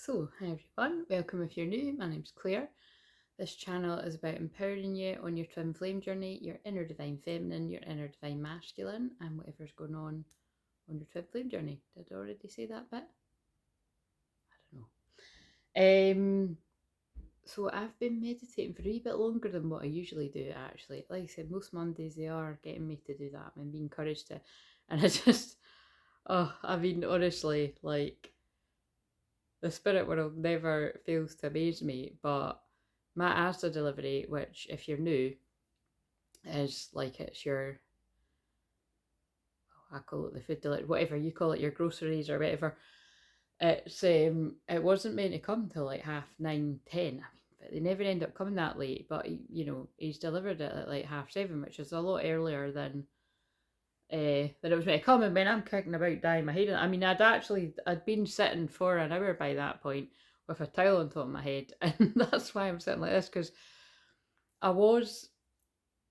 So, hi everyone, welcome if you're new. My name's Claire. This channel is about empowering you on your twin flame journey, your inner divine feminine, your inner divine masculine, and whatever's going on your twin flame journey. Did I already say that bit? I don't know. So I've been meditating for a wee bit longer than what I usually do, actually. Like I said, most Mondays they are getting me to do that. I'm being encouraged to. And I mean, honestly, like, the spirit world never fails to amaze me, but my ASDA delivery, which, if you're new, is like it's your, I call it the food delivery, whatever you call it, your groceries or whatever. It wasn't meant to come till like 9:30, 10. I mean, but they never end up coming that late. But he's delivered it at like 7:30, which is a lot earlier than it was meant to come. And when I'm kicking about dying my head, I mean, I'd been sitting for an hour by that point with a towel on top of my head, and that's why I'm sitting like this, because I was.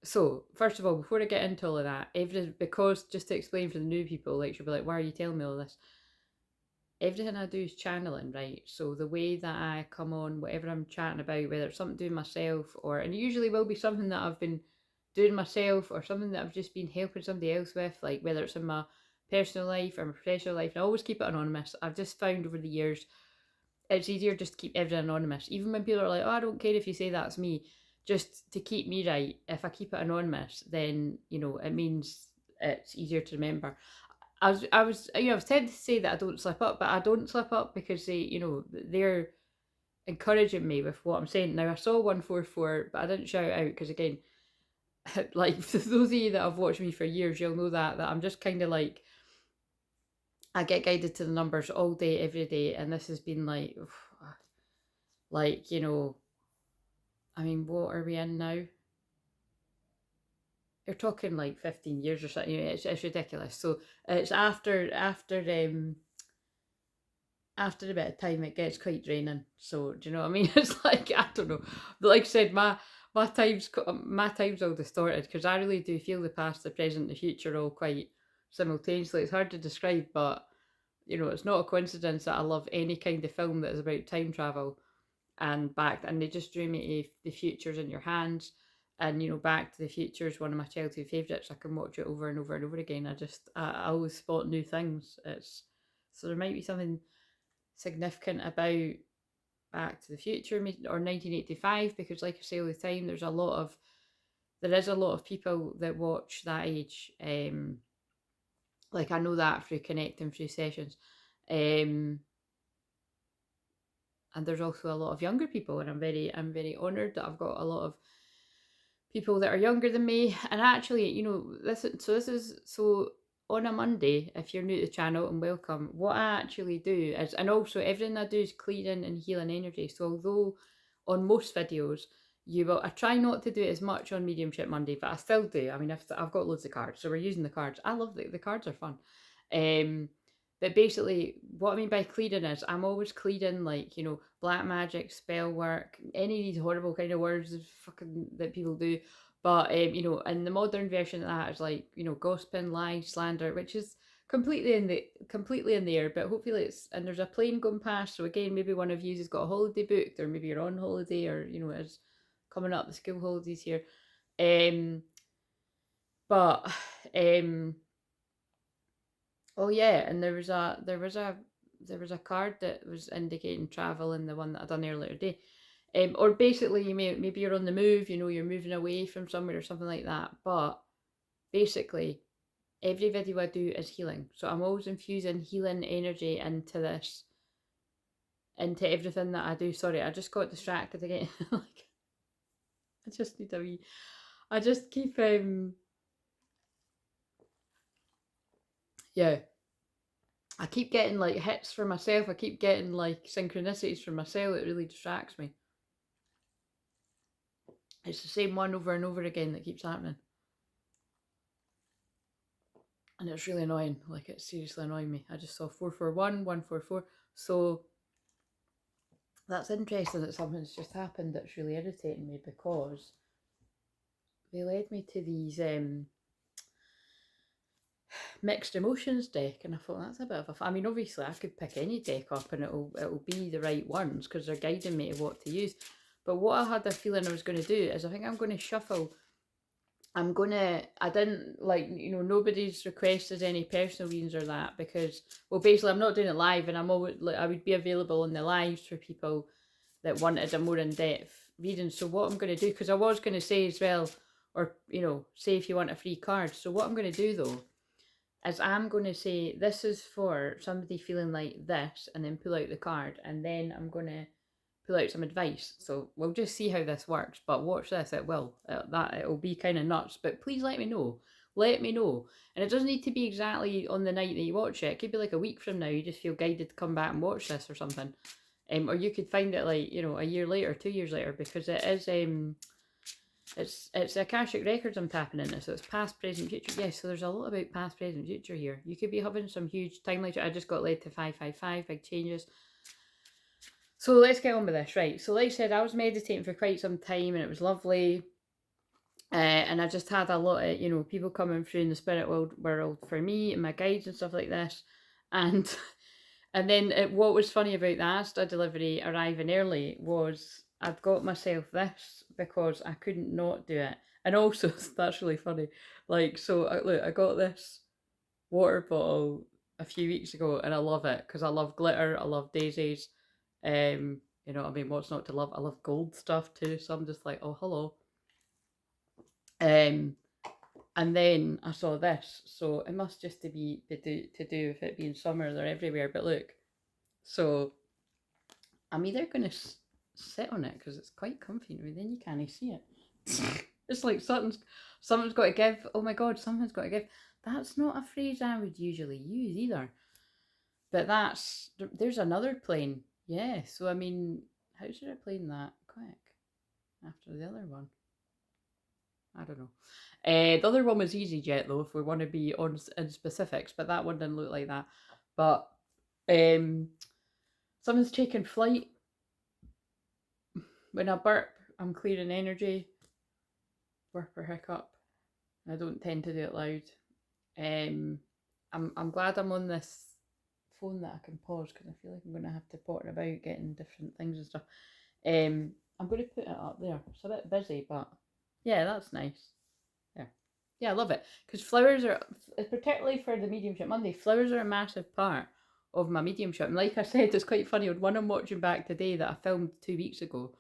So, first of all, before I get into all of that, because just to explain for the new people, like, she'll be like, why are you telling me all this? Everything I do is channeling, right? So the way that I come on, whatever I'm chatting about, whether it's something to do myself, and it usually will be something that I've been doing myself or something that I've just been helping somebody else with, like whether it's in my personal life or my professional life, and I always keep it anonymous. I've just found over the years it's easier just to keep everything anonymous. Even when people are like, oh, I don't care if you say that's me, just to keep me right, if I keep it anonymous, then, it means it's easier to remember. I was tempted to say that I don't slip up, but I don't slip up because they're encouraging me with what I'm saying. Now, I saw 144, but I didn't shout out because, again, like, for those of you that have watched me for years, you'll know that I'm just kind of like, I get guided to the numbers all day, every day, and this has been like, like, I mean, what are we in now? You're talking like 15 years or something. It's ridiculous. So it's after a bit of time, it gets quite draining. So do you know what I mean? It's like, I don't know. But like I said, my time's all distorted because I really do feel the past, the present, the future all quite simultaneously. It's hard to describe, but it's not a coincidence that I love any kind of film that is about time travel and back, and they just drew me to the future's in your hands. And Back to the Future is one of my childhood favourites. I can watch it over and over and over again. I always spot new things. So there might be something significant about Back to the Future or 1985, because, like I say all the time, there is a lot of people that watch that age. Like, I know that through connecting through sessions. Um, and there's also a lot of younger people, and I'm very honoured that I've got a lot of people that are younger than me. And actually, this is so on a Monday, if you're new to the channel, and welcome, what I actually do is, and also everything I do is clearing and healing energy. So although on most videos I try not to do it as much on Mediumship Monday, but I still do. I mean, I've got loads of cards, so we're using the cards. I love the cards are fun. But basically, what I mean by clearing is I'm always clearing, like, black magic, spell work, any of these horrible kind of words fucking that people do. But and the modern version of that is like, gossiping, lies, slander, which is completely in the air. But hopefully and there's a plane going past. So again, maybe one of you has got a holiday booked, or maybe you're on holiday, or it's coming up the school holidays here. But oh yeah, and there was a card that was indicating travel in the one that I done earlier today. Or basically, maybe you're on the move, you're moving away from somewhere or something like that. But basically, every video I do is healing. So I'm always infusing healing energy into everything that I do. Sorry, I just got distracted again. Like, I just need a wee. I just keep yeah. I keep getting like hits for myself. I keep getting like synchronicities for myself. It really distracts me. It's the same one over and over again that keeps happening. And it's really annoying. Like, it's seriously annoying me. I just saw 441, 144. So that's interesting that something's just happened that's really irritating me, because they led me to these mixed emotions deck, and I thought that's a bit of a. I mean, obviously, I could pick any deck up and it'll be the right ones because they're guiding me to what to use. But what I had a feeling I was going to do is I think I'm going to shuffle. I didn't like, nobody's requested any personal readings or that because, well, basically, I'm not doing it live, and I'm always like, I would be available on the lives for people that wanted a more in-depth reading. So what I'm going to do, because I was going to say as well, or say if you want a free card. So what I'm going to do though is I'm going to say this is for somebody feeling like this, and then pull out the card, and then I'm going to pull out some advice. So we'll just see how this works. But watch this; it'll be kind of nuts. But please let me know. Let me know. And it doesn't need to be exactly on the night that you watch it. It could be like a week from now. You just feel guided to come back and watch this or something. Or you could find it like a year later, 2 years later, because it is it's Akashic records I'm tapping into, so it's past, present, future. Yes, so there's a lot about past, present, future here. You could be having some huge timeline. I just got led to 555, big changes. So let's get on with this, right? So like I said, I was meditating for quite some time, and it was lovely. And I just had a lot of, people coming through in the spirit world for me and my guides and stuff like this. And and then what was funny about the Asta delivery arriving early was I'd got myself this because I couldn't not do it. And also, that's really funny. Like, so look, I got this water bottle a few weeks ago, and I love it because I love glitter, I love daisies. You know what I mean? What's not to love? I love gold stuff too. So I'm just like, oh, hello. And then I saw this, so it must just to do with it being summer. They're everywhere. But look, so I'm either going to sit on it because it's quite comfy, but then you can't see it. It's like something's got to give. Oh my god, something's got to give. That's not a phrase I would usually use either. But there's another plane. Yeah, so I mean, how should I plane that quick after the other one? I don't know. The other one was EasyJet though, if we want to be in specifics, but that one didn't look like that. But someone's taking flight. When I burp, I'm clearing energy. Burp or hiccup. I don't tend to do it loud. I'm glad I'm on this phone that I can pause because I feel like I'm going to have to potter about getting different things and stuff. I'm going to put it up there. It's a bit busy, but yeah, that's nice. Yeah, I love it because flowers are, particularly for the Mediumship Monday, flowers are a massive part of my mediumship. And like I said, it's quite funny. One I'm watching back today that I filmed 2 weeks ago.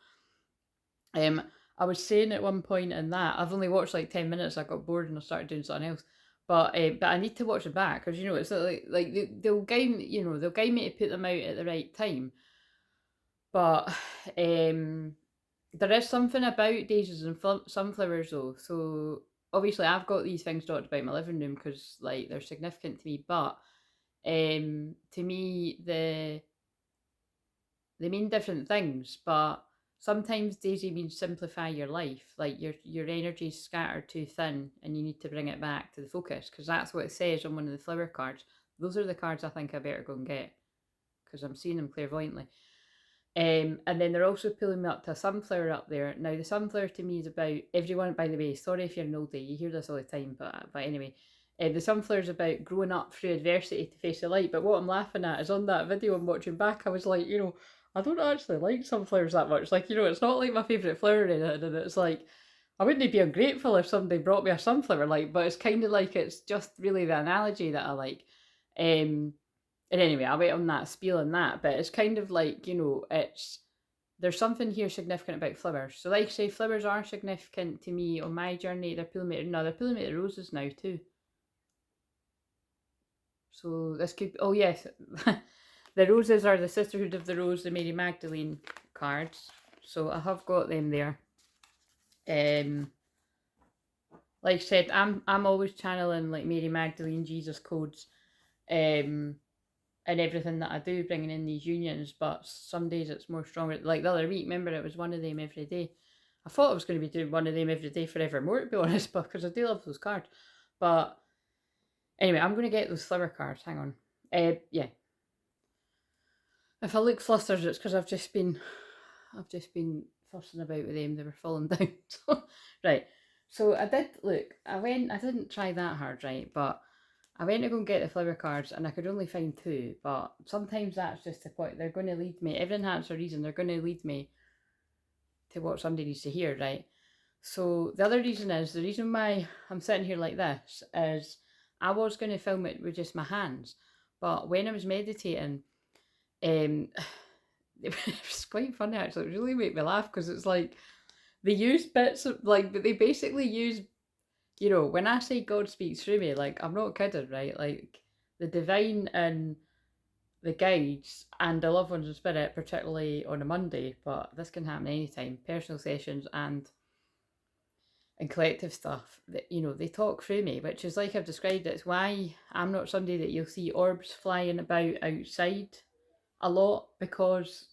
I was saying at one point in that I've only watched like 10 minutes. I got bored and I started doing something else. But I need to watch it back because it's like they'll guide me. They'll guide me to put them out at the right time. But there is something about daisies and sunflowers though. So obviously I've got these things dotted about my living room because like they're significant to me. But to me they mean different things. But sometimes daisy means simplify your life. Like your energy's scattered too thin and you need to bring it back to the focus because that's what it says on one of the flower cards. Those are the cards I think I better go and get because I'm seeing them clairvoyantly. And then they're also pulling me up to a sunflower up there. Now, the sunflower to me is about everyone, by the way, sorry if you're an oldie, you hear this all the time, but anyway, the sunflower is about growing up through adversity to face the light. But what I'm laughing at is on that video I'm watching back, I was like, I don't actually like sunflowers that much. Like, it's not like my favourite flower in it, and it's like, I wouldn't be ungrateful if somebody brought me a sunflower, like, but it's kind of like it's just really the analogy that I like. And anyway, I'll wait on that spiel and that, but it's kind of like, there's something here significant about flowers. So like I say, flowers are significant to me on my journey. They're pulling me to roses now too. So this could, oh yes, the roses are the Sisterhood of the Rose, the Mary Magdalene cards. So I have got them there. Like I said, I'm always channeling like Mary Magdalene, Jesus codes. And everything that I do, bringing in these unions, but some days it's more stronger. Like the other week, remember, it was one of them every day. I thought I was going to be doing one of them every day forevermore, to be honest, because I do love those cards. But anyway, I'm going to get those flower cards. Hang on. Yeah. If I look flustered, it's because I've just been fussing about with them. They were falling down. Right. So I did look. I didn't try that hard, right? But I went to go and get the flower cards and I could only find 2, but sometimes that's just the point. They're going to lead me, everything has a reason, they're going to lead me to what somebody needs to hear, right? So the other reason is, the reason why I'm sitting here like this is I was going to film it with just my hands, but when I was meditating, it was quite funny actually. It really made me laugh because it's like they use bits of like, but they basically use, when I say God speaks through me, like I'm not kidding, right? Like the divine and the guides and the loved ones in spirit, particularly on a Monday, but this can happen anytime. Personal sessions and collective stuff that they talk through me, which is like I've described. It's why I'm not somebody that you'll see orbs flying about outside a lot, because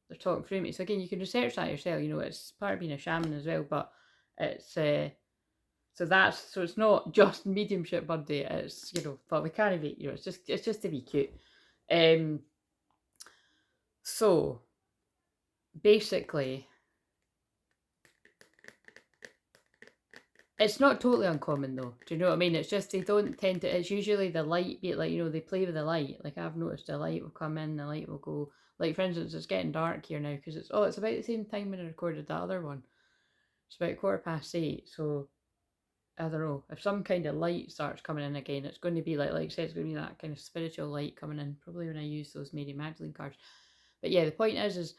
they're talking through me. So again, you can research that yourself. It's part of being a shaman as well, but it's so it's not just Mediumship Monday. It's but we can't be. It's just to be cute. So basically, it's not totally uncommon though. Do you know what I mean? It's just they don't tend to. It's usually the light, be it like they play with the light. Like I've noticed, the light will come in, the light will go. Like for instance, it's getting dark here now because it's about the same time when I recorded the other one. It's about 8:15. So I don't know, if some kind of light starts coming in again, it's going to be like I said, it's going to be that kind of spiritual light coming in. Probably when I use those Mary Magdalene cards. But yeah, the point is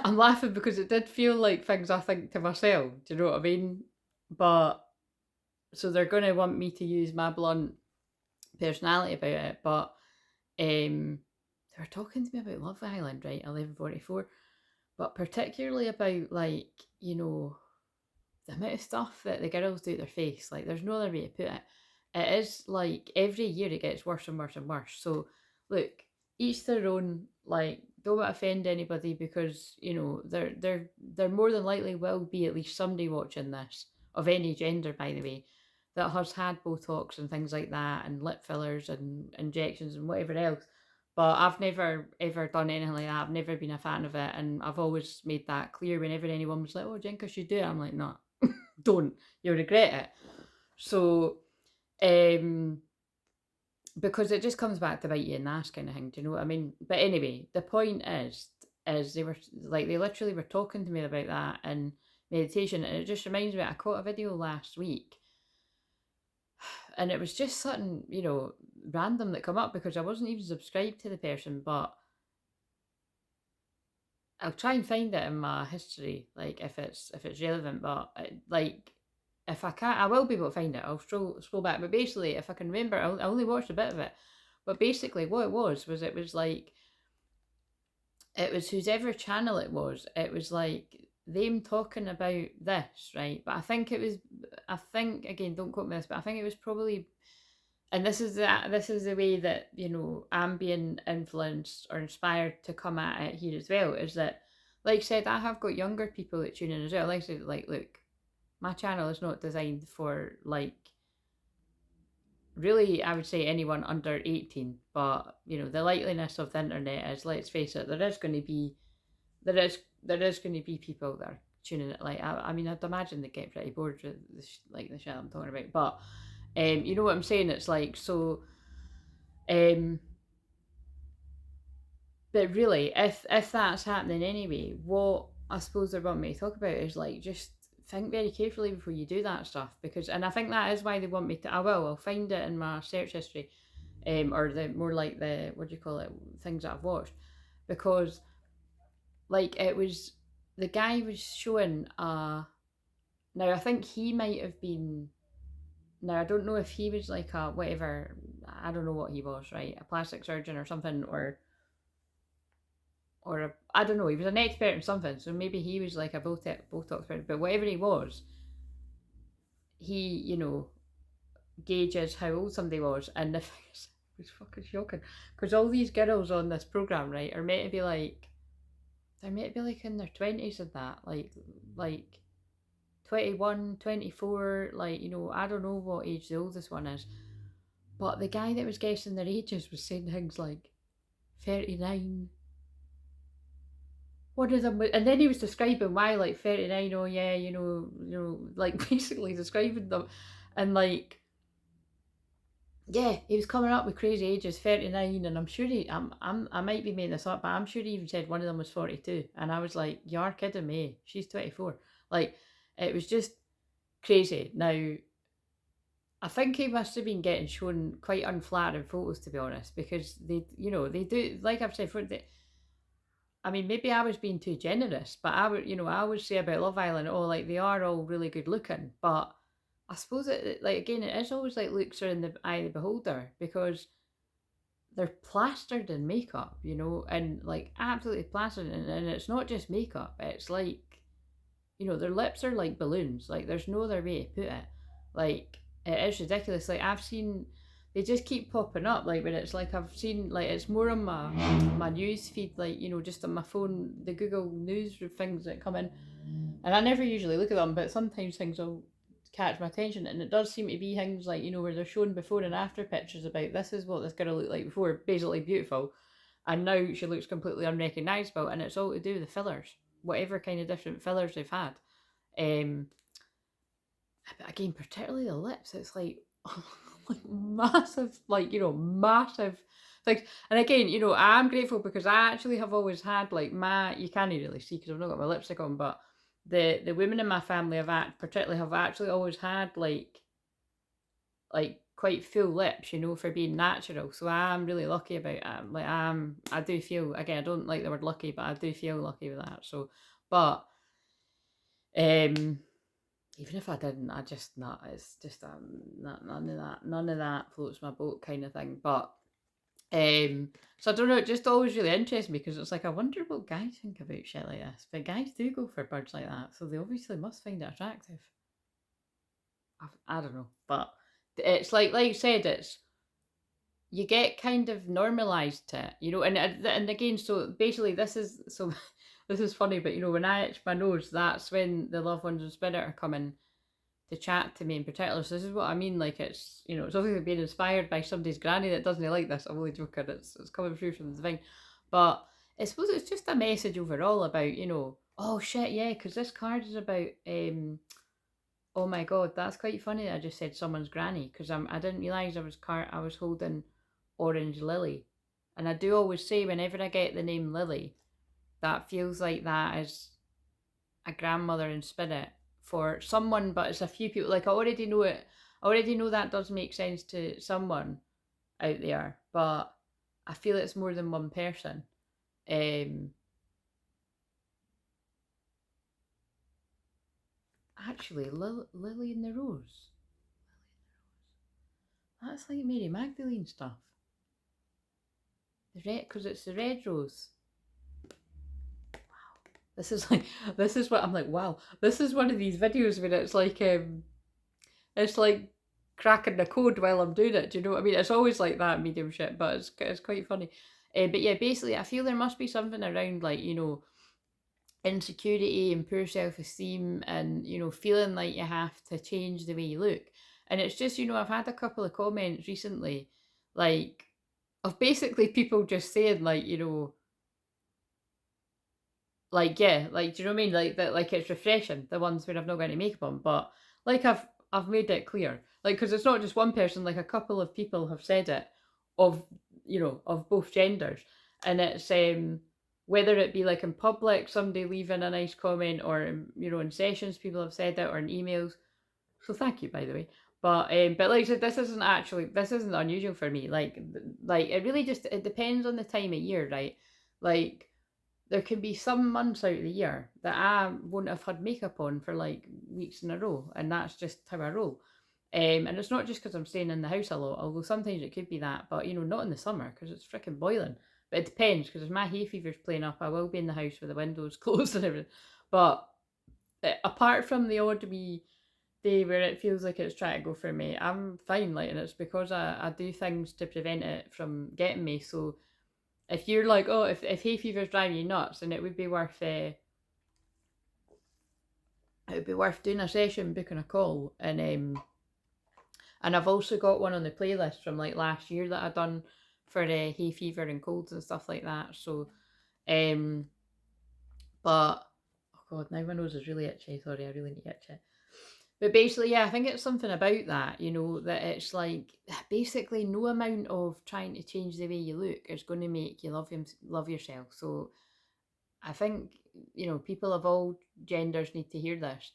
I'm laughing because it did feel like things I think to myself. Do you know what I mean? But so they're going to want me to use my blunt personality about it. But they were talking to me about Love Island, right? 11:44, but particularly about the amount of stuff that the girls do to their face. Like there's no other way to put it. It is like every year it gets worse and worse and worse. So look, each their own. Like don't offend anybody because there more than likely will be at least somebody watching this of any gender, by the way, that has had Botox and things like that and lip fillers and injections and whatever else. But I've never ever done anything like that. I've never been a fan of it, and I've always made that clear whenever anyone was like, "Oh, Jenka should do it." I'm like, "No, don't. You'll regret it." So, because it just comes back to bite you in the ass kind of thing. Do you know what I mean? But anyway, the point is they were like, they literally were talking to me about that and meditation, and it just reminds me, I caught a video last week, and it was just something random that come up because I wasn't even subscribed to the person, but I'll try and find it in my history, like if it's relevant. But like if I can't, I will be able to find it. I'll scroll back. But basically, if I can remember, I only watched a bit of it. But basically, what it was like it was whoever channel it was. It was like them talking about this, right? But I think again, don't quote me this, but I think it was probably. And this is the way that I'm being influenced or inspired to come at it here as well. Is that, like I said, I have got younger people that tune in as well. Like I said, look, my channel is not designed for really, I would say anyone under 18. But the likeliness of the internet is, let's face it, there is going to be people that are tuning it. Like I mean, I'd imagine they get pretty bored with the shit I'm talking about, but. You know what I'm saying? It's like, so, but really, if that's happening anyway, what I suppose they want me to talk about is like, just think very carefully before you do that stuff, because, and I think that is why they want me to. I'll find it in my search history, or the more like the, what do you call it, things that I've watched, because like it was, the guy was showing now I think he might have been. Now, I don't know if he was like a whatever, I don't know what he was, right? A plastic surgeon or something, I don't know, he was an expert in something, so maybe he was like a Botox expert, but whatever he was, he, gauges how old somebody was, and the thing is, it was fucking shocking, because all these girls on this program, right, are meant to be like, they're meant to be like in their 20s and that, like 21, 24, like, I don't know what age the oldest one is. But the guy that was guessing their ages was saying things like 39. One of them, and then he was describing why, like 39. Oh yeah, like basically describing them, and like Yeah, he was coming up with crazy ages, 39, and I'm sure I might be making this up, but I'm sure he even said one of them was 42, and I was like, you're kidding me, she's 24. Like, it was just crazy. Now, I think he must have been getting shown quite unflattering photos, to be honest, because they do, like I've said, I mean, maybe I was being too generous, but I would say about Love Island, oh, like they are all really good looking, but I suppose like again, it is always like looks are in the eye of the beholder, because they're plastered in makeup, and like absolutely plastered, and it's not just makeup. It's like, their lips are like balloons. Like there's no other way to put it. Like it is ridiculous. Like I've seen, they just keep popping up. Like when it's like I've seen, like it's more on my news feed, like just on my phone, the Google News things that come in, and I never usually look at them, but sometimes things will catch my attention, and it does seem to be things like where they're showing before and after pictures about this is what this girl looked like before, basically beautiful, and now she looks completely unrecognisable, and it's all to do with the fillers, whatever kind of different fillers they've had. Um, but again, particularly the lips, it's like like massive, like massive things. And again, I'm grateful because I actually have always had like you can't really see because I've not got my lipstick on, but the women in my family particularly have actually always had like quite full lips, for being natural. So I'm really lucky about like I do feel, again, I don't like the word lucky, but I do feel lucky with that. So, but um even if I didn't, I just not. It's just none of that floats my boat kind of thing. But so I don't know. It just always really interests me because it's like I wonder what guys think about shit like this. But guys do go for birds like that, so they obviously must find it attractive. I don't know, but it's like you said, it's you get kind of normalized to it, and again, so basically this is so. This is funny, but when I itch my nose, that's when the loved ones in spirit are coming to chat to me in particular. So this is what I mean. Like it's obviously being inspired by somebody's granny that doesn't like this. I'm only joking. It's coming through from the thing, but I suppose it's just a message overall about oh shit, yeah, because this card is about oh my god, that's quite funny that I just said someone's granny, because I didn't realize I was holding orange lily, and I do always say whenever I get the name Lily, that feels like that is a grandmother in spirit for someone, but it's a few people. Like I already know it. I already know that does make sense to someone out there, but I feel it's more than one person. Um, actually, Lily in the Rose. That's like Mary Magdalene stuff. The red, because it's the red rose. This is like this is what I'm like. Wow, this is one of these videos where it's like cracking the code while I'm doing it. Do you know what I mean? It's always like that mediumship, but it's quite funny. But yeah, basically, I feel there must be something around like insecurity and poor self esteem, and feeling like you have to change the way you look. And it's just I've had a couple of comments recently, like of basically people just saying like like yeah, like do you know what I mean? Like that, like it's refreshing the ones where I've not got any makeup on, but like I've made it clear, like because it's not just one person, like a couple of people have said it, of of both genders, and it's whether it be like in public, somebody leaving a nice comment, or in sessions people have said it, or in emails. So thank you, by the way. But like I said, this isn't unusual for me. Like it really just it depends on the time of year, right? Like there can be some months out of the year that I won't have had makeup on for like weeks in a row, and that's just how I roll. And it's not just because I'm staying in the house a lot, although sometimes it could be that, but not in the summer because it's freaking boiling. But it depends, because if my hay fever's playing up, I will be in the house with the windows closed and everything. But apart from the odd wee day where it feels like it's trying to go for me, I'm fine. Like, and it's because I do things to prevent it from getting me. So if you're like, oh, if hay fever's driving you nuts, then it would be worth doing a session, booking a call, and I've also got one on the playlist from like last year that I done for hay fever and colds and stuff like that. So, but oh god, now my nose is really itchy. Sorry, I really need to itch it. But basically, yeah, I think it's something about that, you know, that it's like basically no amount of trying to change the way you look is going to make you love yourself. So I think, you know, people of all genders need to hear this.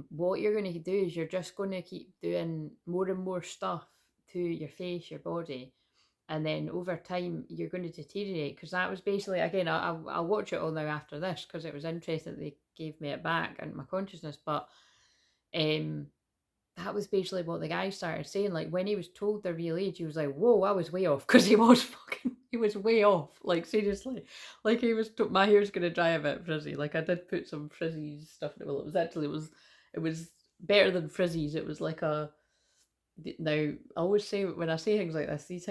What you're going to do is you're just going to keep doing more and more stuff to your face, your body, and then over time you're going to deteriorate. Because that was basically, again, I'll watch it all now after this because it was interesting that they gave me it back into my consciousness. But um, that was basically what the guy started saying. Like when he was told the real age, he was like, "Whoa, I was way off," because he was way off. Like seriously, like he was. My hair's gonna dry a bit frizzy. Like I did put some frizzy stuff in it. Well, it was better than frizzies. It was like a. Now I always say when I say things like this, these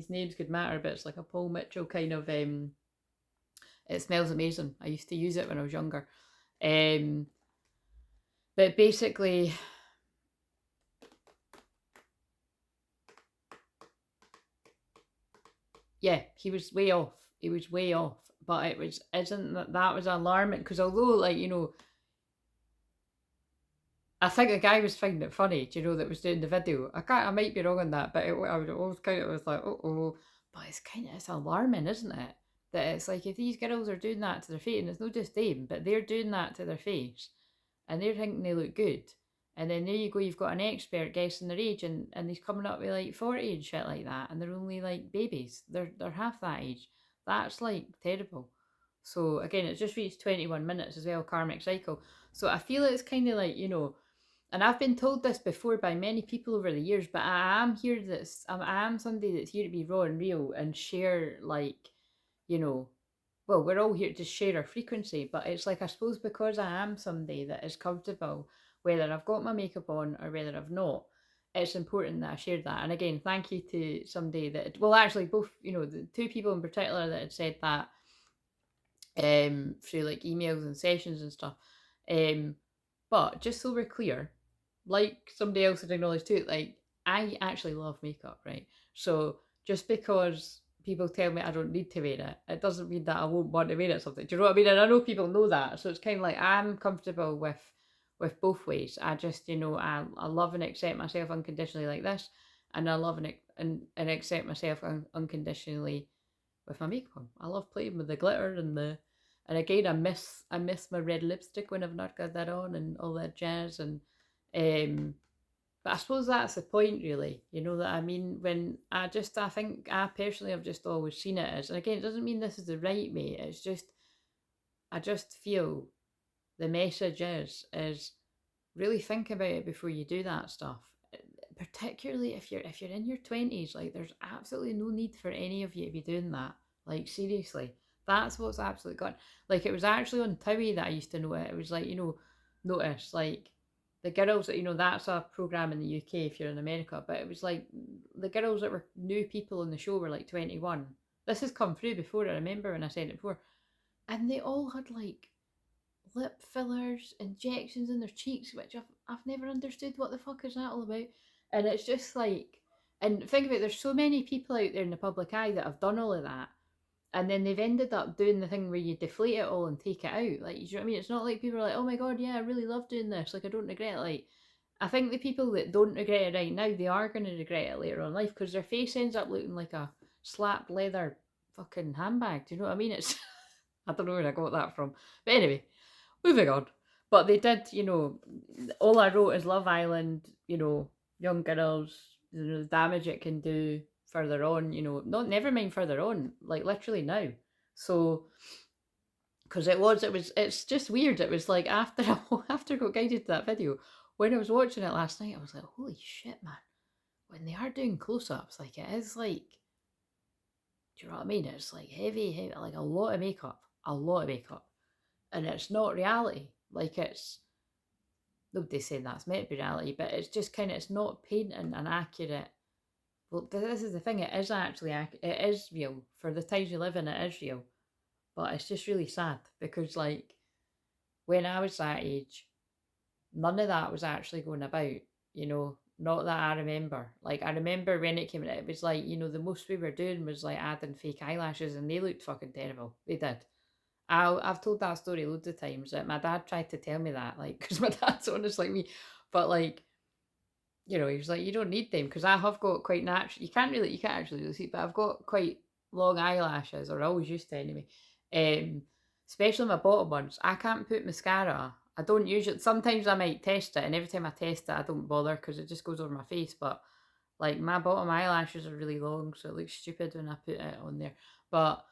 names could matter, but it's like a Paul Mitchell kind of. It smells amazing. I used to use it when I was younger. Um, but basically, yeah, he was way off. He was way off. But it was isn't that was alarming because although like you know, I think the guy was finding it funny. Do you know that was doing the video? I might be wrong on that, but I would always kind of was like, oh. But it's alarming, isn't it? That it's like if these girls are doing that to their face, and it's not just them, but they're doing that to their face, and they're thinking they look good. And then there you go, you've got an expert guessing their age, and he's coming up with like 40 and shit like that, and they're only like babies. They're half that age. That's like terrible. So again, it's just reached 21 minutes as well, karmic cycle. So I feel it's kind of like, you know, and I've been told this before by many people over the years, but I am here I am somebody that's here to be raw and real and share like, you know, well, we're all here to share our frequency, but it's like I suppose because I am somebody that is comfortable, whether I've got my makeup on or whether I've not, it's important that I share that. And again, thank you to somebody that well actually both, you know, the two people in particular that had said that through like emails and sessions and stuff. But just so we're clear, like somebody else had acknowledged too, like I actually love makeup, right? So just because people tell me I don't need to wear it, it doesn't mean that I won't want to wear it something. Do you know what I mean? And I know people know that. So it's kind of like I'm comfortable with both ways. I just, you know, I love and accept myself unconditionally like this, and I love and accept myself unconditionally with my makeup on. I love playing with the glitter and again I miss my red lipstick when I've not got that on and all that jazz and but I suppose that's the point really, you know that I mean when I think I personally have just always seen it as, and again it doesn't mean this is the right way, it's just I just feel the message is really think about it before you do that stuff, particularly if you're in your 20s. Like there's absolutely no need for any of you to be doing that, like seriously. That's what's absolutely gone. Like it was actually on Towie that I used to know it. It was like, you know, notice like the girls that, you know, that's a program in the UK if you're in America, but it was like the girls that were new people on the show were like 21. This has come through before, I remember when I said it before, and they all had like lip fillers, injections in their cheeks, which I've never understood what the fuck is that all about. And it's just like, and think about it, there's so many people out there in the public eye that have done all of that, and then they've ended up doing the thing where you deflate it all and take it out. Like, you know what I mean? It's not like people are like, oh my god, yeah, I really love doing this. Like, I don't regret it. Like, I think the people that don't regret it right now, they are going to regret it later on in life because their face ends up looking like a slapped leather fucking handbag. Do you know what I mean? It's, I don't know where I got that from. But anyway, moving on. But they did, you know, all I wrote is Love Island, you know, young girls, you know, the damage it can do further on, you know, not never mind further on, like literally now. So, because it's just weird. It was like after I got guided to that video, when I was watching it last night, I was like, holy shit, man. When they are doing close ups, like it is like, do you know what I mean? It's like heavy, like a lot of makeup, a lot of makeup. And it's not reality. Like it's nobody's saying that's meant to be reality, but it's just kind of it's not painting an accurate. Well, this is the thing. It is actually it is real for the times we live in. It is real, but it's just really sad because like when I was that age, none of that was actually going about. You know, not that I remember. Like I remember when it came out, it was like, you know, the most we were doing was like adding fake eyelashes, and they looked fucking terrible. They did. I've told that story loads of times. That my dad tried to tell me that, like, because my dad's honest like me. But like, you know, he was like, you don't need them because I have got quite natural. You can't actually really see, but I've got quite long eyelashes, or I always used to anyway. Um, Especially my bottom ones. I can't put mascara. I don't usually. Sometimes I might test it, and every time I test it, I don't bother because it just goes over my face. But like my bottom eyelashes are really long, so it looks stupid when I put it on there. But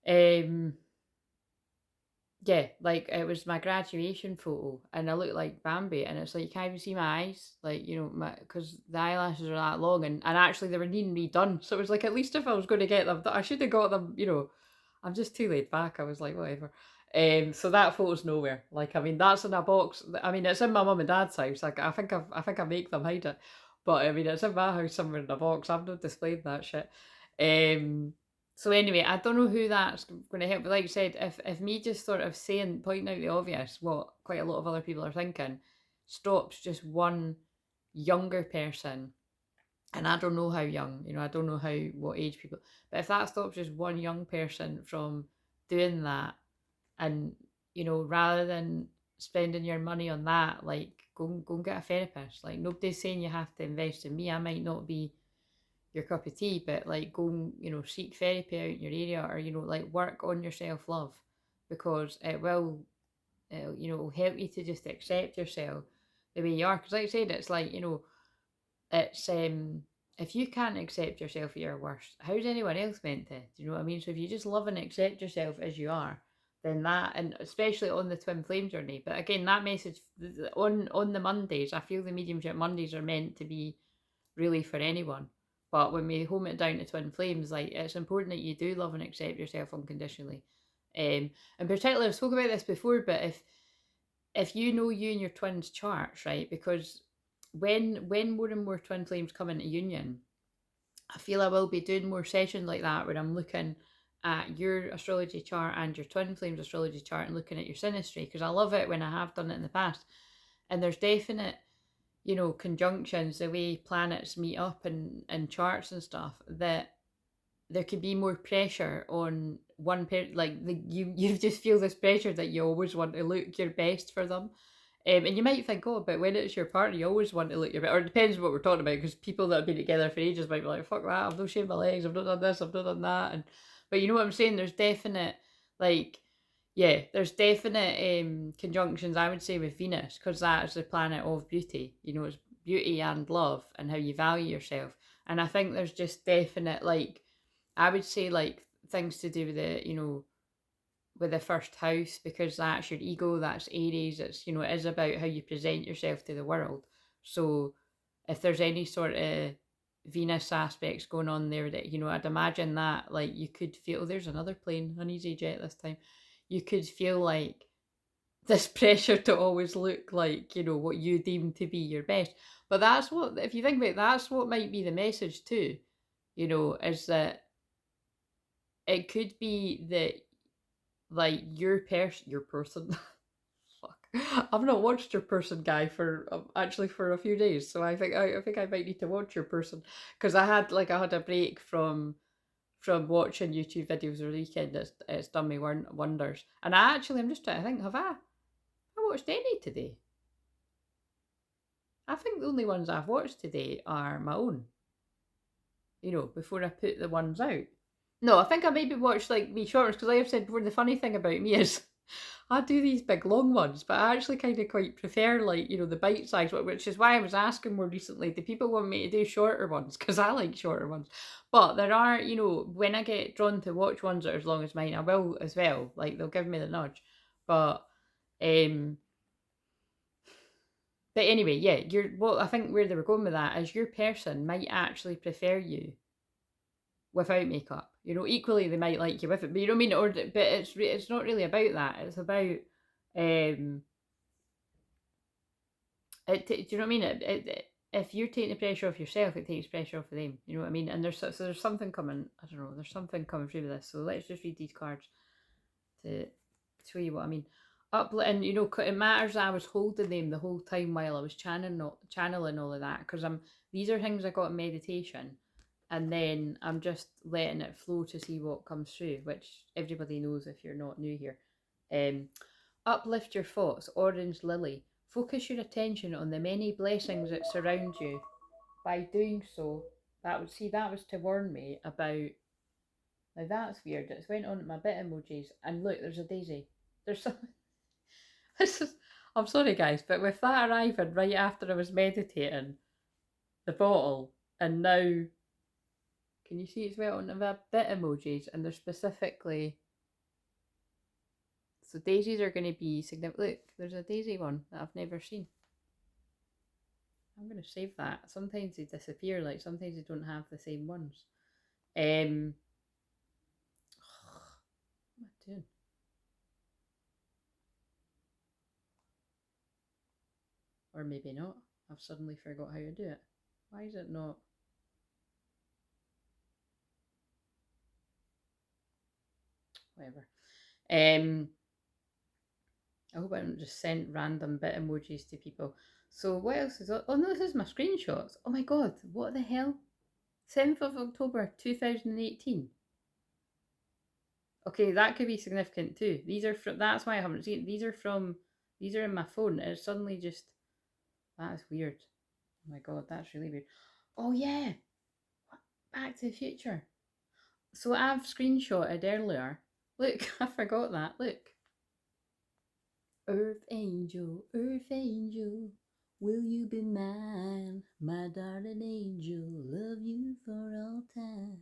um, yeah, like it was my graduation photo, and I look like Bambi, and it's like you can't even see my eyes, like you know, my because the eyelashes are that long, and actually they were needing redone. So it was like at least if I was going to get them, I should have got them. You know, I'm just too laid back. I was like whatever. So that photo's nowhere. Like I mean, that's in a box. I mean, it's in my mum and dad's house. Like I think I make them hide it, but I mean, it's in my house somewhere in a box. I'm not displaying that shit. Um, so anyway, I don't know who that's going to help. But like I said, if me just sort of saying, pointing out the obvious, what quite a lot of other people are thinking, stops just one younger person, and I don't know how young, you know, I don't know what age people, but if that stops just one young person from doing that, and you know, rather than spending your money on that, like go and get a therapist. Like nobody's saying you have to invest in me. I might not be your cup of tea, but like go and, you know, seek therapy out in your area, or you know, like work on your self love, because you know, help you to just accept yourself the way you are. Because like I said, it's like, you know, it's if you can't accept yourself at your worst, how's anyone else meant to? Do you know what I mean? So if you just love and accept yourself as you are, then that, and especially on the twin flame journey. But again, that message on the Mondays, I feel the mediumship Mondays are meant to be really for anyone. But when we home it down to twin flames, like it's important that you do love and accept yourself unconditionally. And particularly, I've spoken about this before, but if you know you and your twins charts, right? Because when more and more twin flames come into union, I feel I will be doing more sessions like that where I'm looking at your astrology chart and your twin flames astrology chart and looking at your synastry, because I love it when I have done it in the past. And there's definite, you know, conjunctions, the way planets meet up and charts and stuff, that there could be more pressure on one pair, like you just feel this pressure that you always want to look your best for them. And you might think, oh, but when it's your partner, you always want to look your best. Or it depends what we're talking about, because people that have been together for ages might be like, fuck that, I've not shaved my legs, I've not done this, I've not done that. And but you know what I'm saying? There's definite, like, yeah, there's definite conjunctions, I would say, with Venus, because that is the planet of beauty. You know, it's beauty and love and how you value yourself. And I think there's just definite, like, I would say, like, things to do with the, you know, with the first house, because that's your ego, that's Aries, it's, you know, it is about how you present yourself to the world. So if there's any sort of Venus aspects going on there, that, you know, I'd imagine that, like, you could feel, oh, there's another plane, an easy jet this time. You could feel like this pressure to always look like, you know, what you deem to be your best. But that's what, if you think about it, that's what might be the message too, you know, is that it could be that, like, your person fuck, I've not watched your person, guy, for actually for a few days, so I think I might need to watch your person, because I had a break from watching YouTube videos over the weekend. It's done me wonders. And I'm just trying to think, have I watched any today? I think the only ones I've watched today are my own, you know, before I put the ones out. No, I think I maybe watched like me shorts, because like I've said before, the funny thing about me is I do these big long ones, but I actually kind of quite prefer, like, you know, the bite size one, which is why I was asking more recently, do people want me to do shorter ones? Because I like shorter ones. But there are, you know, when I get drawn to watch ones that are as long as mine, I will as well. Like, they'll give me the nudge. But um but anyway, yeah, I think where they were going with that is your person might actually prefer you without makeup. You know, equally they might like you with it, but you know what I mean. But it's not really about that. It's about um. Do you know what I mean? If you're taking the pressure off yourself, it takes pressure off of them. You know what I mean? And there's something coming. I don't know. There's something coming through with this. So let's just read these cards to show you what I mean. And you know, it matters that I was holding them the whole time while I was channeling all of that, because these are things I got in meditation, and then I'm just letting it flow to see what comes through, which everybody knows if you're not new here. Uplift your thoughts, orange lily. Focus your attention on the many blessings that surround you. By doing so, that was to warn me about. Now that's weird. It's went on my bit emojis, and look, there's a daisy. There's some. This is. I'm sorry, guys, but with that arriving right after I was meditating, the bottle, and now, can you see it's went on my bit emojis, and they're specifically. So daisies are going to be significant. Look, there's a daisy one that I've never seen. I'm going to save that. Sometimes they disappear, like sometimes they don't have the same ones. What am I doing? Or maybe not. I've suddenly forgot how to do it. Why is it not? Whatever. I hope I don't just send random bit emojis to people. So what else is... Oh no, this is my screenshots. Oh my god, what the hell? 7th of October 2018. Okay, that could be significant too. These are from... That's why I haven't seen it. These are in my phone. It's suddenly just... That's weird. Oh my god, that's really weird. Oh yeah! Back to the Future. So I've screenshotted earlier. Look, I forgot that. Look. Earth angel, will you be mine? My darling angel, love you for all time.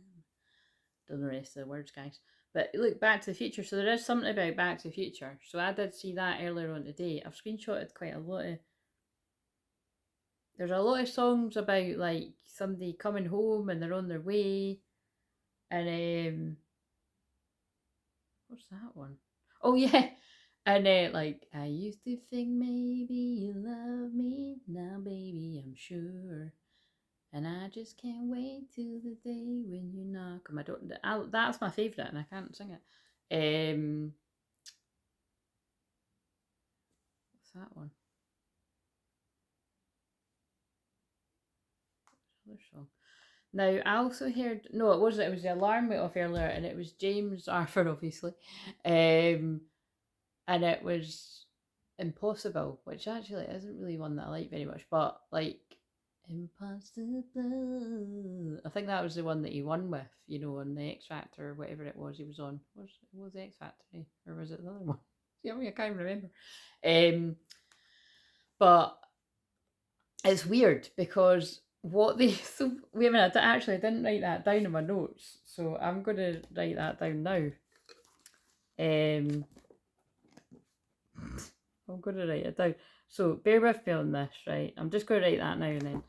Don't know the rest of the words, guys. But look, Back to the Future. So there is something about Back to the Future. So I did see that earlier on today. I've screenshotted quite a lot of... There's a lot of songs about like somebody coming home and they're on their way. And what's that one? Oh yeah. And like, I used to think maybe you love me, now baby I'm sure. And I just can't wait till the day when you knock on my door. That's my favourite and I can't sing it. What's that one? Another song. Now, I also heard... No, it wasn't. It was the alarm went off earlier and it was James Arthur, obviously. And it was Impossible, which actually isn't really one that I like very much, but like Impossible. I think that was the one that he won with, you know, on the X Factor or whatever it was he was on. Was the X Factor, or was it the other one? See, I can't remember. But it's weird because what they... So wait a minute, I didn't write that down in my notes, so I'm going to write that down now. I'm going to write it down. So bear with me on this, right? I'm just going to write that now and then.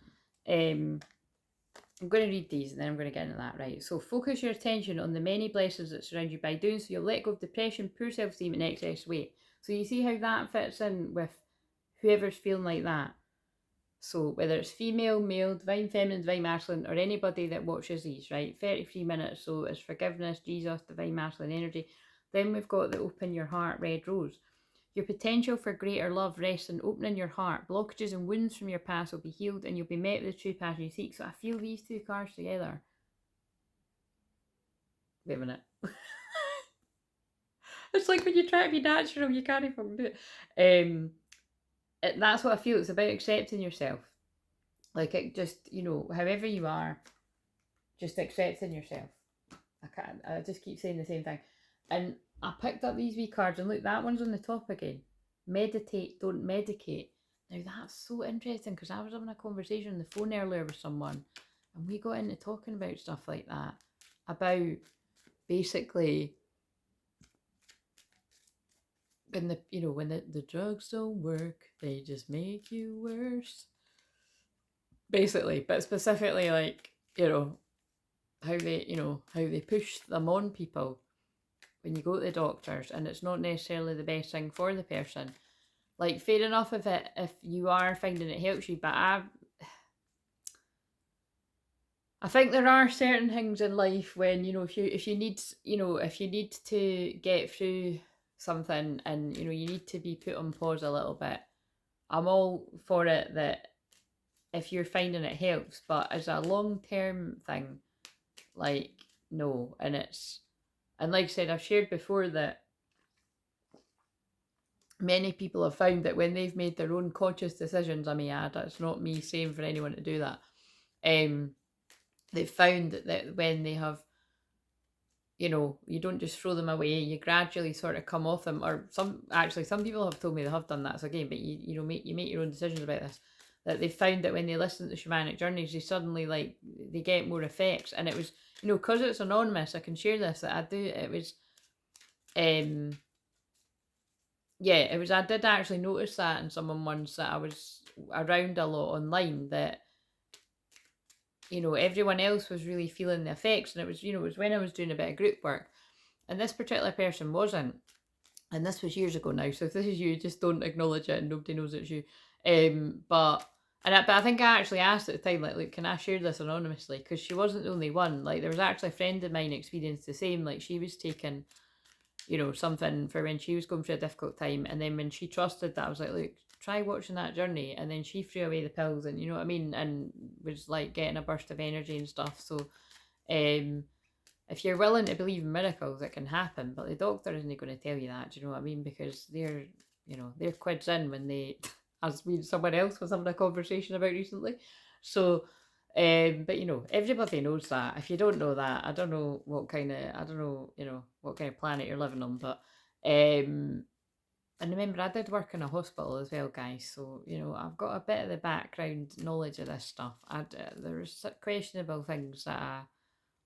I'm going to read these and then I'm going to get into that, right? So focus your attention on the many blessings that surround you. By doing so, you'll let go of depression, poor self-esteem and excess weight. So you see how that fits in with whoever's feeling like that. So whether it's female, male, divine feminine, divine masculine, or anybody that watches these, right? 33 minutes. So it's forgiveness, Jesus, divine masculine energy. Then we've got the open your heart, red rose. Your potential for greater love rests in opening your heart. Blockages and wounds from your past will be healed and you'll be met with the true passion you seek. So I feel these two cards together. Wait a minute. It's like when you try to be natural, you can't even do it. That's what I feel. It's about accepting yourself. Like, it just, you know, however you are, just accepting yourself. I just keep saying the same thing. And I picked up these wee cards and look, that one's on the top again. Meditate, don't medicate. Now that's so interesting because I was having a conversation on the phone earlier with someone and we got into talking about stuff like that. About basically when the drugs don't work, they just make you worse. Basically, but specifically like, you know, how they push them on people when you go to the doctors and it's not necessarily the best thing for the person. Like, fair enough if you are finding it helps you, but I think there are certain things in life when, you know, if you need to get through something and, you know, you need to be put on pause a little bit, I'm all for it that if you're finding it helps, but as a long-term thing, like, no. And like I said, I've shared before that many people have found that when they've made their own conscious decisions, I may add, that's not me saying for anyone to do that, they've found that when they have, you know, you don't just throw them away, you gradually sort of come off them. Or some people have told me they have done that. So again, but you make your own decisions about this. That they found that when they listen to shamanic journeys, they suddenly they get more effects. And it was, you know, because it's anonymous, I can share this, that I do. It was, yeah, it was. I did actually notice that in someone once, that I was around a lot online, that, you know, everyone else was really feeling the effects, and it was, you know, it was when I was doing a bit of group work, and this particular person wasn't. And this was years ago now, so if this is you, just don't acknowledge it and nobody knows it's you. But I think I actually asked at the time, like, can I share this anonymously? Because she wasn't the only one. Like, there was actually a friend of mine experienced the same. Like, she was taking, you know, something for when she was going through a difficult time, and then when she trusted that, I was like, look, try watching that journey. And then she threw away the pills, and you know what I mean, and was like getting a burst of energy and stuff. So if you're willing to believe in miracles, it can happen, but the doctor isn't going to tell you that. Do you know what I mean? Because they're, you know, they're quids in when they, as we someone else was having a conversation about recently. So, but you know, everybody knows that. If you don't know that, I don't know, you know, what kind of planet you're living on. But and remember, I did work in a hospital as well, guys. So, you know, I've got a bit of the background knowledge of this stuff. There was questionable things that I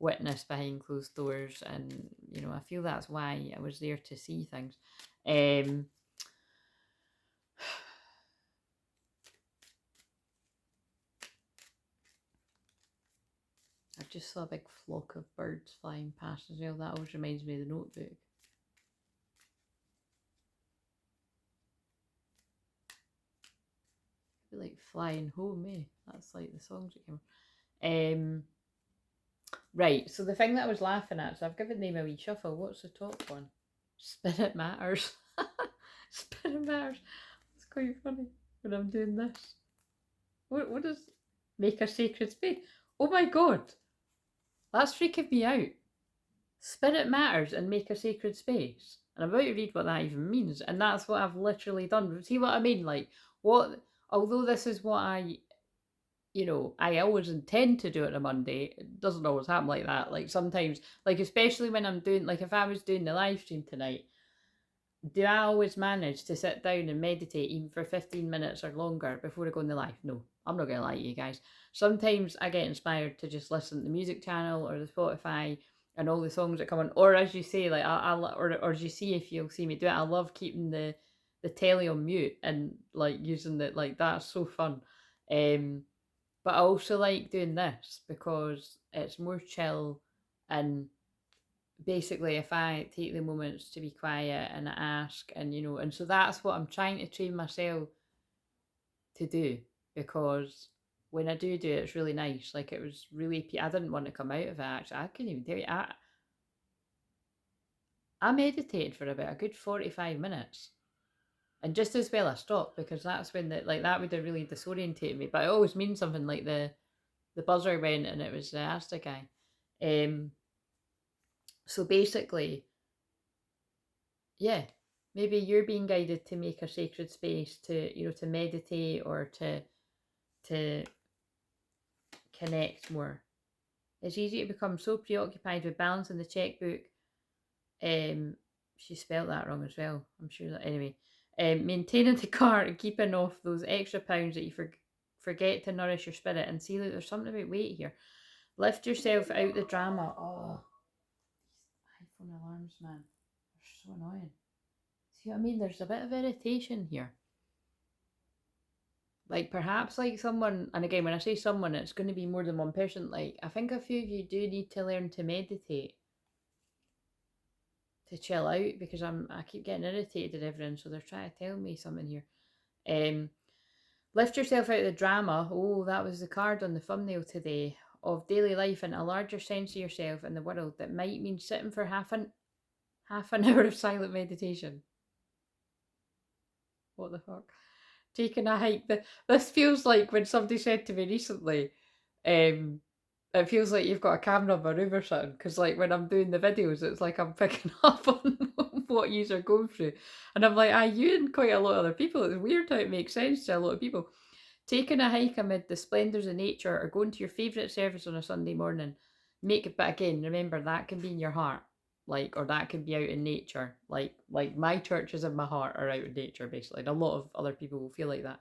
witnessed behind closed doors, and you know, I feel that's why I was there to see things. I just saw a big flock of birds flying past as well. That always reminds me of the Notebook. I feel like flying home, eh? That's like the songs that came. Right, so the thing that I was laughing at, so I've given them a wee shuffle. What's the top one? Spirit Matters. Spirit Matters. It's quite funny when I'm doing this. What does make a sacred space? Oh my god, that's freaking me out. Spirit Matters and make a sacred space. And I'm about to read what that even means, and that's what I've literally done. See what I mean? Like, what, although this is what I, you know, I always intend to do it on a Monday, it doesn't always happen like that. Like, sometimes, like, especially when I'm doing, like, if I was doing the live stream tonight, do I always manage to sit down and meditate even for 15 minutes or longer before I go on the live? No, I'm not going to lie to you guys. Sometimes I get inspired to just listen to the music channel or the Spotify and all the songs that come on. Or as you say, like, or as you see, if you'll see me do it, I love keeping the telly on mute and like using the, like, that's so fun. But I also like doing this because it's more chill, and basically if I take the moments to be quiet and ask, and you know, and so that's what I'm trying to train myself to do, because when I do it, it's really nice. Like, it was really, I didn't want to come out of it, actually. I couldn't even tell you, I meditated for about a good 45 minutes, and just as well I stopped, because that's when that would have really disorientated me. But it always means something, like the buzzer went and it was the Asta guy. So basically, yeah, maybe you're being guided to make a sacred space, to, you know, to meditate, or to connect more. It's easy to become so preoccupied with balancing the checkbook. She spelled that wrong as well. I'm sure that, anyway. Maintaining the car and keeping off those extra pounds that you forget to nourish your spirit. And see, look, there's something about weight here. Lift yourself out the drama. Oh, these iPhone alarms, man, they're so annoying. See what I mean? There's a bit of irritation here. Like, perhaps, like, someone, and again, when I say someone, it's going to be more than one person. Like, I think a few of you do need to learn to meditate, to chill out, because I keep getting irritated at everyone, so they're trying to tell me something here. Lift yourself out of the drama. Oh, that was the card on the thumbnail today, of daily life, and a larger sense of yourself and the world. That might mean sitting for half an hour of silent meditation. What the fuck? Taking a hike. This feels like when somebody said to me recently, it feels like you've got a camera on my room or something, because like when I'm doing the videos, it's like I'm picking up on what you are going through. And I'm like, you and quite a lot of other people. It's weird how it makes sense to a lot of people. Taking a hike amid the splendours of nature or going to your favourite service on a Sunday morning. But again, remember that can be in your heart. Like, or that can be out in nature. Like my churches in my heart are out in nature, basically. And a lot of other people will feel like that.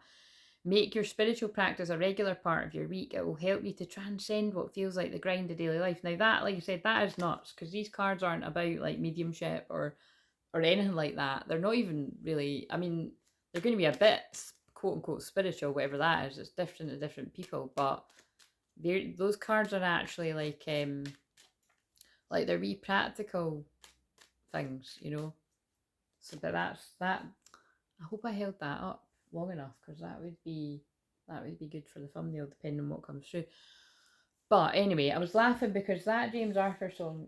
Make your spiritual practice a regular part of your week. It will help you to transcend what feels like the grind of daily life. Now that, like I said, that is nuts, because these cards aren't about like mediumship or anything like that. They're not even really, I mean, they're going to be a bit quote unquote spiritual, whatever that is. It's different to different people, but those cards are actually like they're wee practical things, you know. So, but that's that. I hope I held that up long enough, because that would be good for the thumbnail, depending on what comes through. But anyway, I was laughing because that James Arthur song,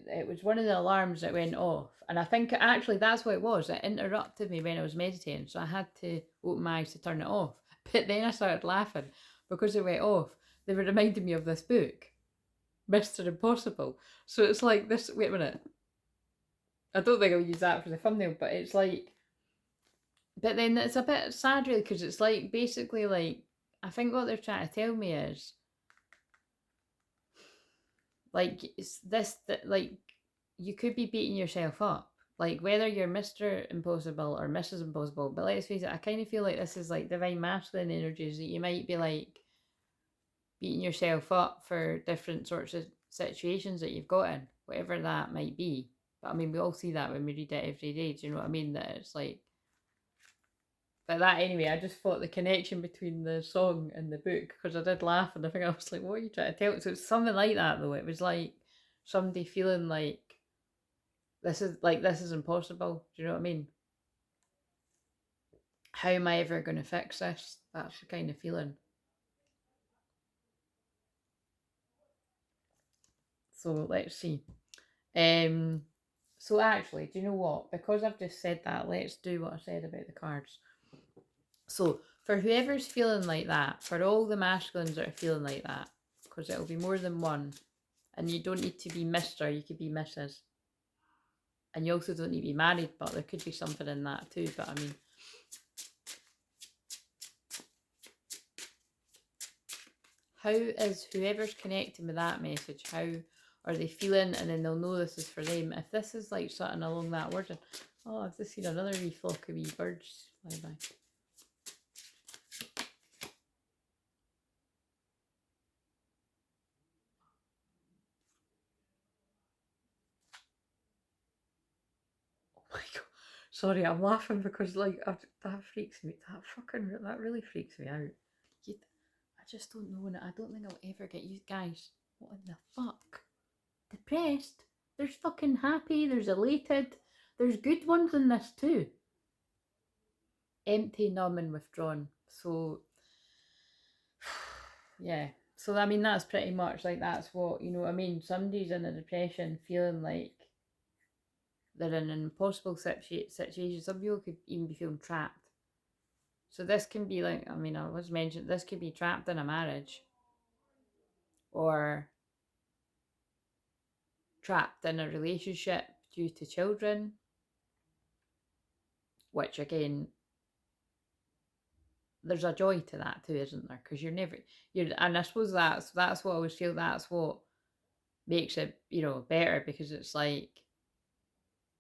it was one of the alarms that went off, and I think actually that's what it was. It interrupted me when I was meditating, so I had to open my eyes to turn it off. But then I started laughing because it went off. They were reminding me of this book, Mr. Impossible. So it's like this. Wait a minute. I don't think I'll use that for the thumbnail, but it's like. But then it's a bit sad, really, because it's like basically like I think what they're trying to tell me is like it's this that like you could be beating yourself up, like whether you're Mr. Impossible or Mrs. Impossible. But let's face it, I kind of feel like this is like divine masculine energies, that you might be like beating yourself up for different sorts of situations that you've got in, whatever that might be. But I mean, we all see that when we read it every day. Do you know what I mean? That it's like. But that anyway, I just thought the connection between the song and the book, because I did laugh, and I think I was like, what are you trying to tell? So it's something like that, though. It was like somebody feeling like this is impossible. Do you know what I mean? How am I ever going to fix this? That's the kind of feeling. So let's see. So actually, do you know what? Because I've just said that, let's do what I said about the cards. So for whoever's feeling like that, for all the masculines that are feeling like that, because it'll be more than one, and you don't need to be Mr., you could be Mrs. And you also don't need to be married, but there could be something in that too. But I mean, how is whoever's connecting with that message, how are they feeling? And then they'll know this is for them. If this is like something along that wording, oh, I've just seen another wee flock of wee birds fly by. Sorry, I'm laughing because like that freaks me. That really freaks me out. I just don't know. I don't think I'll ever get you guys. What in the fuck? Depressed? There's fucking happy. There's elated. There's good ones in this too. Empty, numb, and withdrawn. So yeah. So I mean, that's pretty much like that's what, you know what I mean. Somebody's in a depression, feeling like they're in an impossible situation. Some people could even be feeling trapped. So this can be like, I mean, I was mentioned, this could be trapped in a marriage, or trapped in a relationship due to children, which again, there's a joy to that too, isn't there? Because and I suppose that's what I always feel, that's what makes it, you know, better, because it's like,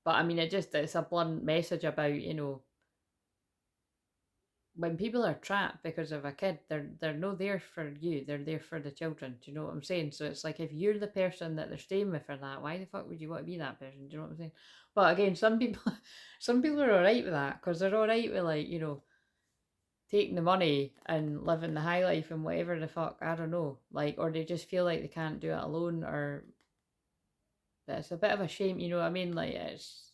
but I mean, it's a blunt message about, you know, when people are trapped because of a kid, they're not there for you, they're there for the children. Do you know what I'm saying? So it's like, if you're the person that they're staying with for that, why the fuck would you want to be that person? Do you know what I'm saying? But again, some people are alright with that, because they're alright with, like, you know, taking the money and living the high life and whatever the fuck, I don't know, like, or they just feel like they can't do it alone, or that it's a bit of a shame, you know what I mean? Like, it's,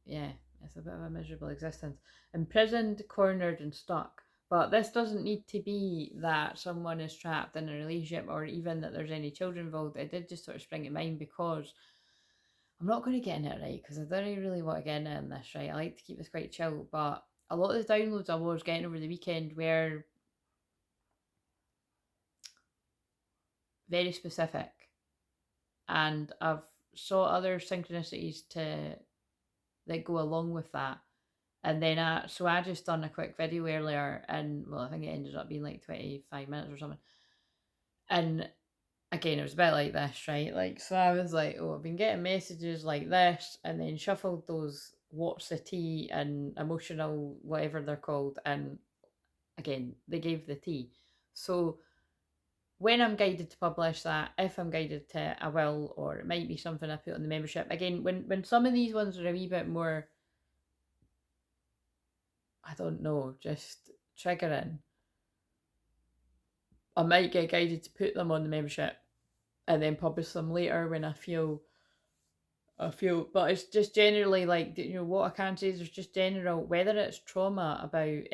yeah, it's a bit of a miserable existence. Imprisoned, cornered, and stuck. But this doesn't need to be that someone is trapped in a relationship, or even that there's any children involved. It did just sort of spring to mind because I'm not going to get in it, right? Because I don't really want to get in it in this, right? I like to keep this quite chill, but a lot of the downloads I was getting over the weekend were very specific. And I've saw other synchronicities that go along with that. And then I just done a quick video earlier, and well, I think it ended up being like 25 minutes or something. And again, it was a bit like this, right? Like, so I was like, oh, I've been getting messages like this, and then shuffled those what's the tea and emotional whatever they're called, and again, they gave the tea. So when I'm guided to publish that, if I'm guided to, I will, or it might be something I put on the membership. Again, when some of these ones are a wee bit more, I don't know, just triggering, I might get guided to put them on the membership and then publish them later when I feel, but it's just generally like, what I can say is there's just general, whether it's trauma about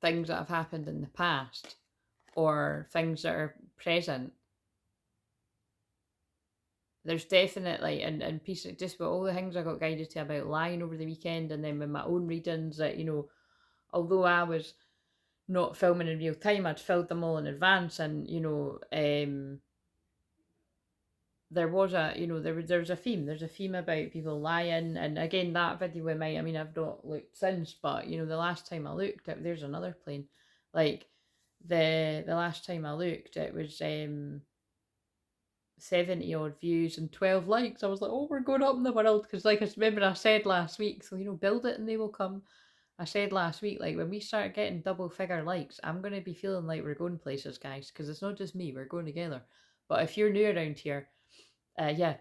things that have happened in the past or things that are present. There's definitely, and piece of just with all the things I got guided to about lying over the weekend, and then with my own readings that, although I was not filming in real time, I'd filled them all in advance, and there was a, there's a theme. There's a theme about people lying, and again, that video with I've not looked since, but the last time I looked, there's another plane, like the last time I looked, it was 70 odd views and 12 likes. I was like, oh, we're going up in the world, because like I remember I said last week, so build it and they will come. I said last week, like, when we start getting double figure likes, I'm going to be feeling like we're going places, guys, because it's not just me, we're going together. But if you're new around here, yeah,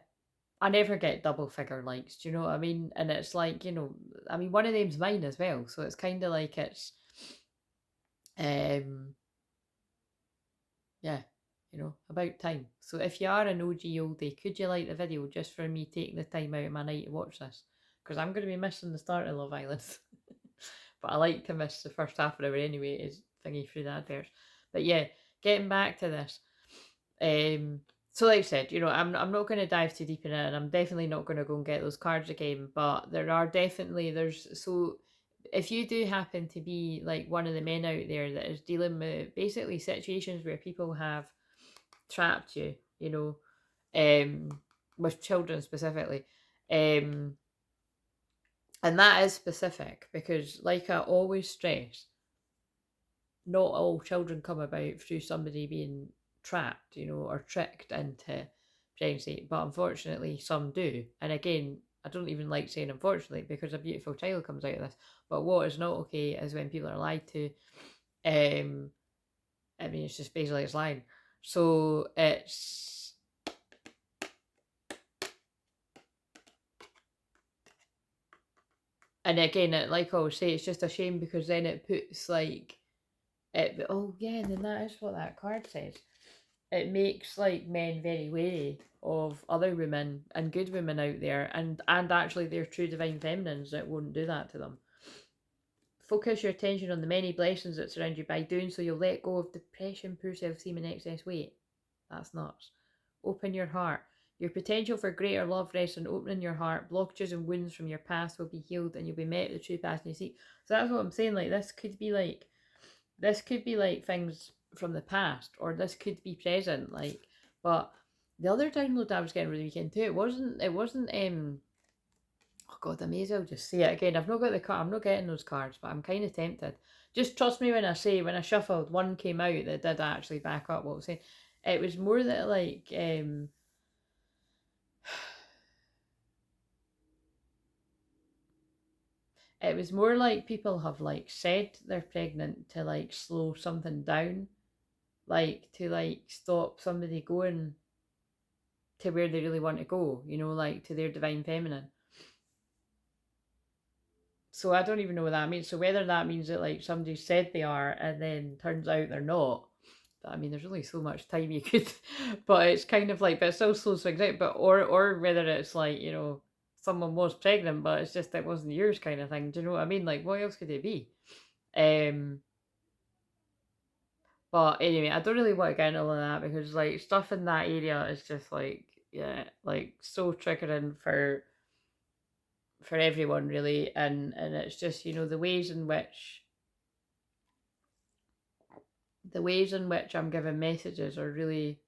I never get double figure likes, do you know what I mean? And it's like, one of them's mine as well, so it's kind of like it's, yeah, about time. So if you are an OG oldie, could you like the video just for me taking the time out of my night to watch this? Because I'm going to be missing the start of Love Island. But I like to miss the first half an hour anyway, is thingy through the adverts. But yeah, getting back to this. So like I said, I'm not going to dive too deep in it, and I'm definitely not going to go and get those cards again, but so if you do happen to be like one of the men out there that is dealing with basically situations where people have trapped you, with children specifically, and that is specific because, like I always stress, not all children come about through somebody being trapped, or tricked into pregnancy, but unfortunately some do. And again, I don't even like saying unfortunately, because a beautiful child comes out of this. But what is not okay is when people are lied to. It's just basically it's lying. So it's, and again, like I always say, it's just a shame because then it puts like it. Oh yeah, and then that is what that card says. It makes like men very wary of other women and good women out there, and actually their true divine feminines that won't do that to them. Focus your attention on the many blessings that surround you. By doing so, you'll let go of depression, poor self-esteem, and excess weight. That's nuts. Open your heart. Your potential for greater love rests on opening your heart. Blockages and wounds from your past will be healed, and you'll be met with the true passion you seek. So that's what I'm saying. Like, this could be like things from the past, or this could be present. Like, but the other download I was getting over the weekend too, it wasn't oh god, I may as well just say it again. I've not got the card, I'm not getting those cards, but I'm kind of tempted. Just trust me when I say, when I shuffled, one came out that did actually back up what I was saying. It was more that like it was more like people have like said they're pregnant to like slow something down, like to like stop somebody going to where they really want to go, like to their divine feminine. So I don't even know what that means. So whether that means that like somebody said they are and then turns out they're not. But there's only so much time you could, but it's kind of like, but it still slows things out. But or whether it's like, someone was pregnant, but it's just it wasn't yours kind of thing. Do you know what I mean? Like, what else could it be? But anyway, I don't really want to get into all of that because like stuff in that area is just like, yeah, like so triggering for everyone really, and it's just the ways in which the ways in which I'm giving messages are really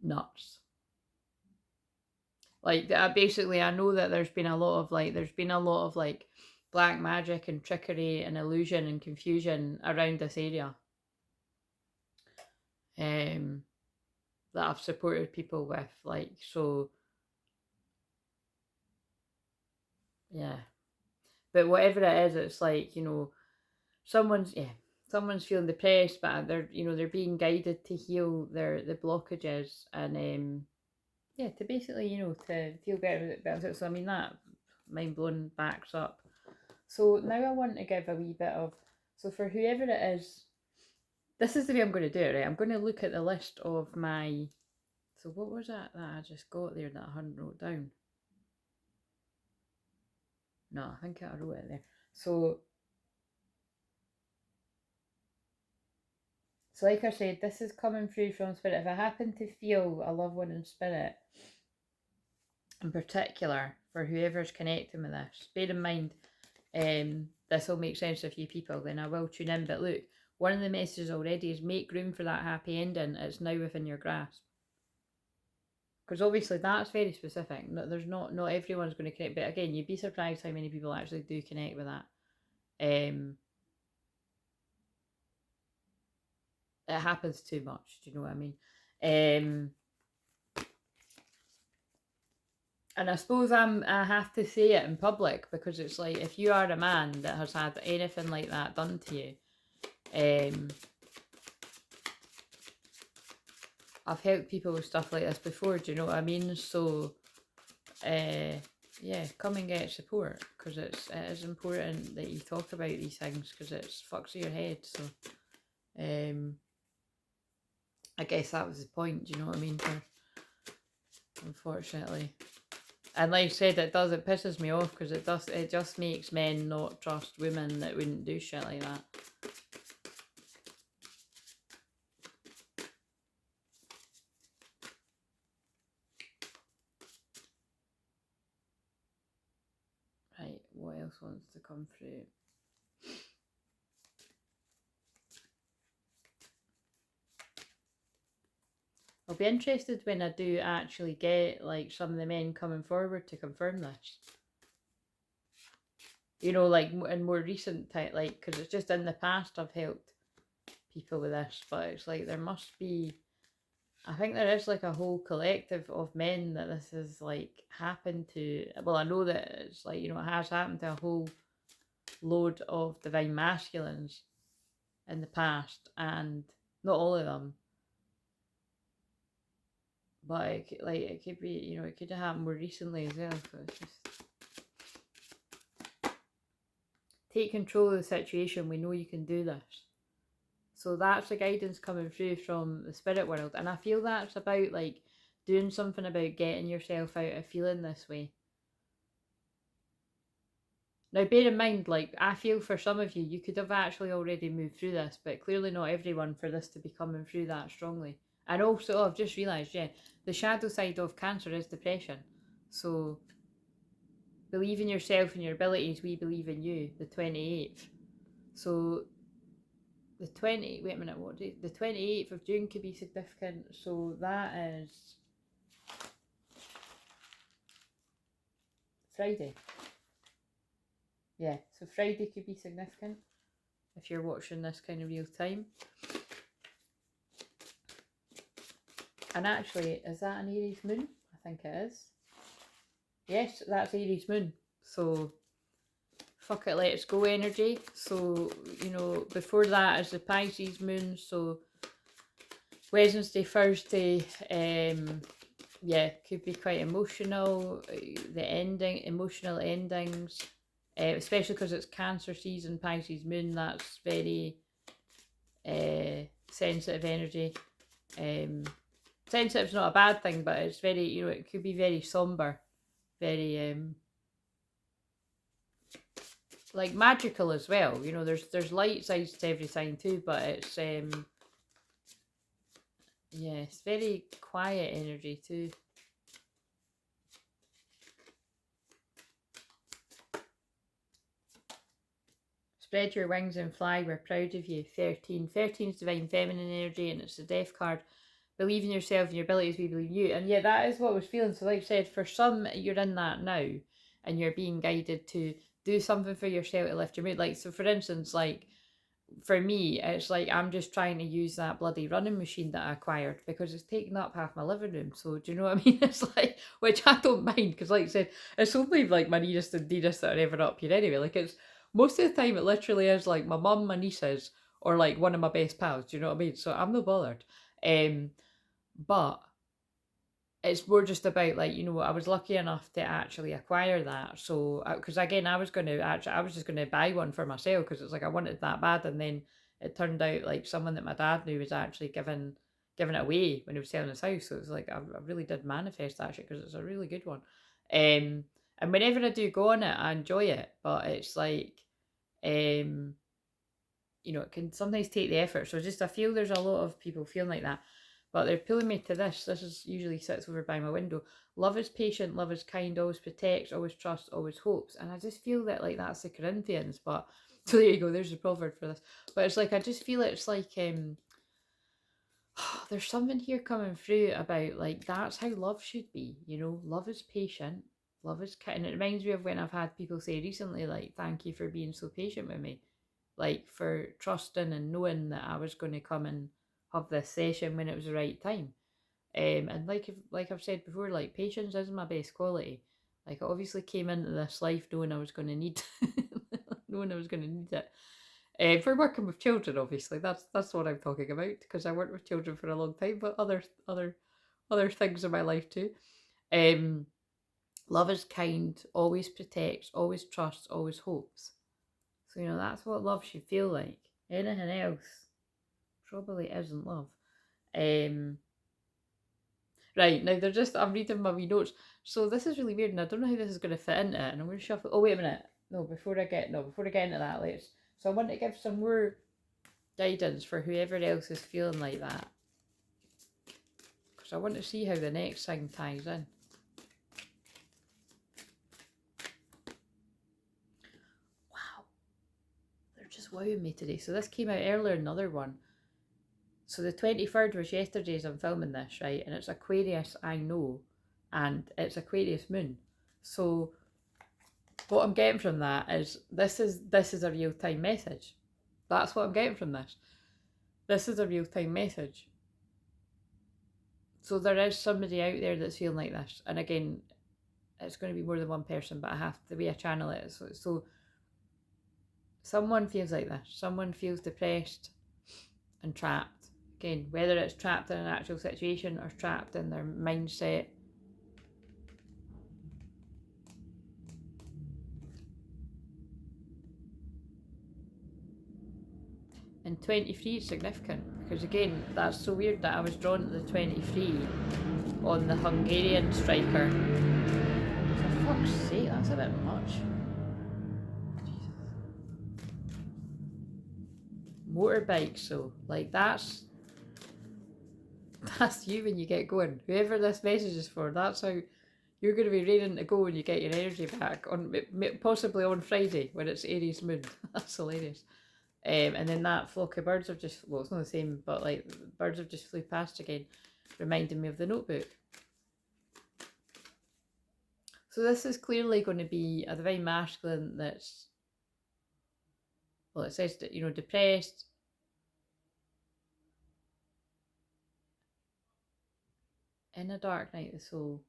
nuts. Like, basically, I know that there's been a lot of like black magic and trickery and illusion and confusion around this area. That I've supported people with, like, so yeah. But whatever it is, it's like, you know, someone's feeling depressed, but they're being guided to heal the blockages and to basically, to feel better about it. So I mean, that mind blown backs up. So now I want to give a wee bit of, so for whoever it is, this is the way I'm going to do it, right? I'm going to look at the list of my, so what was that I just got there that I hadn't wrote down? No, I think I wrote it there. So like I said, this is coming through from spirit. If I happen to feel a loved one in spirit, in particular, for whoever's connecting with this, bear in mind, this will make sense to a few people, then I will tune in. But look, one of the messages already is make room for that happy ending. It's now within your grasp. Because obviously that's very specific. There's not everyone's going to connect. But again, you'd be surprised how many people actually do connect with that. It happens too much. Do you know what I mean? And I suppose I have to say it in public, because it's like, if you are a man that has had anything like that done to you, I've helped people with stuff like this before, do you know what I mean? So, yeah, come and get support, because it is important that you talk about these things, because it fucks with your head. So, I guess that was the point, do you know what I mean? Unfortunately. And like I said, it pisses me off, because it just makes men not trust women that wouldn't do shit like that. Right, what else wants to come through? I'll be interested when I do actually get, like, some of the men coming forward to confirm this. You know, like, in more recent time, like, because it's just in the past I've helped people with this, but it's like there must be, I think there is like a whole collective of men that this has like happened to. Well, I know that it's like, it has happened to a whole load of divine masculines in the past, and not all of them, but it could be, it could have happened more recently as well. So it's just take control of the situation. We know you can do this. So that's the guidance coming through from the spirit world. And I feel that's about like doing something about getting yourself out of feeling this way. Now, bear in mind, like, I feel for some of you, you could have actually already moved through this, but clearly not everyone for this to be coming through that strongly. And also, I've just realised, the shadow side of cancer is depression. So, believe in yourself and your abilities, we believe in you, the 28th. So, the 28th of June could be significant. So that is Friday. Yeah, so Friday could be significant if you're watching this kind of real time. And actually, is that an Aries moon? I think it is. Yes, that's Aries moon. So fuck it, let's go energy. So, before that is the Pisces moon. So Wednesday, Thursday, could be quite emotional. Emotional endings, especially because it's Cancer season, Pisces moon. That's very sensitive energy. Sensitive's not a bad thing, but it's very, it could be very somber, very like magical as well. There's light sides to every sign too, but it's it's very quiet energy too. Spread your wings and fly. We're proud of you. 13. 13 is divine feminine energy, and it's the death card. Believe in yourself and your abilities, we believe in you. And yeah, that is what I was feeling. So like I said, for some, you're in that now, and you're being guided to do something for yourself to lift your mood. Like, so for instance, like, for me, it's like I'm just trying to use that bloody running machine that I acquired because it's taking up half my living room. So do you know what I mean? It's like, which I don't mind because, like I said, it's only like my nearest and dearest that are ever up here anyway. Like, it's most of the time it literally is like my mum, my nieces, or like one of my best pals. Do you know what I mean? So I'm not bothered. But it's more just about, like, you know, I was lucky enough to actually acquire that. So because again, I was just going to buy one for myself because it's like I wanted that bad, and then it turned out like someone that my dad knew was actually giving it away when he was selling his house. So it was like I really did manifest that shit because it's a really good one. And whenever I do go on it, I enjoy it, but it's like you know, it can sometimes take the effort. So just I feel there's a lot of people feeling like that. But they're pulling me to this. This is usually sits over by my window. Love is patient, love is kind, always protects, always trusts, always hopes. And I just feel that like that's the Corinthians. But so there you go, there's the proverb for this. But it's like I just feel it's like there's something here coming through about like that's how love should be, you know. Love is patient, love is kind. And it reminds me of when I've had people say recently, like, thank you for being so patient with me. Like for trusting and knowing that I was going to come and have this session when it was the right time. And like I've said before, like patience is my best quality. Like I obviously came into this life knowing I was going to need, knowing I was going to need it. For working with children, obviously that's what I'm talking about because I worked with children for a long time, but other things in my life too. Love is kind, always protects, always trusts, always hopes. So, you know, that's what love should feel like. Anything else probably isn't love. Right, now I'm reading my wee notes. So this is really weird and I don't know how this is going to fit into it. And I'm going to shuffle. Oh, wait a minute. Before I get into that, So I want to give some more guidance for whoever else is feeling like that. Because I want to see how the next thing ties in. Just wowing me today. So this came out earlier, another one. So the 23rd was yesterday as I'm filming this, right? And it's Aquarius, I know. And it's Aquarius moon. So what I'm getting from that is this is a real-time message. That's what I'm getting from this. This is a real-time message. So there is somebody out there that's feeling like this. And again, it's going to be more than one person, but the way I channel it. So someone feels like this. Someone feels depressed and trapped. Again, whether it's trapped in an actual situation or trapped in their mindset. And 23 is significant because again, that's so weird that I was drawn to the 23 on the Hungarian striker. For fuck's sake, that's a bit much. Motorbikes, so like that's you when you get going. Whoever this message is for, that's how you're going to be ready to go when you get your energy back on, possibly on Friday when it's Aries moon. That's hilarious. And then that flock of birds have just, well, it's not the same, but like birds have just flew past again, reminding me of the Notebook. So this is clearly going to be a divine masculine that's, well, it says that, you know, depressed, in a dark night of the soul.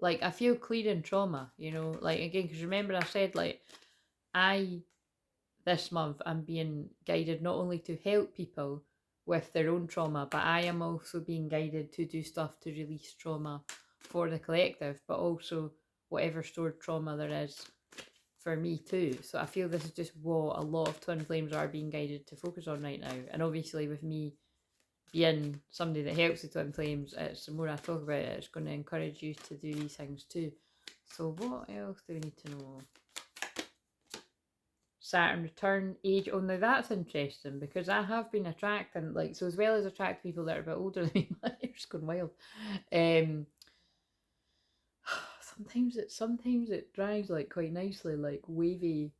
Like, I feel clearing trauma, you know, like, again, because remember I said, like, this month, I'm being guided not only to help people with their own trauma, but I am also being guided to do stuff to release trauma for the collective, but also whatever stored trauma there is for me too. So I feel this is just what a lot of twin flames are being guided to focus on right now. And obviously with me being somebody that helps the twin flames, it's the more I talk about it, it's going to encourage you to do these things too. So what else do we need to know? Saturn return, age. Oh, now that's interesting because I have been attracting, like, so as well as attract people that are a bit older than me, my hair's going wild. sometimes it dries like quite nicely, like wavy.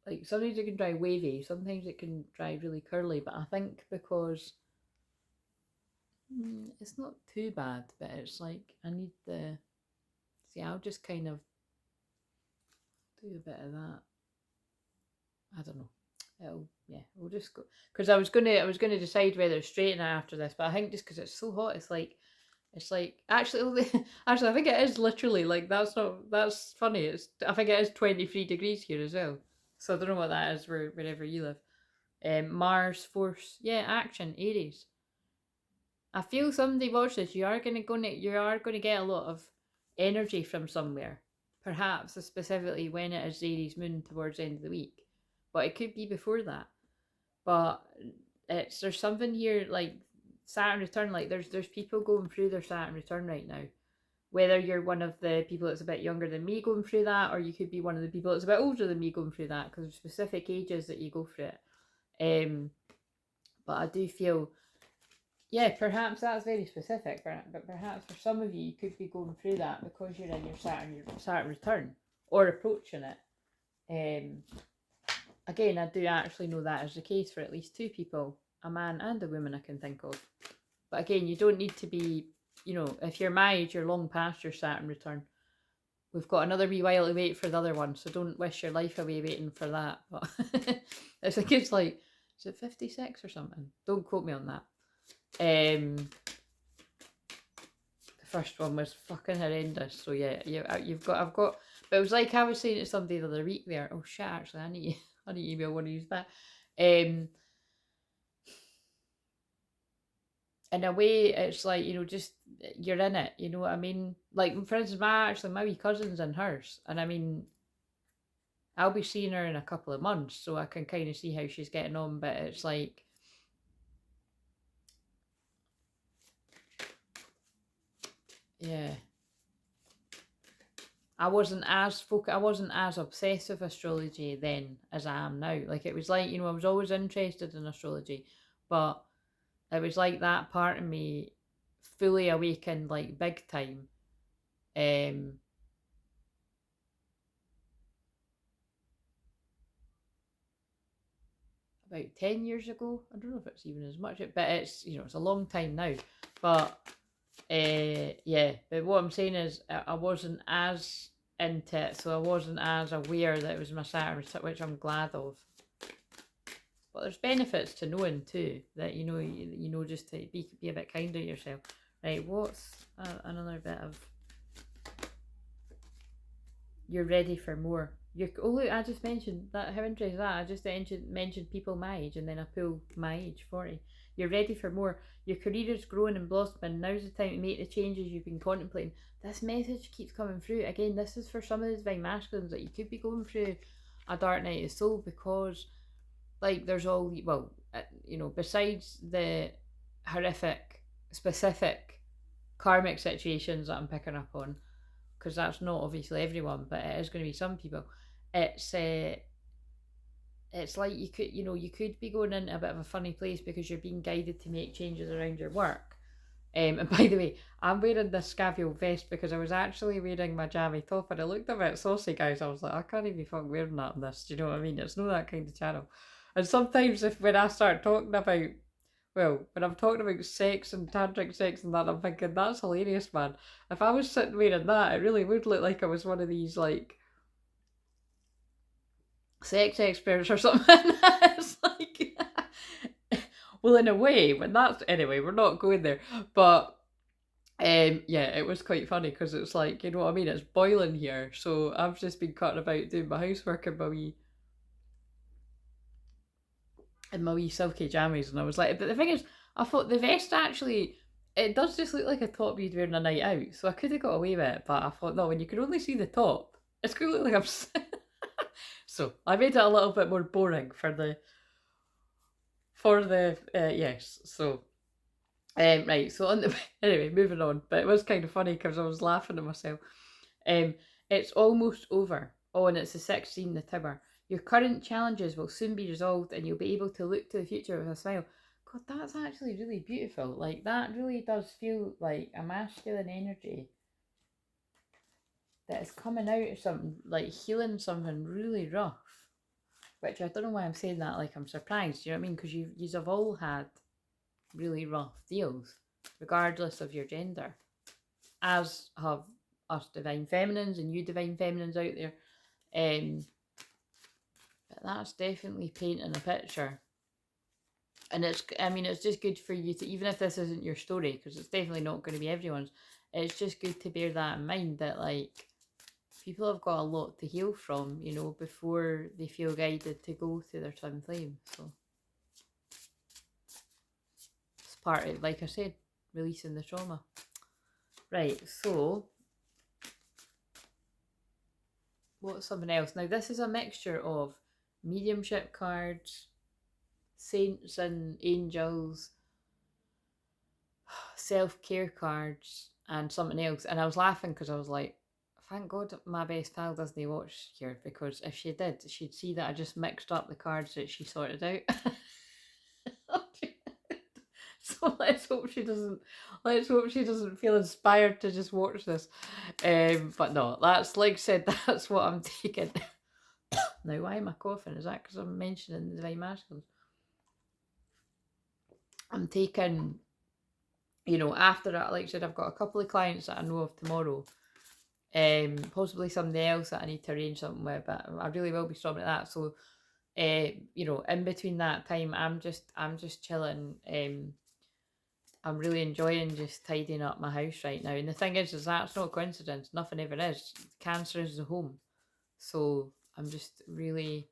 Like sometimes it can dry wavy, sometimes it can dry really curly. But I think because it's not too bad, but it's like I need the. See, I'll just kind of do a bit of that. I don't know. We'll just go because I was gonna decide whether to straighten it after this, but I think just because it's so hot, it's like actually I think it is literally like that's funny. I think it is 23 degrees here as well. So I don't know what that is wherever you live. Mars force, yeah, action, Aries. I feel someday watch this. You are gonna get a lot of energy from somewhere. Perhaps specifically when it is Aries moon towards the end of the week, but it could be before that. But there's something here like Saturn return. Like there's people going through their Saturn return right now. Whether you're one of the people that's a bit younger than me going through that, or you could be one of the people that's a bit older than me going through that, because there's specific ages that you go through it. But I do feel, yeah, perhaps that's very specific, but perhaps for some of you, you could be going through that because you're in your Saturn return or approaching it. Again, I do actually know that is the case for at least two people, a man and a woman I can think of. But again, you don't need to be, if you're my age, you're long past your Saturn return. We've got another wee while to wait for the other one, so don't wish your life away waiting for that. But I think it's like, is it 56 or something? Don't quote me on that. The first one was fucking horrendous. So yeah, I've got. But it was like I was saying to somebody the other week there. Oh shit! Actually, I need to email one of these back. In a way, it's like just you're in it. You know what I mean? Like for instance, my wee cousin's in hers, and I mean, I'll be seeing her in a couple of months, so I can kind of see how she's getting on. But it's like. Yeah. I wasn't as obsessed with astrology then as I am now. Like it was like, I was always interested in astrology, but it was like that part of me fully awakened like big time. About 10 years ago. I don't know if it's even as much, but it's it's a long time now. But yeah, but what I'm saying is I wasn't as into it, so I wasn't as aware that it was my Saturn, which I'm glad of. But there's benefits to knowing too that just to be a bit kinder to yourself. Right, what's another bit of? You're ready for more. Look, I just mentioned that. How interesting is that? I just mentioned people my age, and then I pull my age, 40. You're ready for more. Your career is growing and blossoming. Now's the time to make the changes you've been contemplating. This message keeps coming through. Again, this is for some of the divine masculines that you could be going through a dark night of the soul because, like, there's all besides the horrific, specific karmic situations that I'm picking up on, because that's not obviously everyone, but it is going to be some people. It's like you could be going into a bit of a funny place because you're being guided to make changes around your work. And by the way, I'm wearing this scabial vest because I was actually wearing my jammy top and it looked a bit saucy, guys. I was like, I can't even fucking wearing that in this. Do you know what I mean? It's not that kind of channel. And sometimes when I start talking about, well, when I'm talking about sex and tantric sex and that, I'm thinking, that's hilarious, man. If I was sitting wearing that, it really would look like I was one of these, like, sex experts or something. It's like, well, in a way, when that's, anyway, we're not going there. But, yeah, it was quite funny because it's like, you know what I mean? It's boiling here. So I've just been cutting about doing my housework in my wee silky jammies, and I was like, but the thing is, I thought the vest actually, it does just look like a top you'd wear on a night out, so I could have got away with it, but I thought, no, when you can only see the top, it's going to look like I'm... So, I made it a little bit more boring for the yes, so, right, so anyway, moving on, but it was kind of funny because I was laughing at myself. It's almost over. Oh, and it's the 16, the Tower. Your current challenges will soon be resolved and you'll be able to look to the future with a smile. God, that's actually really beautiful. Like, that really does feel like a masculine energy. that is coming out of something, like healing something really rough. Which I don't know why I'm saying that, like I'm surprised, you know what I mean? Because you've all had really rough deals, regardless of your gender. As have us divine feminines and you divine feminines out there. But that's definitely painting a picture. And it's just good for you to, even if this isn't your story, because it's definitely not going to be everyone's, it's just good to bear that in mind, that like people have got a lot to heal from, you know, before they feel guided to go to their twin flame. So it's part of, like I said, releasing the trauma. Right, so what's something else? Now this is a mixture of mediumship cards, saints and angels, self-care cards, and something else. And I was laughing because I was like, thank God my best pal doesn't watch here, because if she did, she'd see that I just mixed up the cards that she sorted out. So let's hope she doesn't feel inspired to just watch this. But no, that's, like I said, that's what I'm taking. Now, why am I coughing? Is that because I'm mentioning the divine masculines? I'm taking, you know, after that, like I said, I've got a couple of clients that I know of tomorrow. Possibly somebody else that I need to arrange something with, but I really will be stopping at that. So, you know, in between that time, I'm just chilling. I'm really enjoying just tidying up my house right now. And the thing is that's not a coincidence. Nothing ever is. Cancer is the home. So I'm just really,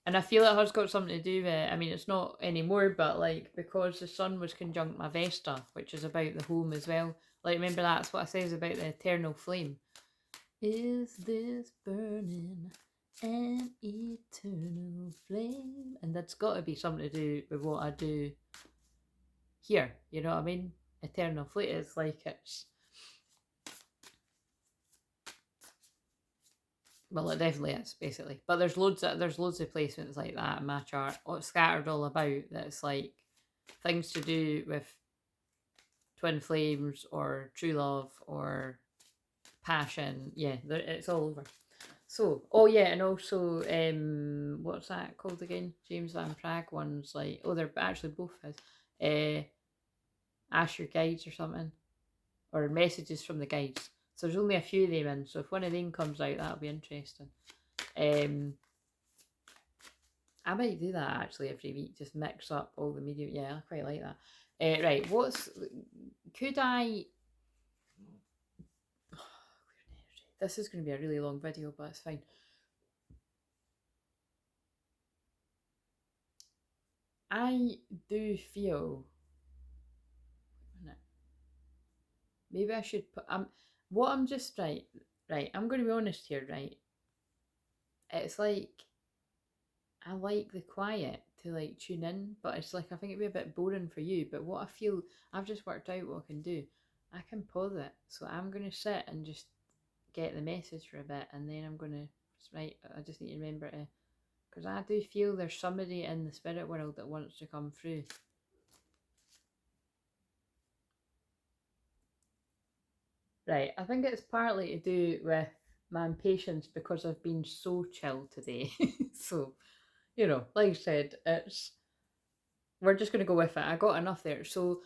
and I feel it has got something to do with it. I mean, it's not anymore, but like, because the sun was conjunct my Vesta, which is about the home as well. Like, remember that's what I says about the eternal flame. Is this burning an eternal flame? And that's got to be something to do with what I do here, you know what I mean? Eternal flame is like, it's, well, it definitely is, basically. But there's loads of placements like that in my chart, scattered all about, that it's like things to do with twin flames or true love or passion. Yeah, it's all over. So, oh yeah, and also, what's that called again? James Van Praagh ones, like, oh, they're actually both his. Ask your guides or something, or messages from the guides. So there's only a few of them in. So if one of them comes out, that'll be interesting. I might do that actually every week, just mix up all the medium. Yeah, I quite like that. Right, could I? This is going to be a really long video, but it's fine. I do feel. Maybe I should put. What I'm just right. I'm going to be honest here. Right, it's like, I like the quiet to like tune in, but it's like, I think it'd be a bit boring for you. But what I feel, I've just worked out what I can do. I can pause it. So I'm going to sit and just get the message for a bit, and then I'm going to, right, I just need to remember to, because I do feel there's somebody in the spirit world that wants to come through. Right, I think it's partly to do with my impatience, because I've been so chill today. So, you know, like I said, we're just going to go with it. I got enough there. So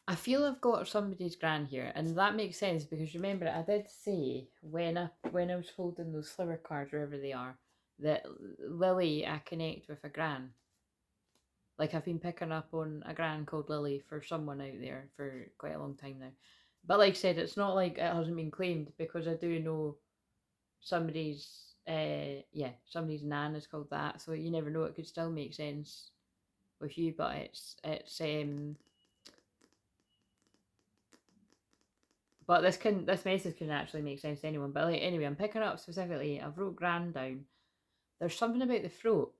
I feel I've got somebody's gran here, and that makes sense, because remember, I did say when I was holding those flower cards, wherever they are, that Lily, I connect with a gran. Like, I've been picking up on a gran called Lily for someone out there for quite a long time now. But like I said, it's not like it hasn't been claimed, because I do know somebody's somebody's nan is called that. So you never know, it could still make sense with you, but it's but this message can actually make sense to anyone. But like, anyway, I'm picking up specifically, I've wrote gran down. There's something about the throat,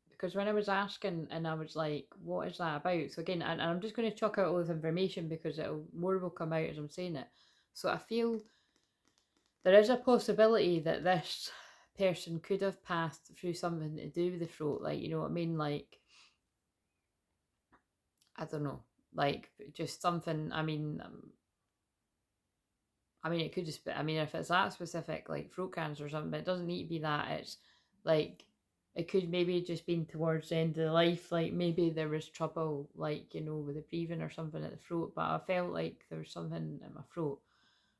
because when I was asking and I was like, what is that about? So again, and I'm just going to chuck out all this information, because more will come out as I'm saying it. So I feel there is a possibility that this person could have passed through something to do with the throat, like, you know what I mean, like, I don't know, like, just something. I mean, I mean, it could just be, I mean, if it's that specific, like throat cancer or something, but it doesn't need to be that. It's like, it could maybe just been towards the end of the life, like maybe there was trouble, like, you know, with the breathing or something at the throat, but I felt like there was something in my throat.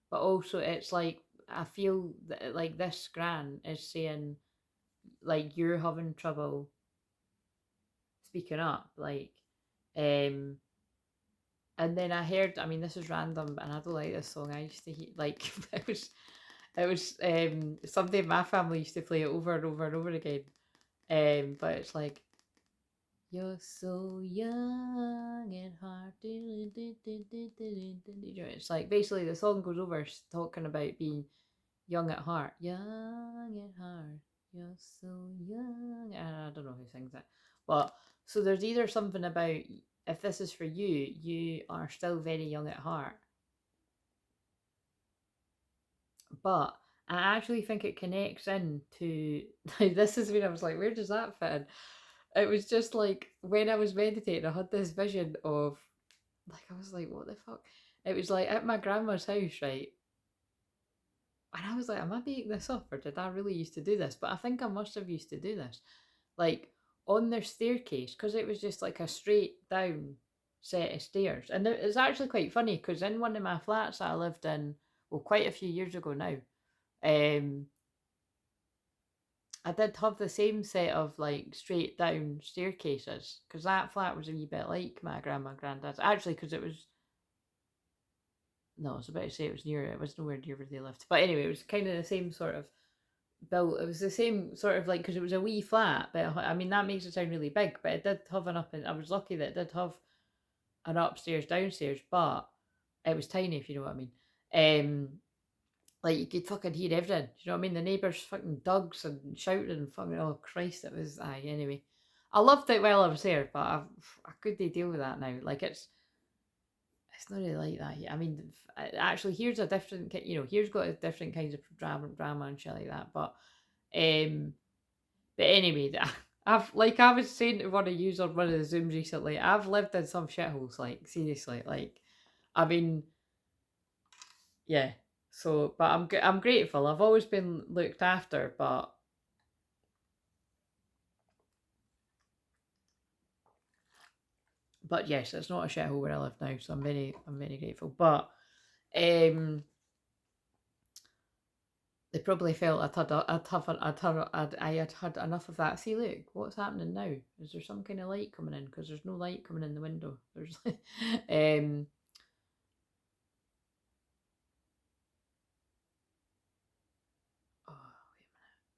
But also, it's like, I feel that, like, this gran is saying, like, you're having trouble speaking up, like, um, and then I heard, I mean, this is random, and I don't like this song. I used to hear, like, it was something my family used to play it over and over and over again. But it's like, you're so young at heart. You know, it's like basically the song goes over talking about being young at heart. Young at heart. You're so young. And I don't know who sings it. But so there's either something about, if this is for you, you are still very young at heart. But I actually think it connects in to, like, this is when I was like, where does that fit in? It was just like when I was meditating, I had this vision of, like, I was like, what the fuck? It was like at my grandma's house, right? And I was like, am I making this up or did I really used to do this? But I think I must have used to do this. Like on their staircase, because it was just like a straight down set of stairs. And it's actually quite funny because in one of my flats that I lived in, well, quite a few years ago now, um, I did have the same set of like straight down staircases because that flat was a wee bit like my grandma and granddad's. Actually, because it was, no, I was about to say it was near, it was nowhere near where they lived. But anyway, it was kind of the same sort of built. It was the same sort of like, because it was a wee flat, but I mean, that makes it sound really big, but it did have an up, and I was lucky that it did have an upstairs, downstairs, but it was tiny, if you know what I mean. Like you could fucking hear everything. Do you know what I mean? The neighbours fucking dogs and shouting and fucking, oh Christ, it was, aye, anyway. I loved it while I was there, but I couldn't deal with that now. Like it's not really like that here. I mean, actually, here's a different, you know, here's got a different kinds of drama and shit like that. Um, but anyway, I've, like I was saying to one of you on one of the Zooms recently, I've lived in some shitholes, like seriously, like, I mean, yeah. So, but I'm grateful. I've always been looked after, but yes, it's not a shithole where I live now, so I'm very grateful. But um, they probably felt I had had enough of that. See, look, what's happening now? Is there some kind of light coming in? Because there's no light coming in the window. There's oh,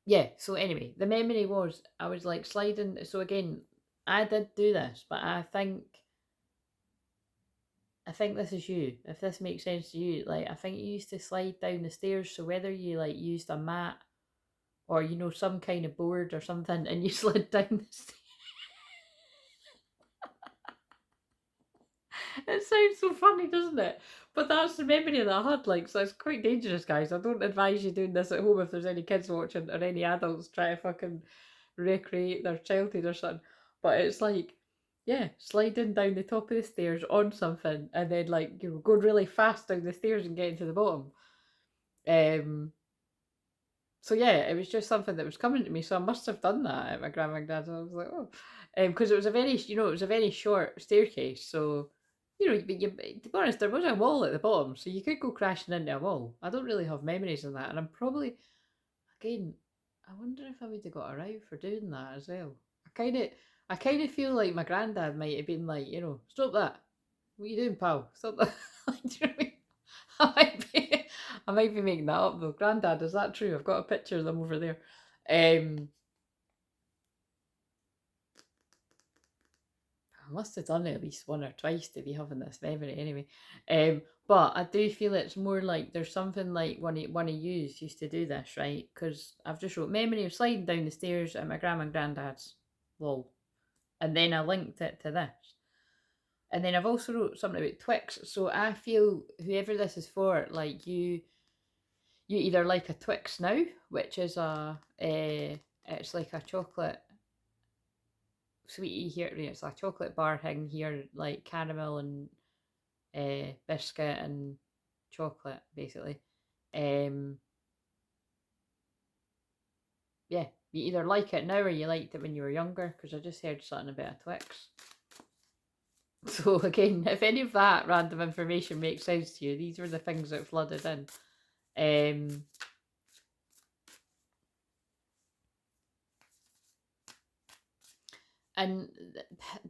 yeah. So anyway, the memory was I was like sliding. So again, I did do this, but I think this is you. If this makes sense to you, like I think you used to slide down the stairs. So whether you like used a mat or you know some kind of board or something, and you slid down the stairs. It sounds so funny, doesn't it? But that's the memory that I had. Like, so it's quite dangerous, guys. I don't advise you doing this at home if there's any kids watching or any adults trying to fucking recreate their childhood or something. But it's like, yeah, sliding down the top of the stairs on something, and then like you know going really fast down the stairs and getting to the bottom. Um, so yeah, it was just something that was coming to me. So I must have done that at my grandma and dad's. I was like, oh, because it was a very, you know, it was a very short staircase. So, you know, but to be honest, there was a wall at the bottom, so you could go crashing into a wall. I don't really have memories of that, and I'm probably, again, I wonder if I would have got around for doing that as well. I kind of feel like my granddad might have been like, you know, stop that. What are you doing, pal? Stop that. Like, do you know what I mean? I might be, I might be making that up though. Granddad, is that true? I've got a picture of them over there. Um, I must have done it at least one or twice to be having this memory anyway. But I do feel it's more like there's something like one of yous used to do this, right? Because I've just wrote memory of sliding down the stairs at my grandma and granddad's, lol, and then I linked it to this. And then I've also wrote something about Twix. So I feel whoever this is for, like you either like a Twix now, which is it's like a chocolate sweetie here. It's a chocolate bar thing here, like caramel and biscuit and chocolate basically. Yeah, you either like it now or you liked it when you were younger, because I just heard something about a Twix. So again, if any of that random information makes sense to you, these were the things that flooded in. And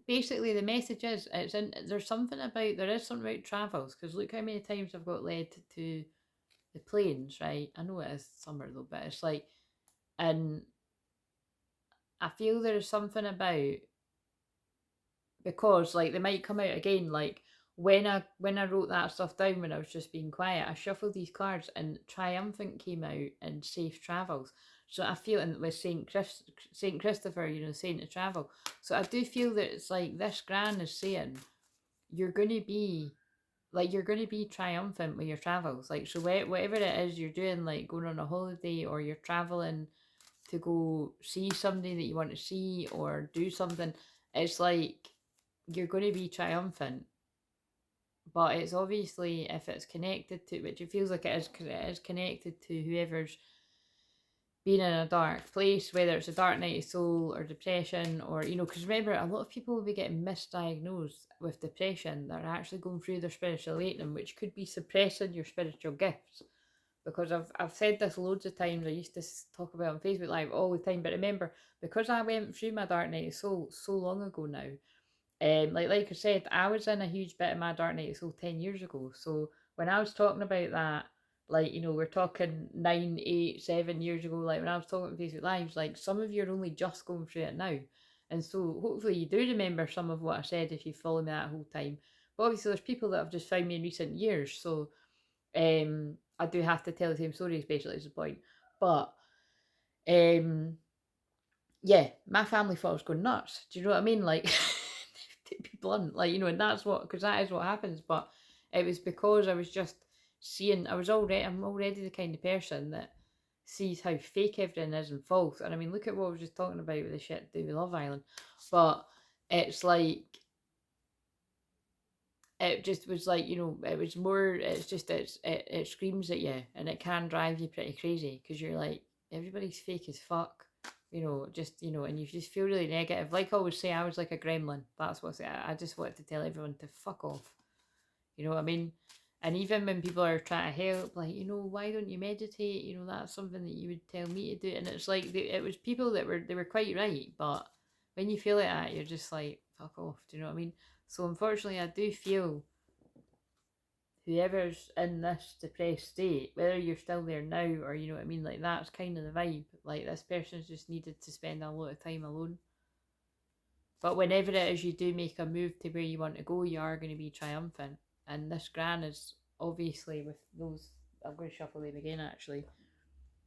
basically the message is, there is something about travels, because look how many times I've got led to the planes, right? I know it is summer though, but it's like, and I feel there is something about, because like they might come out again, like when I wrote that stuff down when I was just being quiet, I shuffled these cards and Triumphant came out and Safe Travels. So I feel, and with Saint Christopher, you know, Saint of Travel. So I do feel that it's like this Gran is saying you're going to be triumphant with your travels. Like, so whatever it is you're doing, like going on a holiday or you're traveling to go see somebody that you want to see or do something, it's like you're going to be triumphant. But it's obviously, if it's connected to, which it feels like it is connected to whoever's been in a dark place, whether it's a dark night of soul or depression, or, you know, because remember, a lot of people will be getting misdiagnosed with depression that are actually going through their spiritual awakening, which could be suppressing your spiritual gifts. Because I've said this loads of times. I used to talk about it on Facebook Live all the time. But remember, because I went through my dark night of soul so long ago now, like I said, I was in a huge bit of my dark night of soul 10 years ago. So when I was talking about that, like, you know, we're talking 9, 8, 7 years ago, like when I was talking on Facebook Lives, like some of you are only just going through it now. And so hopefully you do remember some of what I said if you follow me that whole time. But obviously there's people that have just found me in recent years. So I do have to tell the same stories, basically, is the point. But yeah, my family thought I was going nuts. Do you know what I mean? Like, to be blunt, like, you know, and that's what, because that is what happens. But it was because I was just seeing, I'm already the kind of person that sees how fake everything is and false. And I mean, look at what I was just talking about with the shit to do with Love Island. But it's like, it just was like, you know, it was more, it's just, it screams at you and it can drive you pretty crazy, because you're like, everybody's fake as fuck, you know, just, you know, and you just feel really negative. Like I always say, I was like a gremlin. That's what I just wanted to tell everyone to fuck off. You know what I mean? And even when people are trying to help, like, you know, why don't you meditate? You know, that's something that you would tell me to do. And it's like, it was people that they were quite right. But when you feel like that, you're just like, fuck off. Do you know what I mean? So unfortunately, I do feel whoever's in this depressed state, whether you're still there now or, you know what I mean, like that's kind of the vibe. Like this person's just needed to spend a lot of time alone. But whenever it is you do make a move to where you want to go, you are going to be triumphant. And this Gran is obviously with those, I'm going to shuffle them again actually,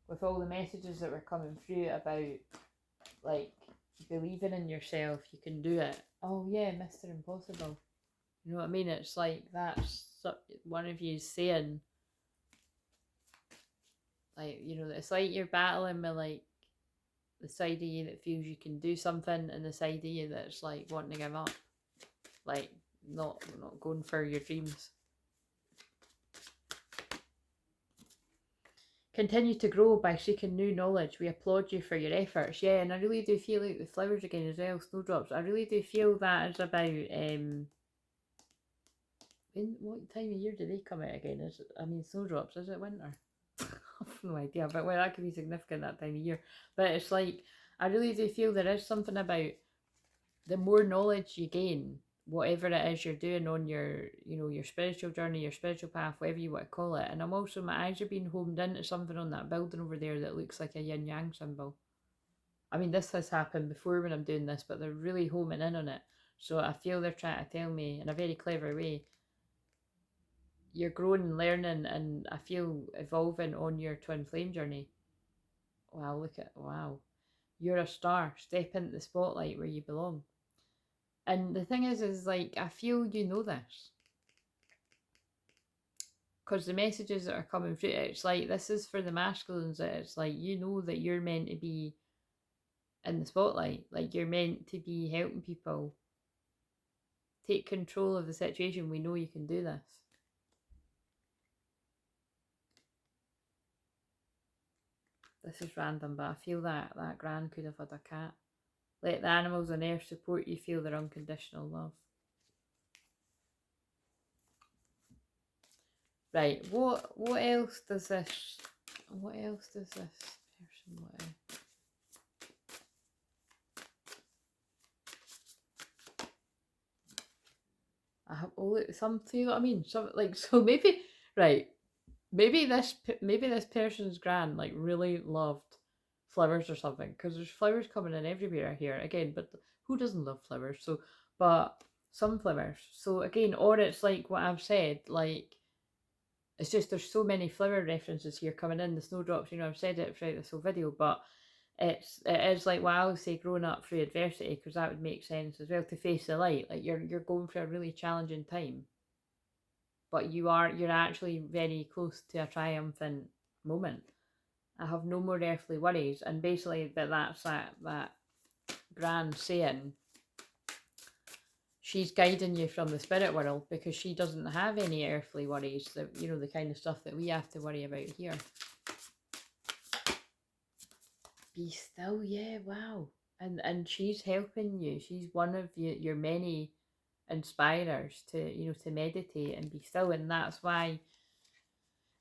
with all the messages that were coming through about like believing in yourself, you can do it. Oh yeah, Mr. Impossible. You know what I mean? It's like that's one of you saying, like, you know, it's like you're battling with like the side of you that feels you can do something and the side of you that's like wanting to give up, like not going for your dreams. Continue to grow by seeking new knowledge. We applaud you for your efforts. Yeah, and I really do feel like the flowers again as well, snowdrops. I really do feel that is about what time of year do they come out again? Is it, I mean, snowdrops, is it winter? I've no idea, but well, that could be significant that time of year. But it's like, I really do feel there is something about the more knowledge you gain, whatever it is you're doing on your, you know, your spiritual journey, your spiritual path, whatever you want to call it. And I'm also, my eyes are being homed into something on that building over there that looks like a yin yang symbol. I mean, this has happened before when I'm doing this, but they're really homing in on it. So I feel they're trying to tell me in a very clever way, you're growing and learning, and I feel evolving on your twin flame journey. Wow, look at, wow. You're a star. Step into the spotlight where you belong. And the thing is like, I feel you know this. Because the messages that are coming through, it's like, this is for the masculines. It's like, you know that you're meant to be in the spotlight. Like, you're meant to be helping people take control of the situation. We know you can do this. this is random, but I feel that that Gran could have had a cat. Let the animals on earth support you, feel their unconditional love. Right, what else does this person want? I have some, see what I mean? Some, like, so maybe, right, maybe this person's Gran like really loved flowers or something, because there's flowers coming in everywhere here again, but who doesn't love flowers? So, but some flowers. So again, or it's like what I've said, like it's just there's so many flower references here coming in. The snowdrops, you know, I've said it throughout this whole video, but it is like what I always say, growing up through adversity, because that would make sense as well, to face the light. Like you're going through a really challenging time, but you're actually very close to a triumphant moment. I have no more earthly worries, and basically that's that Gran saying she's guiding you from the spirit world, because she doesn't have any earthly worries, that, you know, the kind of stuff that we have to worry about here. Be still, yeah, wow. And she's helping you. She's one of your many inspirers to, you know, to meditate and be still. And that's why,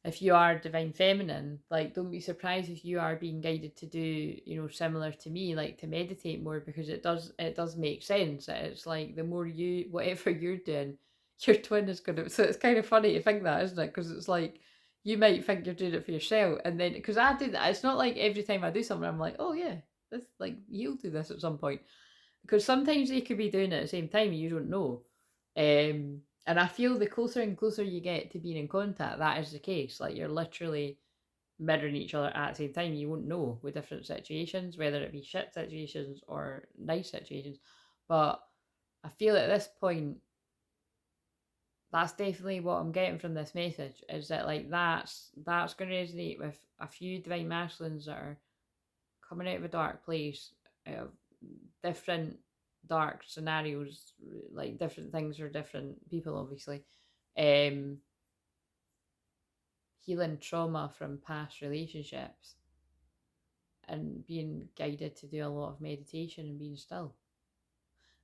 if you are divine feminine, like, don't be surprised if you are being guided to do, you know, similar to me, like to meditate more, because it does make sense. It's like the more you, whatever you're doing, your twin is gonna, so it's kind of funny to think that, isn't it? Because it's like you might think you're doing it for yourself, and then, because I do that, it's not like every time I do something I'm like, oh yeah, this, like, you'll do this at some point, because sometimes they could be doing it at the same time and you don't know. And I feel the closer and closer you get to being in contact, that is the case. Like, you're literally mirroring each other at the same time. You won't know with different situations, whether it be shit situations or nice situations. But I feel at this point, that's definitely what I'm getting from this message, is that, like, that's going to resonate with a few divine masculines that are coming out of a dark place, out of different dark scenarios, like different things for different people, obviously. Healing trauma from past relationships and being guided to do a lot of meditation and being still.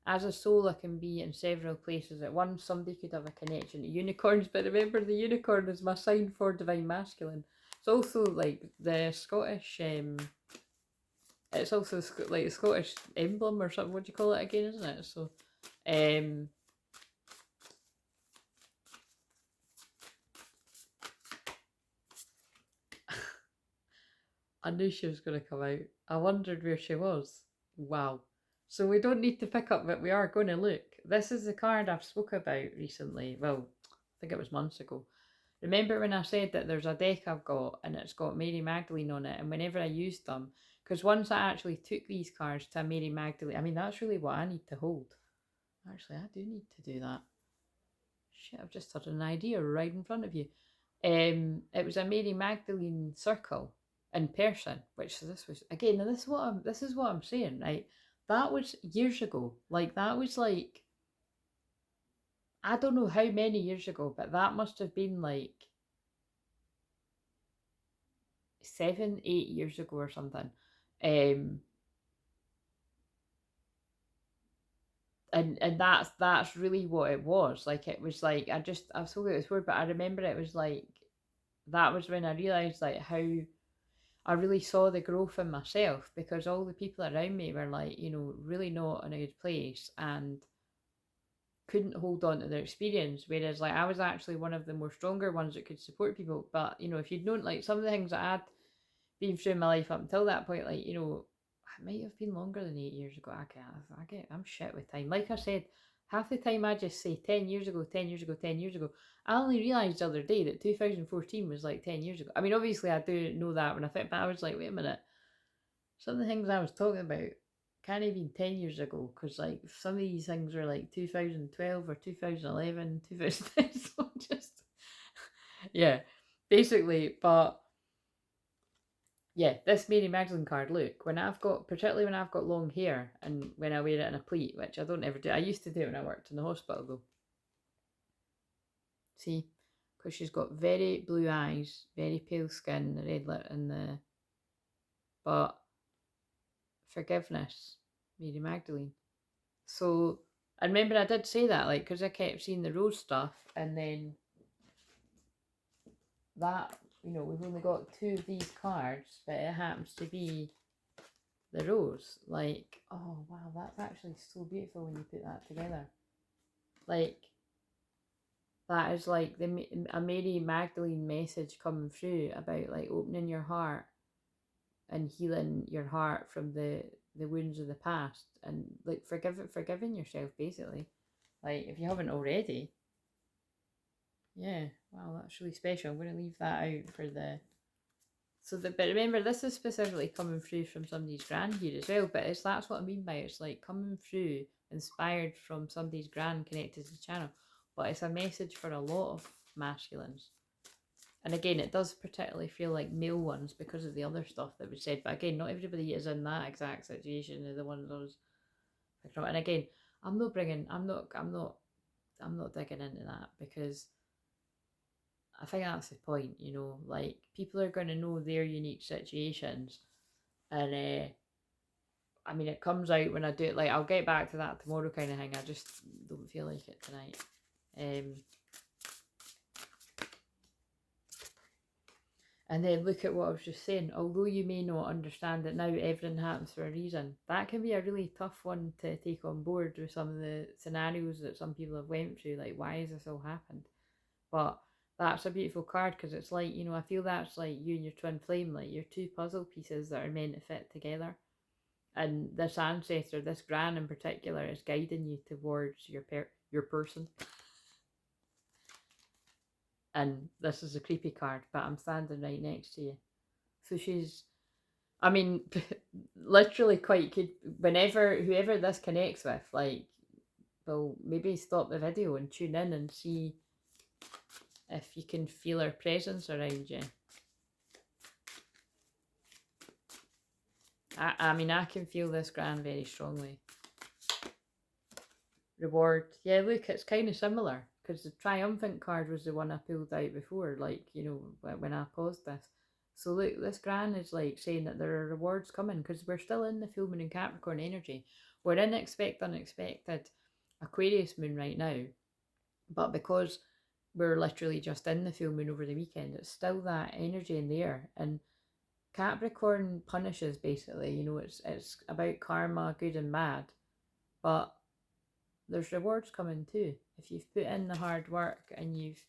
As a soul, I can be in several places at once. Somebody could have a connection to unicorns, but remember, the unicorn is my sign for divine masculine. It's also like the Scottish, it's also like the Scottish emblem or something. What do you call it again, isn't it? So, I knew she was going to come out. I wondered where she was. Wow. So we don't need to pick up, but we are going to look. This is the card I've spoke about recently. Well, I think it was months ago. Remember when I said that there's a deck I've got and it's got Mary Magdalene on it, and whenever I used them, because once I actually took these cards to Mary Magdalene, I mean, that's really what I need to hold. Actually, I do need to do that. Shit, I've just had an idea right in front of you. It was a Mary Magdalene circle in person, which this was again. And this is what I'm saying, right? That was years ago. Like, that was like, I don't know how many years ago, but that must have been like 7, 8 years ago or something. And that's really what it was. Like, it was like, I've spoken about this word, but I remember it was like, that was when I realised like how I really saw the growth in myself, because all the people around me were like, you know, really not in a good place and couldn't hold on to their experience. Whereas, like, I was actually one of the more stronger ones that could support people. But, you know, if you'd known, like, some of the things that I'd been through in my life up until that point, like, you know, it might have been longer than 8 years ago. I'm shit with time. Like I said, half the time I just say 10 years ago, 10 years ago, 10 years ago. I only realised the other day that 2014 was like 10 years ago. I mean, obviously I do know that when I think, but I was like, wait a minute. Some of the things I was talking about can't even 10 years ago, because like some of these things are like 2012 or 2011, 2010. So just, yeah, basically. But yeah, this Mary Magdalene card, look, particularly when I've got long hair and when I wear it in a pleat, which I don't ever do. I used to do it when I worked in the hospital though. See, because she's got very blue eyes, very pale skin, the red lip, and the but forgiveness, Mary Magdalene. So I remember I did say that, like, because I kept seeing the rose stuff, and then that, you know, we've only got 2 of these cards, but it happens to be the rose. Like, oh wow, that's actually so beautiful when you put that together. Like, that is like a Mary Magdalene message coming through about like opening your heart and healing your heart from the wounds of the past, and like forgiving yourself, basically. Like, if you haven't already. Yeah, wow, that's really special. I'm going to leave that out for the... But remember, this is specifically coming through from somebody's grand here as well, but that's what I mean by it's like coming through inspired from somebody's grand connected to the channel, but it's a message for a lot of masculines. And again, it does particularly feel like male ones because of the other stuff that was said, but again, not everybody is in that exact situation as the ones I was picking up. And again, I'm not digging into that, because I think that's the point, you know, like, people are going to know their unique situations, and I mean, it comes out when I do it. Like, I'll get back to that tomorrow kind of thing. I just don't feel like it tonight. And then look at what I was just saying. Although you may not understand that now, everything happens for a reason. That can be a really tough one to take on board with some of the scenarios that some people have went through. Like, why has this all happened? But that's a beautiful card, because it's like, you know, I feel that's like you and your twin flame, like your 2 puzzle pieces that are meant to fit together. And this ancestor, this gran in particular, is guiding you towards your person. And this is a creepy card, but I'm standing right next to you. So she's, I mean, literally quite good. Whoever this connects with, like, well, maybe stop the video and tune in and see if you can feel her presence around you. I mean, I can feel this gran very strongly. Reward. Yeah, look, it's kind of similar, because the triumphant card was the one I pulled out before, like, you know, when I paused this. So look, this gran is like saying that there are rewards coming, because we're still in the full moon in Capricorn energy. We're in unexpected Aquarius moon right now, but because we're literally just in the full moon over the weekend, it's still that energy in there. And Capricorn punishes, basically, you know, it's about karma, good and bad, but there's rewards coming too. If you've put in the hard work and you've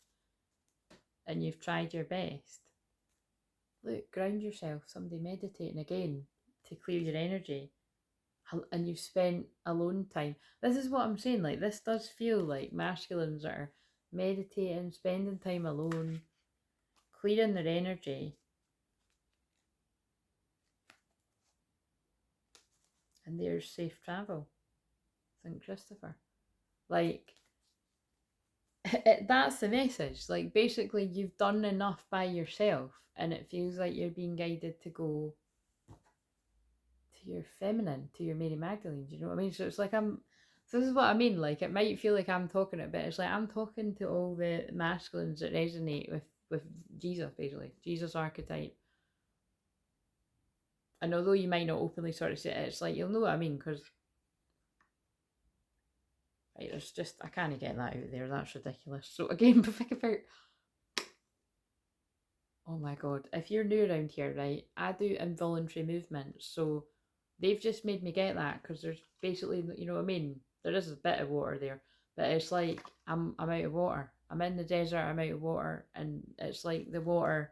tried your best. Look, ground yourself, somebody meditating again to clear your energy, and you've spent alone time. This is what I'm saying, like, this does feel like masculines are meditating, spending time alone, clearing their energy. And there's safe travel, St. Christopher. Like, that's the message. Like, basically, you've done enough by yourself, and it feels like you're being guided to go to your feminine, to your Mary Magdalene. Do you know what I mean? So it's like so this is what I mean. Like, it might feel like I'm talking it, but it's like I'm talking to all the masculines that resonate with Jesus, basically. Jesus archetype. And although you might not openly sort of say it, it's like, you'll know what I mean, because... Right, it's just, I can't get that out there. That's ridiculous. So again, think about... Oh my god, if you're new around here, right, I do involuntary movements, so they've just made me get that, because there's basically, you know what I mean, there is a bit of water there, but it's like I'm out of water. I'm in the desert, I'm out of water, and it's like the water,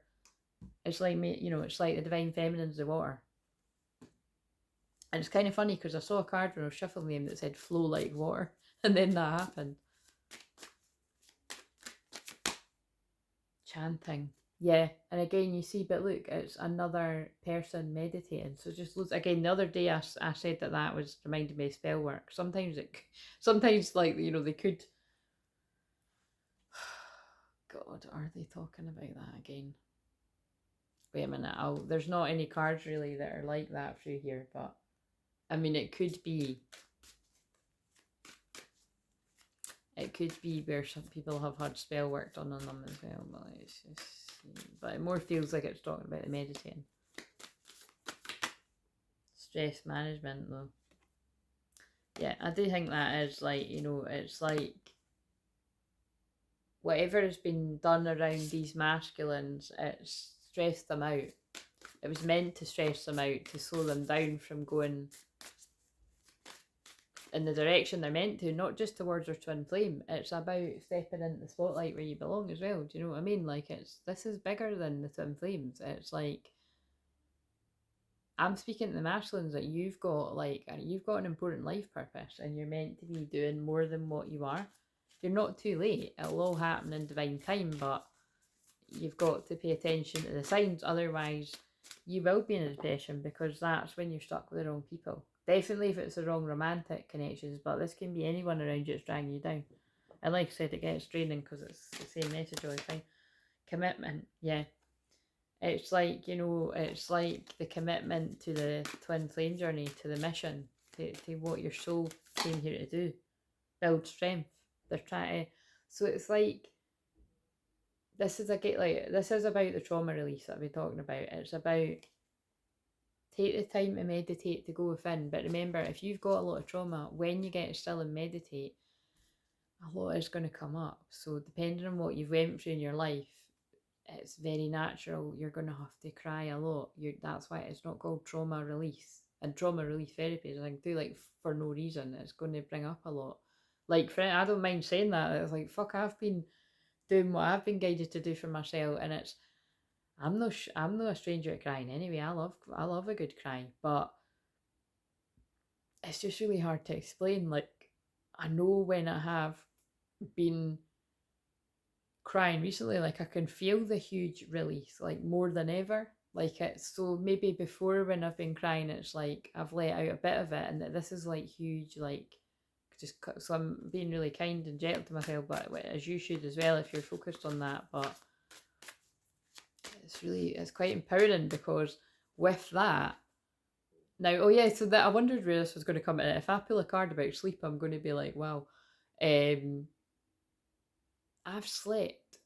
it's like me, you know, it's like the divine feminine's the water. And it's kind of funny, because I saw a card when I was shuffling them that said flow like water, and then that happened. Chanting. Yeah, and again, you see, but look, it's another person meditating. So just loads. Again, the other day I said that was reminding me of spell work. Sometimes, like, you know, they could... God, are they talking about that again? Wait a minute, there's not any cards really that are like that through here, but I mean, it could be where some people have had spell work done on them as well, but it more feels like it's talking about the meditating. stress management though. Yeah, I do think that is like, you know, it's like whatever has been done around these masculines, it's stressed them out. It was meant to stress them out, to slow them down from going in the direction they're meant to, not just towards their twin flame. It's about stepping into the spotlight where you belong as well. Do you know what I mean? Like, this is bigger than the twin flames. It's like, I'm speaking to the masculines that you've got an important life purpose, and you're meant to be doing more than what you are. You're not too late. It'll all happen in divine time, but you've got to pay attention to the signs. Otherwise, you will be in a depression, because that's when you're stuck with the wrong people. Definitely if it's the wrong romantic connections, but this can be anyone around you that's dragging you down. And like I said, it gets draining because it's the same message all the time. Commitment, yeah. It's like, you know, it's like the commitment to the twin flame journey, to the mission, to what your soul came here to do. Build strength. They're trying to, so it's like, this is about the trauma release that we're talking about. It's about, take the time to meditate, to go within. But remember, if you've got a lot of trauma, when you get still and meditate, a lot is going to come up. So depending on what you've went through in your life, it's very natural. You're going to have to cry a lot. That's why it's not called trauma release. And trauma relief therapy is like, do like for no reason. It's going to bring up a lot. Like, I don't mind saying that. It's like, fuck, I've been doing what I've been guided to do for myself, and it's, I'm no a stranger at crying anyway. I love a good cry, but it's just really hard to explain. Like, I know when I have been crying recently, like I can feel the huge release, like more than ever. Like, it's, so maybe before when I've been crying, it's like I've let out a bit of it, and that this is like huge, like, just, so I'm being really kind and gentle to myself, but as you should as well if you're focused on that. But it's quite empowering, because with that, now, oh yeah, so that I wondered where this was going to come in. If I pull a card about sleep, I'm going to be like, wow, I've slept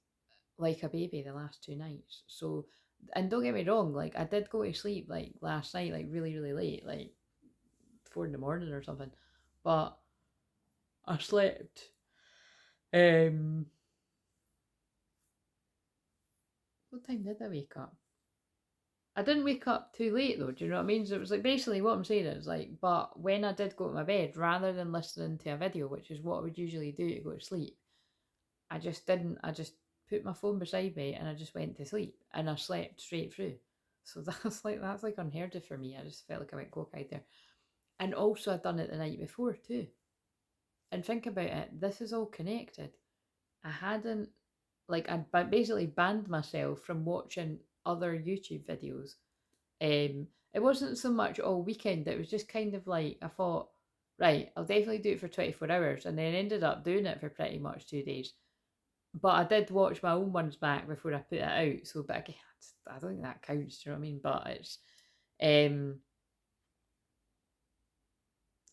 like a baby the last 2 nights. So, and don't get me wrong, like I did go to sleep like last night, like really, really late, like 4 in the morning or something. But I slept. What time did I wake up? I didn't wake up too late though, do you know what I mean? So it was like, basically what I'm saying is like, but when I did go to my bed, rather than listening to a video, which is what I would usually do to go to sleep, I just didn't. I just put my phone beside me and I just went to sleep, and I slept straight through. So that's like unheard of for me. I just felt like I went cockeyed there. And also I'd done it the night before too. And think about it, this is all connected. I hadn't, like, I basically banned myself from watching other YouTube videos. It wasn't so much all weekend, it was just kind of like, I thought, right, I'll definitely do it for 24 hours, and then ended up doing it for pretty much 2 days. But I did watch my own ones back before I put it out, so, but again, I don't think that counts, do you know what I mean? But it's,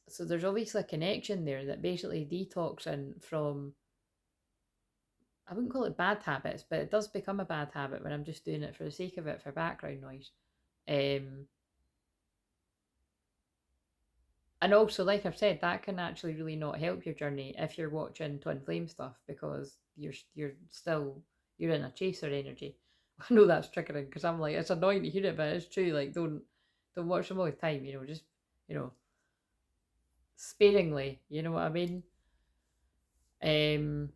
so there's obviously a connection there, that basically detoxing from, I wouldn't call it bad habits, but it does become a bad habit when I'm just doing it for the sake of it, for background noise. And also, like I've said, that can actually really not help your journey if you're watching twin flame stuff, because you're still, you're in a chaser energy. I know that's triggering, because I'm like, it's annoying to hear it, but it's true. Like, don't watch them all the time. You know, just, you know, sparingly. You know what I mean? And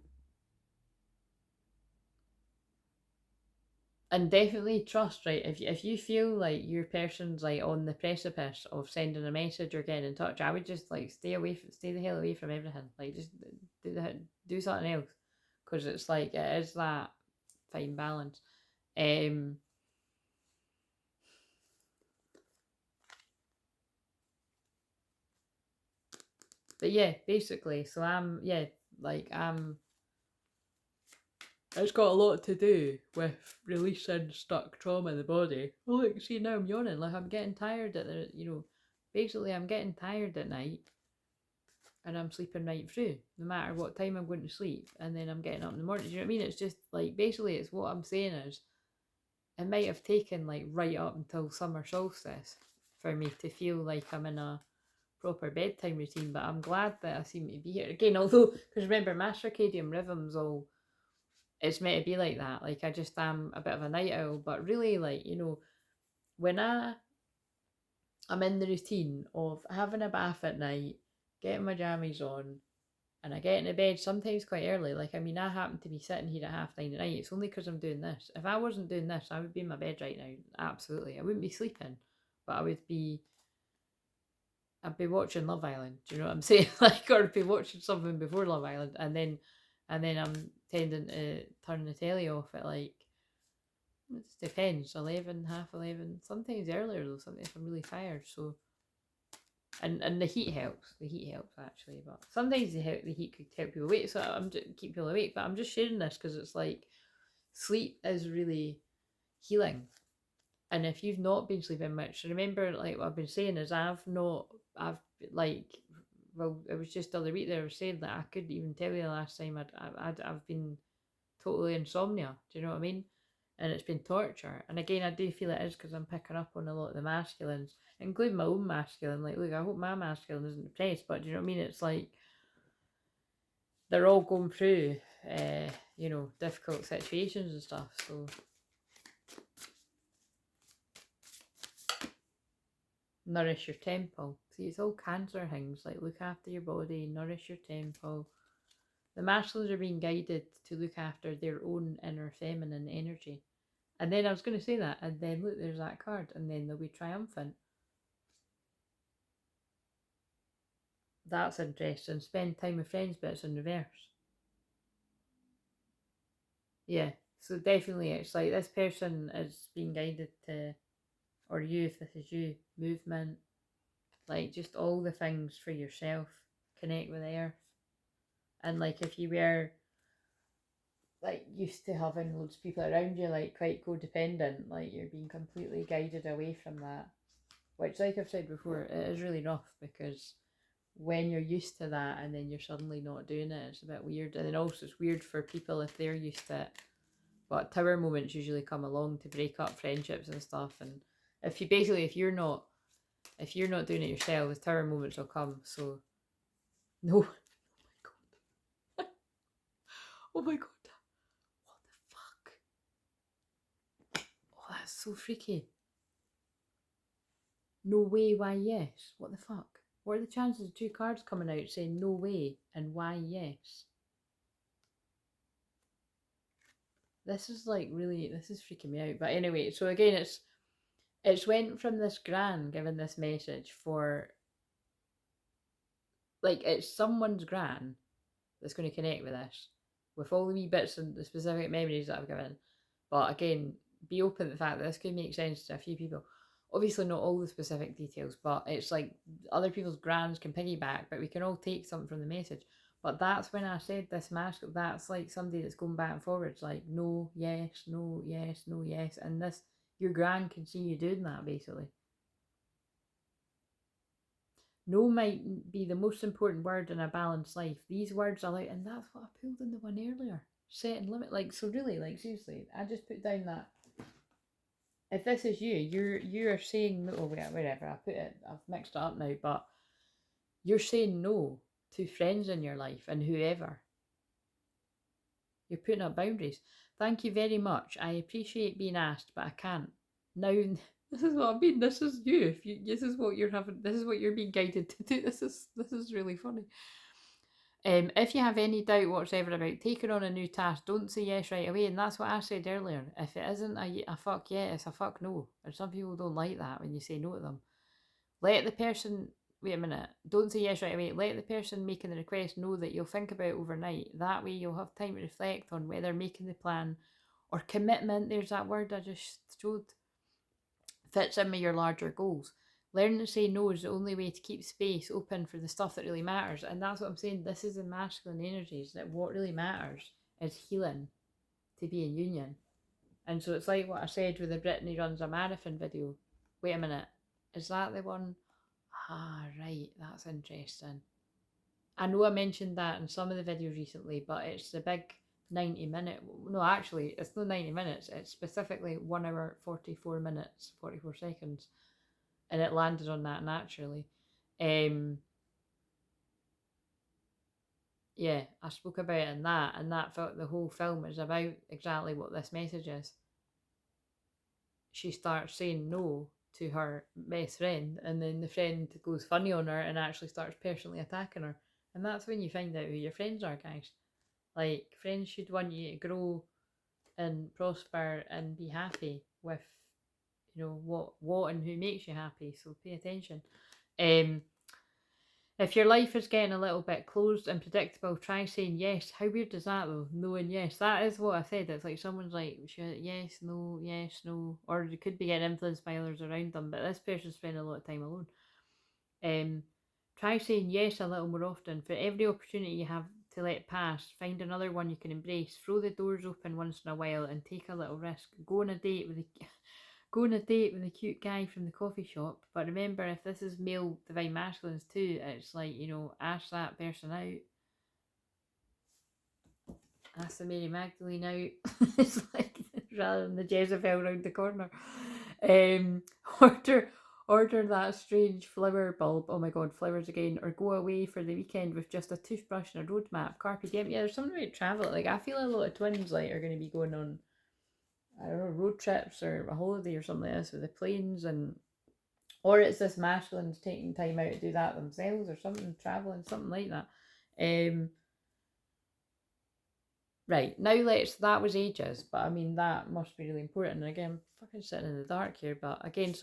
definitely trust, right? If you feel like your person's like on the precipice of sending a message or getting in touch, I would just like stay the hell away from everything. Like, just do something else, because it's like, it is that fine balance. But yeah, basically, so it's got a lot to do with releasing stuck trauma in the body. Oh, look, see, now I'm yawning. Like, I'm getting tired basically I'm getting tired at night, and I'm sleeping right through, no matter what time I'm going to sleep. And then I'm getting up in the morning. Do you know what I mean? It's just like, basically, it's what I'm saying is, it might have taken like right up until summer solstice for me to feel like I'm in a proper bedtime routine, but I'm glad that I seem to be here again, although, because remember, my circadian rhythm's all, it's meant to be like that, like I just am a bit of a night owl, but really, like, you know, when I'm in the routine of having a bath at night, getting my jammies on, and I get into bed sometimes quite early. Like, I mean, I happen to be sitting here at 9:30 at night. It's only because I'm doing this. If I wasn't doing this, I would be in my bed right now. Absolutely. I wouldn't be sleeping, but I'd be watching Love Island. Do you know what I'm saying? Like, or I'd be watching something before Love Island, and then I'm tending to turn the telly off at like, it just depends, 11, half 11, sometimes earlier though, sometimes if I'm really tired. So, and the heat helps. The heat helps actually, but sometimes the heat could help you awake. So I'm just keep people awake. But I'm just sharing this because it's like sleep is really healing. And if you've not been sleeping much, remember, like what I've been saying is I've like, well, it was just the other week that I was saying that I couldn't even tell you the last time I've been totally insomnia. Do you know what I mean? And it's been torture. And again, I do feel it is because I'm picking up on a lot of the masculines, including my own masculine. Like, look, I hope my masculine isn't depressed, but do you know what I mean? It's like they're all going through, you know, difficult situations and stuff. So nourish your temple. See, it's all Cancer things, like look after your body, nourish your temple. The masculines are being guided to look after their own inner feminine energy. And then I was going to say that, and then look, there's that card, and then they'll be triumphant. That's interesting. Spend time with friends, but it's in reverse. Yeah, so definitely it's like this person is being guided to, or you, if this is you, movement, like just all the things for yourself, connect with the earth. And like if you were like used to having loads of people around you, like quite codependent, like you're being completely guided away from that, which, like I've said before, it is really rough because when you're used to that and then you're suddenly not doing it, it's a bit weird. And then also it's weird for people if they're used to it. But tower moments usually come along to break up friendships and stuff. And if you're not doing it yourself, the tower moments will come. So no. Oh my god. What the fuck? Oh, that's so freaky. No way, why yes? What the fuck? What are the chances of two cards coming out saying no way and why yes? This is like really, this is freaking me out. But anyway, so again, it's went from this gran giving this message for, like, it's someone's gran that's going to connect with this, with all the wee bits and the specific memories that I've given. But again, be open to the fact that this could make sense to a few people. Obviously not all the specific details, but it's like other people's grans can piggyback, but we can all take something from the message. But that's when I said this mask, that's like somebody that's going back and forwards, like no, yes, no, yes, no, yes. And this, your gran can see you doing that basically. No might be the most important word in a balanced life. These words allow, and that's what I pulled in the one earlier. Set and limit. Like, so really, like seriously, I just put down that if this is you, you're saying no. Whatever. I've mixed it up now, but you're saying no to friends in your life and whoever. You're putting up boundaries. Thank you very much. I appreciate being asked, but I can't. Now, this is what I mean. This is you. If you, this is what you're having. This is what you're being guided to do. This is really funny. If you have any doubt whatsoever about taking on a new task, don't say yes right away. And that's what I said earlier. If it isn't a fuck yeah, it's a fuck no. And some people don't like that when you say no to them. Let the person, wait a minute, don't say yes right away. Let the person making the request know that you'll think about it overnight. That way you'll have time to reflect on whether making the plan or commitment, there's that word I just showed, fits in with your larger goals. Learning to say no is the only way to keep space open for the stuff that really matters. And that's what I'm saying. This is the masculine energies, that what really matters is healing, to be in union. And so it's like what I said with the Brittany runs a marathon video. Wait a minute, is that the one? Ah, right, that's interesting. I know I mentioned that in some of the videos recently, but it's the big 90-minute. No, actually, it's not 90 minutes. It's specifically 1 hour, 44 minutes, 44 seconds. and it landed on that naturally. Yeah, I spoke about it in that, and that felt the whole film is about exactly what this message is. She starts saying no to her best friend, and then the friend goes funny on her and actually starts personally attacking her. And that's when you find out who your friends are, guys. Like, friends should want you to grow and prosper and be happy with, what and who makes you happy. So pay attention. Um, if your life is getting a little bit closed and predictable, try saying yes. How weird is that though? No and yes. That is what I said. It's like someone's like, yes, no. Or they could be getting influenced by others around them, but this person's spending a lot of time alone. Try saying yes a little more often. For every opportunity you have to let pass, find another one you can embrace. Throw the doors open once in a while and take a little risk. Go on a date with a cute guy from the coffee shop. But remember, if this is male divine masculines too, it's like, ask that person out. Ask the Mary Magdalene out. It's like, rather than the Jezebel round the corner. Um, order order that strange flower bulb. Oh my god, flowers again. Or go away for the weekend with just a toothbrush and a road map. Carpe diem. Yeah, there's something about travel. Like, I feel a lot of twins like are going to be going on, I don't know, road trips or a holiday or something like this with the planes, and or it's this masculines taking time out to do that themselves or something, traveling, something like that. Right, now that was ages, but I mean, that must be really important. And again, I'm fucking sitting in the dark here, but again,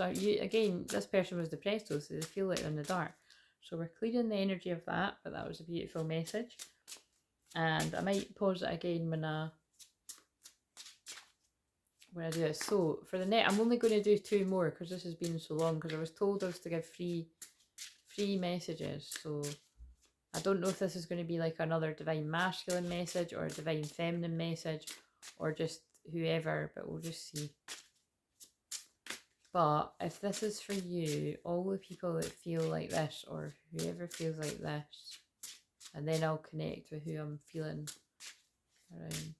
this person was depressed though, so they feel like they're in the dark. So we're clearing the energy of that, but that was a beautiful message. And I might pause it again when I do it. So for the next, I'm only going to do 2 more because this has been so long, because I was told I was to give free messages. So I don't know if this is going to be like another divine masculine message or a divine feminine message or just whoever, but we'll just see. But if this is for you, all the people that feel like this or whoever feels like this, and then I'll connect with who I'm feeling around.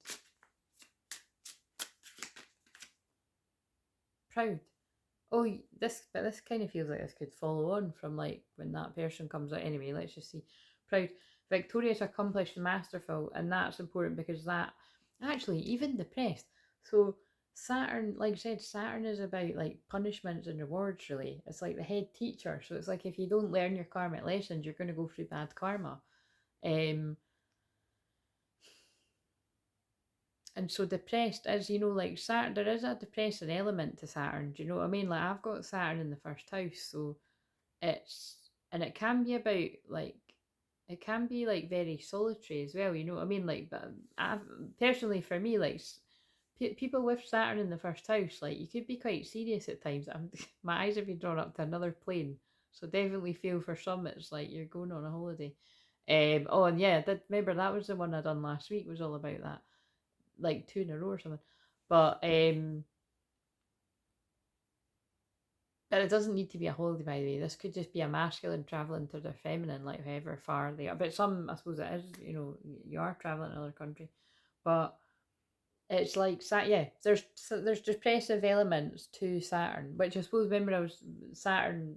Proud. Oh, this kind of feels like this could follow on from like when that person comes out. Anyway, let's just see. Proud, victorious, accomplished, masterful, and that's important because that actually even depressed. So Saturn, like I said, Saturn is about like punishments and rewards. Really, it's like the head teacher. So it's like if you don't learn your karmic lessons, you're going to go through bad karma. And so depressed is, like Saturn, there is a depressing element to Saturn. Do you know what I mean? Like, I've got Saturn in the first house, so and it can be about like, it can be like very solitary as well, you know what I mean? Like, but personally, for me, like, people with Saturn in the first house, like, you could be quite serious at times. My eyes have been drawn up to another plane, so definitely feel for some it's like you're going on a holiday. Oh, and yeah, remember that was the one I done last week, was all about that, like 2 in a row or something. But it doesn't need to be a holiday, by the way. This could just be a masculine traveling to their feminine, like however far they are. But some, I suppose it is, you are traveling to another country. But it's like, yeah, there's depressive elements to Saturn, which I suppose, remember I was Saturn,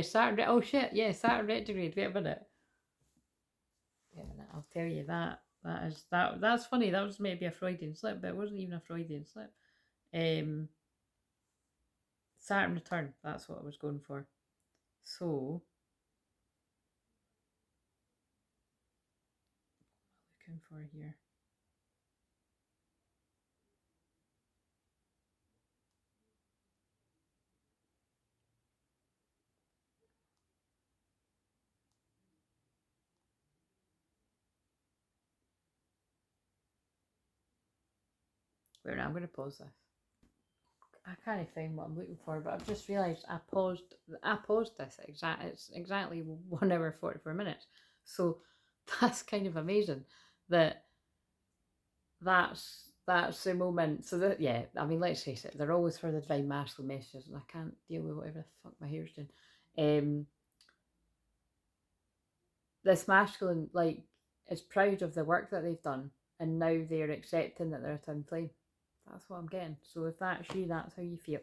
Saturn, oh shit, yeah, Saturn retrograde, wait a minute. I'll tell you that. That's funny. That was maybe a Freudian slip, but it wasn't even a Freudian slip. Saturn return. That's what I was going for. So, looking for here. Wait, I'm going to pause this. I can't find what I'm looking for, but I've just realised I paused this it's exactly 1 hour 44 minutes. So that's kind of amazing that that's the moment. So that, yeah, I mean, let's face it, they're always for the divine masculine messages, and I can't deal with whatever the fuck my hair's doing. This masculine, like, is proud of the work that they've done, and now they're accepting that they're a twin flame. That's what I'm getting. So if that's you, that's how you feel.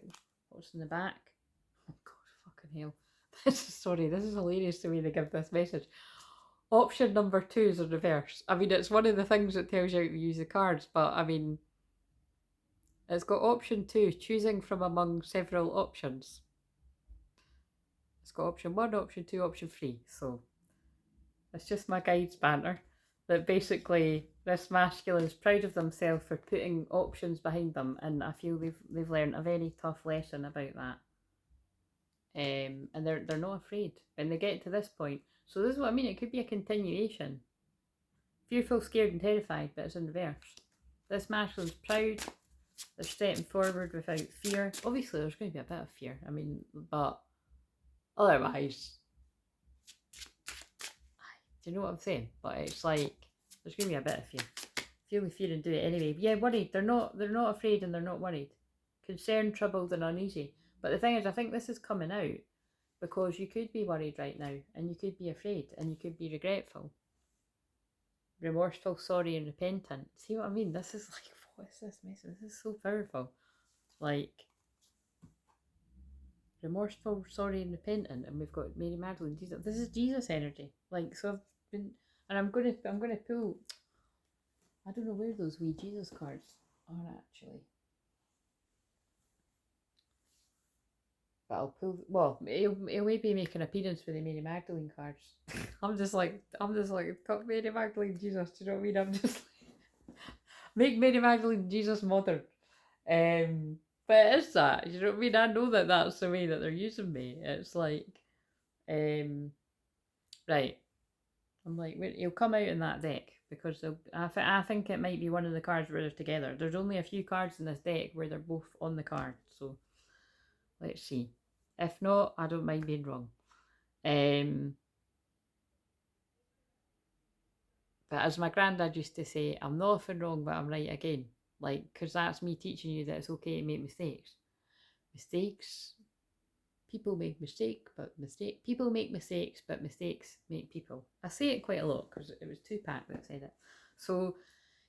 What's in the back? Oh God, fucking hell. Sorry, this is hilarious the way they give this message. Option number 2 is in reverse. I mean, it's one of the things that tells you how to use the cards, but I mean, it's got option 2, choosing from among several options. It's got option 1, option 2, option 3. So it's just my guide's banter. That basically this masculine's proud of themselves for putting options behind them, and I feel they've learned a very tough lesson about that. And they're not afraid when they get to this point. So this is what I mean. It could be a continuation. Fearful, scared, and terrified, but it's in reverse. This masculine's proud. They're stepping forward without fear. Obviously, there's going to be a bit of fear. I mean, but otherwise, do you know what I'm saying? But it's like there's going to be a bit of fear. Feel the fear and do it anyway. But yeah, worried. They're not afraid and they're not worried. Concerned, troubled, and uneasy. But the thing is, I think this is coming out because you could be worried right now, and you could be afraid, and you could be regretful, remorseful, sorry, and repentant. See what I mean? This is like, what is this message? This is so powerful. Like, remorseful, sorry, and repentant, and we've got Mary Magdalene, Jesus. This is Jesus energy. Like, so I've been, and I'm gonna pull. I don't know where those wee Jesus cards are actually. But I'll pull. Well, he'll maybe make an appearance with the Mary Magdalene cards. I'm just like, got Mary Magdalene, Jesus. Do you know what I mean? I'm just like, make Mary Magdalene, Jesus modern. But it is that. You know what I mean? I know that that's the way that they're using me. It's like, right. I'm like, he'll come out in that deck because I think it might be one of the cards where they're together. There's only a few cards in this deck where they're both on the card. So let's see. If not, I don't mind being wrong. But as my granddad used to say, I'm not often wrong, but I'm right again. Like, because that's me teaching you that it's okay to make mistakes. People make people make mistakes, but mistakes make people. I say it quite a lot because it was Tupac that said it. So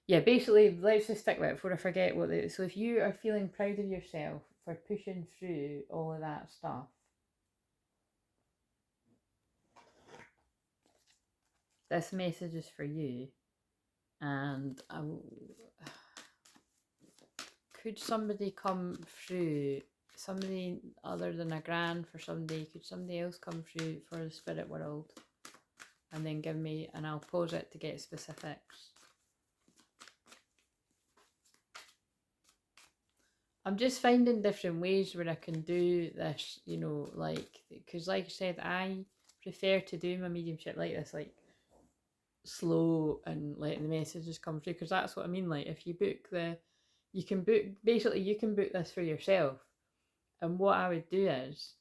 yeah, basically, let's just stick with it before I forget what it is. So if you are feeling proud of yourself for pushing through all of that stuff, this message is for you. And could somebody come through, somebody other than a gran for somebody, could somebody else come through for the spirit world and then give me, and I'll pause it to get specifics. I'm just finding different ways where I can do this, you know, like, because like I said, I prefer to do my mediumship like this, like slow and letting the messages come through, because that's what I mean. Like, if you book you can book this for yourself, and what I would do is,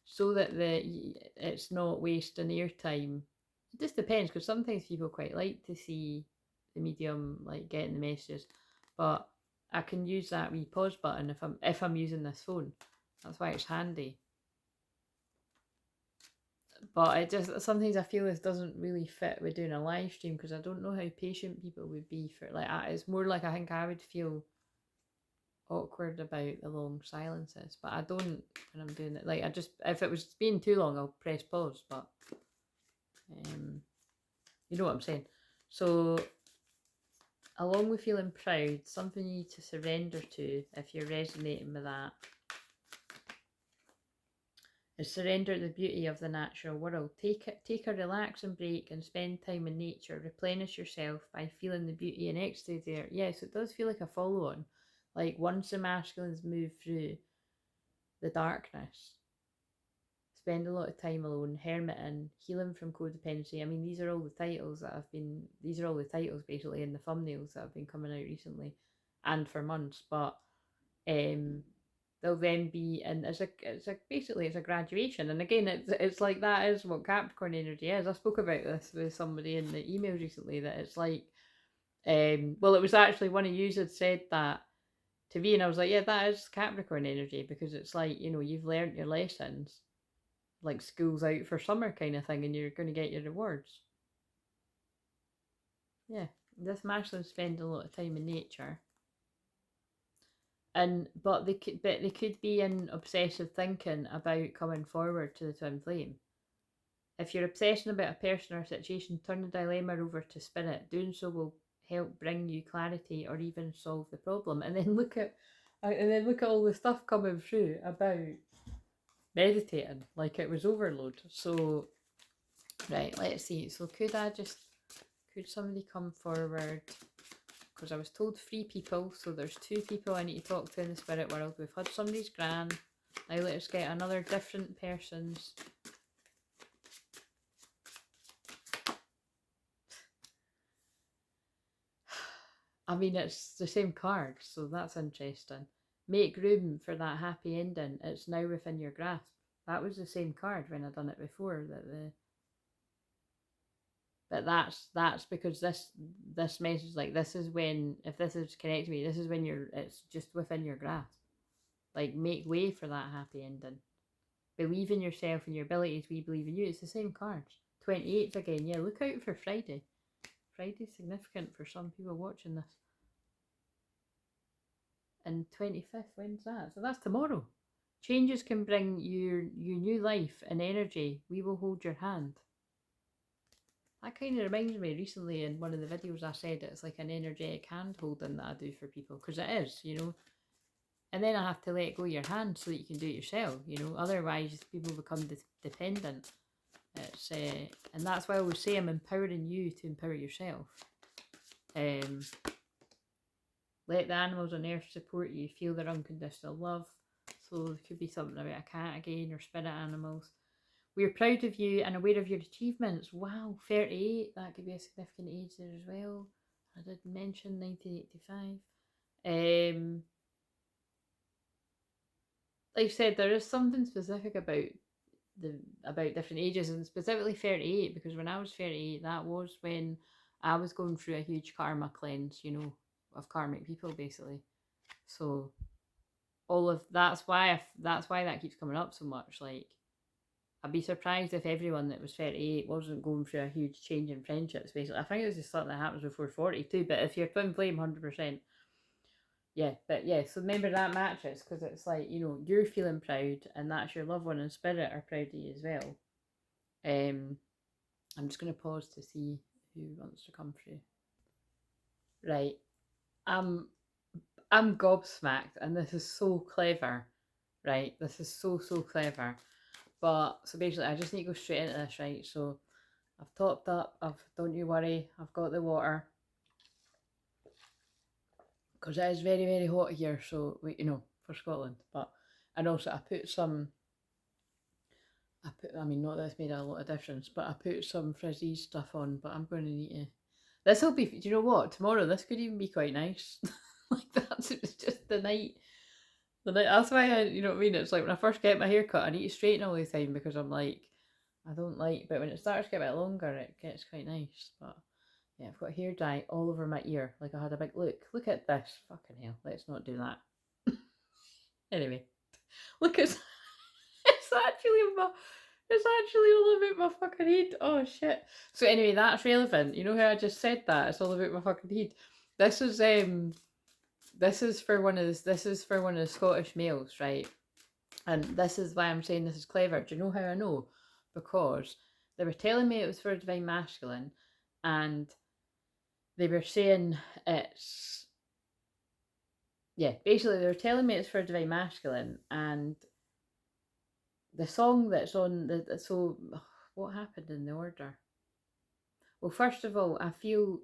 so that it's not wasting your time. It just depends, because sometimes people quite like to see the medium like getting the messages, but I can use that wee pause button if I'm using this phone. That's why it's handy. But it just, sometimes I feel this doesn't really fit with doing a live stream, because I don't know how patient people would be for it. Like, it's more like I think I would feel awkward about the long silences, but I don't when I'm doing it. Like, I just, if it was being too long, I'll press pause. But you know what I'm saying. So, along with feeling proud, something you need to surrender to, if you're resonating with that, is surrender the beauty of the natural world. Take a relaxing break and spend time in nature. Replenish yourself by feeling the beauty and ecstasy there. Yes, it does feel like a follow-on. Like, once the masculines move through the darkness, spend a lot of time alone, hermiting, healing from codependency. I mean, these are all the titles basically in the thumbnails that have been coming out recently and for months. But they'll then be, and it's a graduation. And again, it's like, that is what Capricorn energy is. I spoke about this with somebody in the emails recently, that it's like, well, it was actually one of you had said that to me, and I was like, yeah, that is Capricorn energy, because it's like, you know, you've learned your lessons, like school's out for summer kind of thing, and you're going to get your rewards. Yeah, this masculine spends a lot of time in nature. but they could be in obsessive thinking about coming forward to the twin flame. If you're obsessing about a person or situation, turn the dilemma over to spirit. Doing so will help bring you clarity or even solve the problem. And then look at all the stuff coming through about meditating, like it was overload. So right, let's see. So could somebody come forward? Because I was told 3 people, so there's 2 people I need to talk to in the spirit world. We've had somebody's gran. Now let's get another different person's. I mean, it's the same card, so that's interesting. Make room for that happy ending. It's now within your grasp. That was the same card when I done it before. But that's because this message, like, this is when, if this is connected to me, this is when it's just within your grasp. Like, make way for that happy ending. Believe in yourself and your abilities. We believe in you. It's the same cards. 28th again. Yeah, look out for Friday. Friday's significant for some people watching this. And 25th, when's that? So that's tomorrow. Changes can bring you new life and energy. We will hold your hand. That kind of reminds me, recently in one of the videos I said it's like an energetic hand holding that I do for people, because it is, you know. And then I have to let go of your hand so that you can do it yourself, you know. Otherwise, people become dependent. It's and that's why I always say I'm empowering you to empower yourself. Let the animals on earth support you. Feel their unconditional love. So there could be something about a cat again, or spirit animals. We're proud of you and aware of your achievements. Wow, 38, that could be a significant age there as well. I did mention 1985. Like I said, there is something specific about different ages, and specifically 38, because when I was 38, that was when I was going through a huge karma cleanse, you know, of karmic people basically. So all of that's why that keeps coming up so much. Like, I'd be surprised if everyone that was 38 wasn't going through a huge change in friendships basically. I think it was just something that happens before 40 too, but if you're twin flame, 100%. Yeah, but yeah, so remember that matches, because it's like, you know, you're feeling proud, and that's your loved one and spirit are proud of you as well. I'm just going to pause to see who wants to come through. Right. I'm gobsmacked, and this is so clever. Right. This is so clever. But so basically, I just need to go straight into this, right? So I've topped up. Don't you worry. I've got the water, because it is very hot here. So you know, for Scotland. But and also I put some. I mean, not that it's made a lot of difference, but I put some frizzy stuff on. But I'm going to need to. This will be. Do you know what? Tomorrow, this could even be quite nice. Like that's it's just the night. That's why you know what I mean. It's like when I first get my hair cut, I need to straighten all the time, because I'm like, I don't like. But when it starts to get a bit longer, it gets quite nice. But yeah, I've got hair dye all over my ear. Like I had a big look at this. Fucking hell, let's not do that. Anyway, look at it's actually all about my fucking head. Oh shit. So anyway, that's relevant. You know how I just said that? It's all about my fucking head. This is for one of the Scottish males, right? And this is why I'm saying this is clever. Do you know how I know? Because they were telling me it was for divine masculine, and they were saying it's basically they were telling me it's for divine masculine, and the song that's on so what happened in the order? Well, first of all, I feel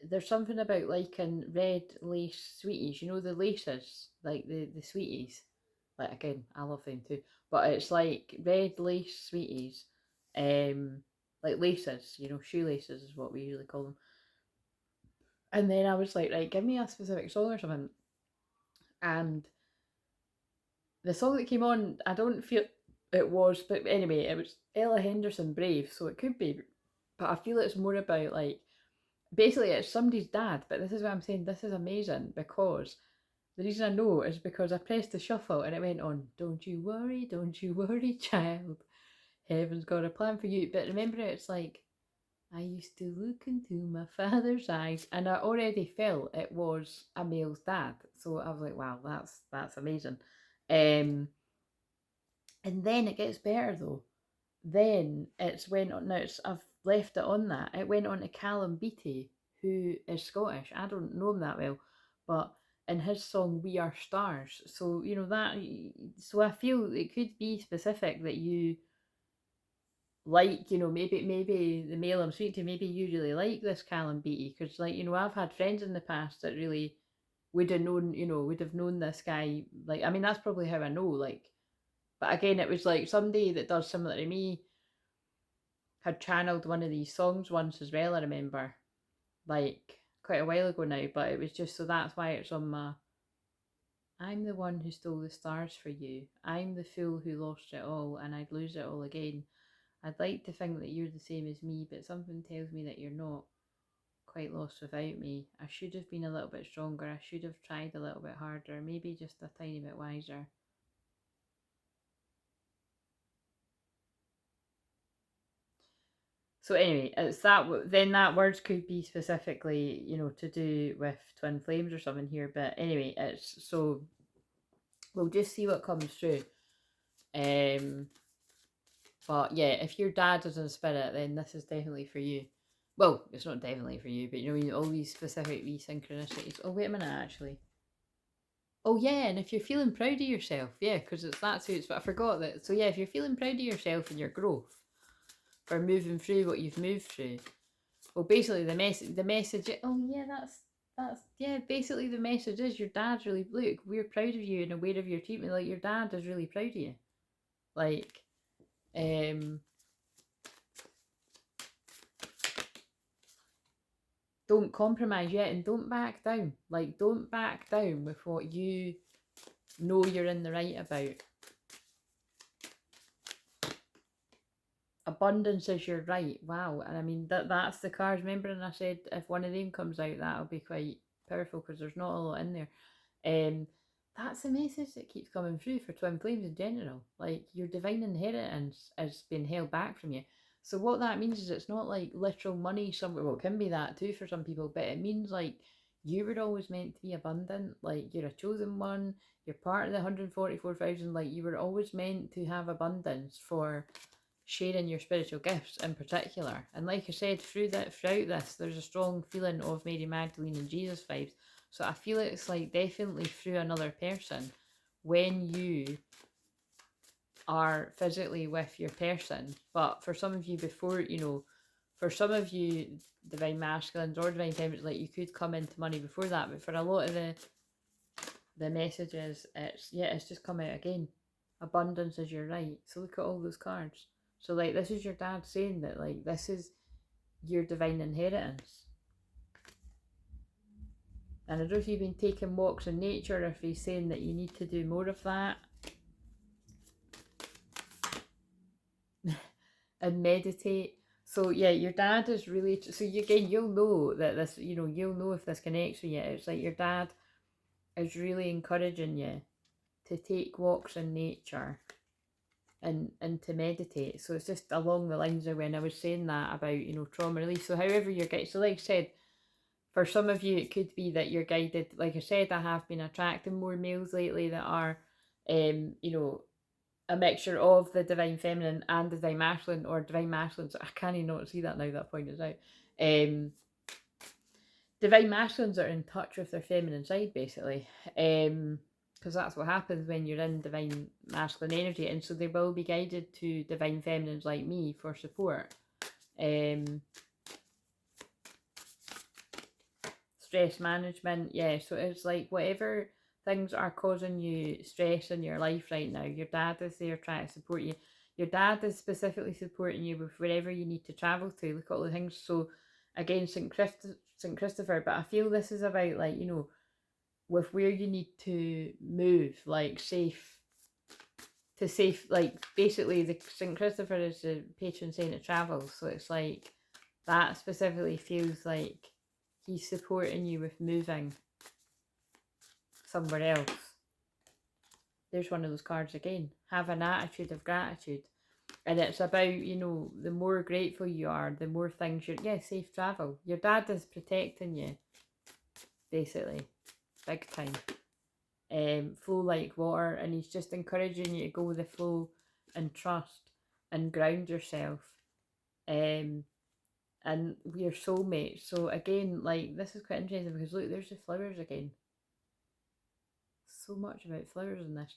there's something about liking red lace sweeties. You know, the laces, like the sweeties. Like, again, I love them too. But it's like red lace sweeties. Like laces, you know, shoelaces is what we usually call them. And then I was like, right, give me a specific song or something. And the song that came on, I don't feel it was, but anyway, it was Ella Henderson Brave, so it could be. But I feel it's more about, like, basically it's somebody's dad, but this is what I'm saying, this is amazing, because the reason I know is because I pressed the shuffle and it went on, don't you worry, child, heaven's got a plan for you. But remember, it's like I used to look into my father's eyes, and I already felt it was a male's dad. So I was like, wow, that's amazing. Um, and then it gets better though. Then it's went on. Now I've left it on that. It went on to Callum Beattie, who is Scottish. I don't know him that well, but in his song "We Are Stars," so you know that. So I feel it could be specific that you like, you know, maybe the male I'm speaking to, maybe you really like this Callum Beattie, because like, you know, I've had friends in the past that really would have known, you know, would have known this guy. Like, I mean, that's probably how I know. Like, but again, it was like somebody that does similar to me had channeled one of these songs once as well. I remember, like quite a while ago now, but it was just so that's why it's on my. I'm the one who stole the stars for you. I'm the fool who lost it all, and I'd lose it all again. I'd like to think that you're the same as me, but something tells me that you're not quite lost without me. I should have been a little bit stronger. I should have tried a little bit harder, maybe just a tiny bit wiser. So anyway, it's that. Then that words could be specifically, you know, to do with twin flames or something here. But anyway, it's so we'll just see what comes through. But yeah, if your dad is in spirit, then this is definitely for you. Well, it's not definitely for you, but you know, all these specific wee synchronicities. Oh, wait a minute, actually. Oh yeah, and if you're feeling proud of yourself, yeah, because that's who it's. But I forgot that. So yeah, if you're feeling proud of yourself and your growth for moving through what you've moved through, well, basically the message. Oh yeah, that's yeah. Basically, the message is your dad's really look. We're proud of you and aware of your treatment. Like your dad is really proud of you. Like, um, don't compromise yet and don't back down. Like, don't back down with what you know you're in the right about. Abundance is your right. Wow. And I mean, that's the cards. Remember, and I said if one of them comes out, that'll be quite powerful because there's not a lot in there. That's the message that keeps coming through for twin flames in general. Like your divine inheritance has been held back from you. So what that means is it's not like literal money somewhere. Well, it can be that too for some people, but it means like you were always meant to be abundant. Like you're a chosen one. You're part of the 144,000. Like you were always meant to have abundance for sharing your spiritual gifts in particular. And like I said, throughout this, there's a strong feeling of Mary Magdalene and Jesus vibes. So I feel it's like definitely through another person when you are physically with your person. But for some of you before, you know, for some of you divine masculines or divine feminines, like you could come into money before that. But for a lot of the messages, it's just come out again. Abundance is your right. So look at all those cards. So like this is your dad saying that like this is your divine inheritance. And I don't know if you've been taking walks in nature or if he's saying that you need to do more of that. And meditate. So yeah, your dad is really so again you'll know that this, you know, you'll know if this connects with you. It's like your dad is really encouraging you to take walks in nature and to meditate. So it's just along the lines of when I was saying that about, you know, trauma release. So however you're guided, so like I said, for some of you it could be that you're guided. Like I said, I have been attracting more males lately that are you know, a mixture of the divine feminine and the divine masculine, or divine masculine. So I can't not see that now that point is out. Divine masculines are in touch with their feminine side basically. Because that's what happens when you're in divine masculine energy, and so they will be guided to divine feminines like me for support. Stress management, yeah. So it's like whatever things are causing you stress in your life right now, your dad is there trying to support you. Your dad is specifically supporting you with wherever you need to travel to. Look at all the things. So again, St. Christopher, but I feel this is about like, you know, with where you need to move, like safe, like basically the St. Christopher is the patron saint of travel. So it's like that specifically feels like he's supporting you with moving somewhere else. There's one of those cards again. Have an attitude of gratitude. And it's about, you know, the more grateful you are, the more things you're, yeah, safe travel. Your dad is protecting you, basically, big time. Flow like water, and he's just encouraging you to go with the flow and trust and ground yourself. And we're soulmates. So again, like, this is quite interesting because look, there's the flowers again. So much about flowers in this.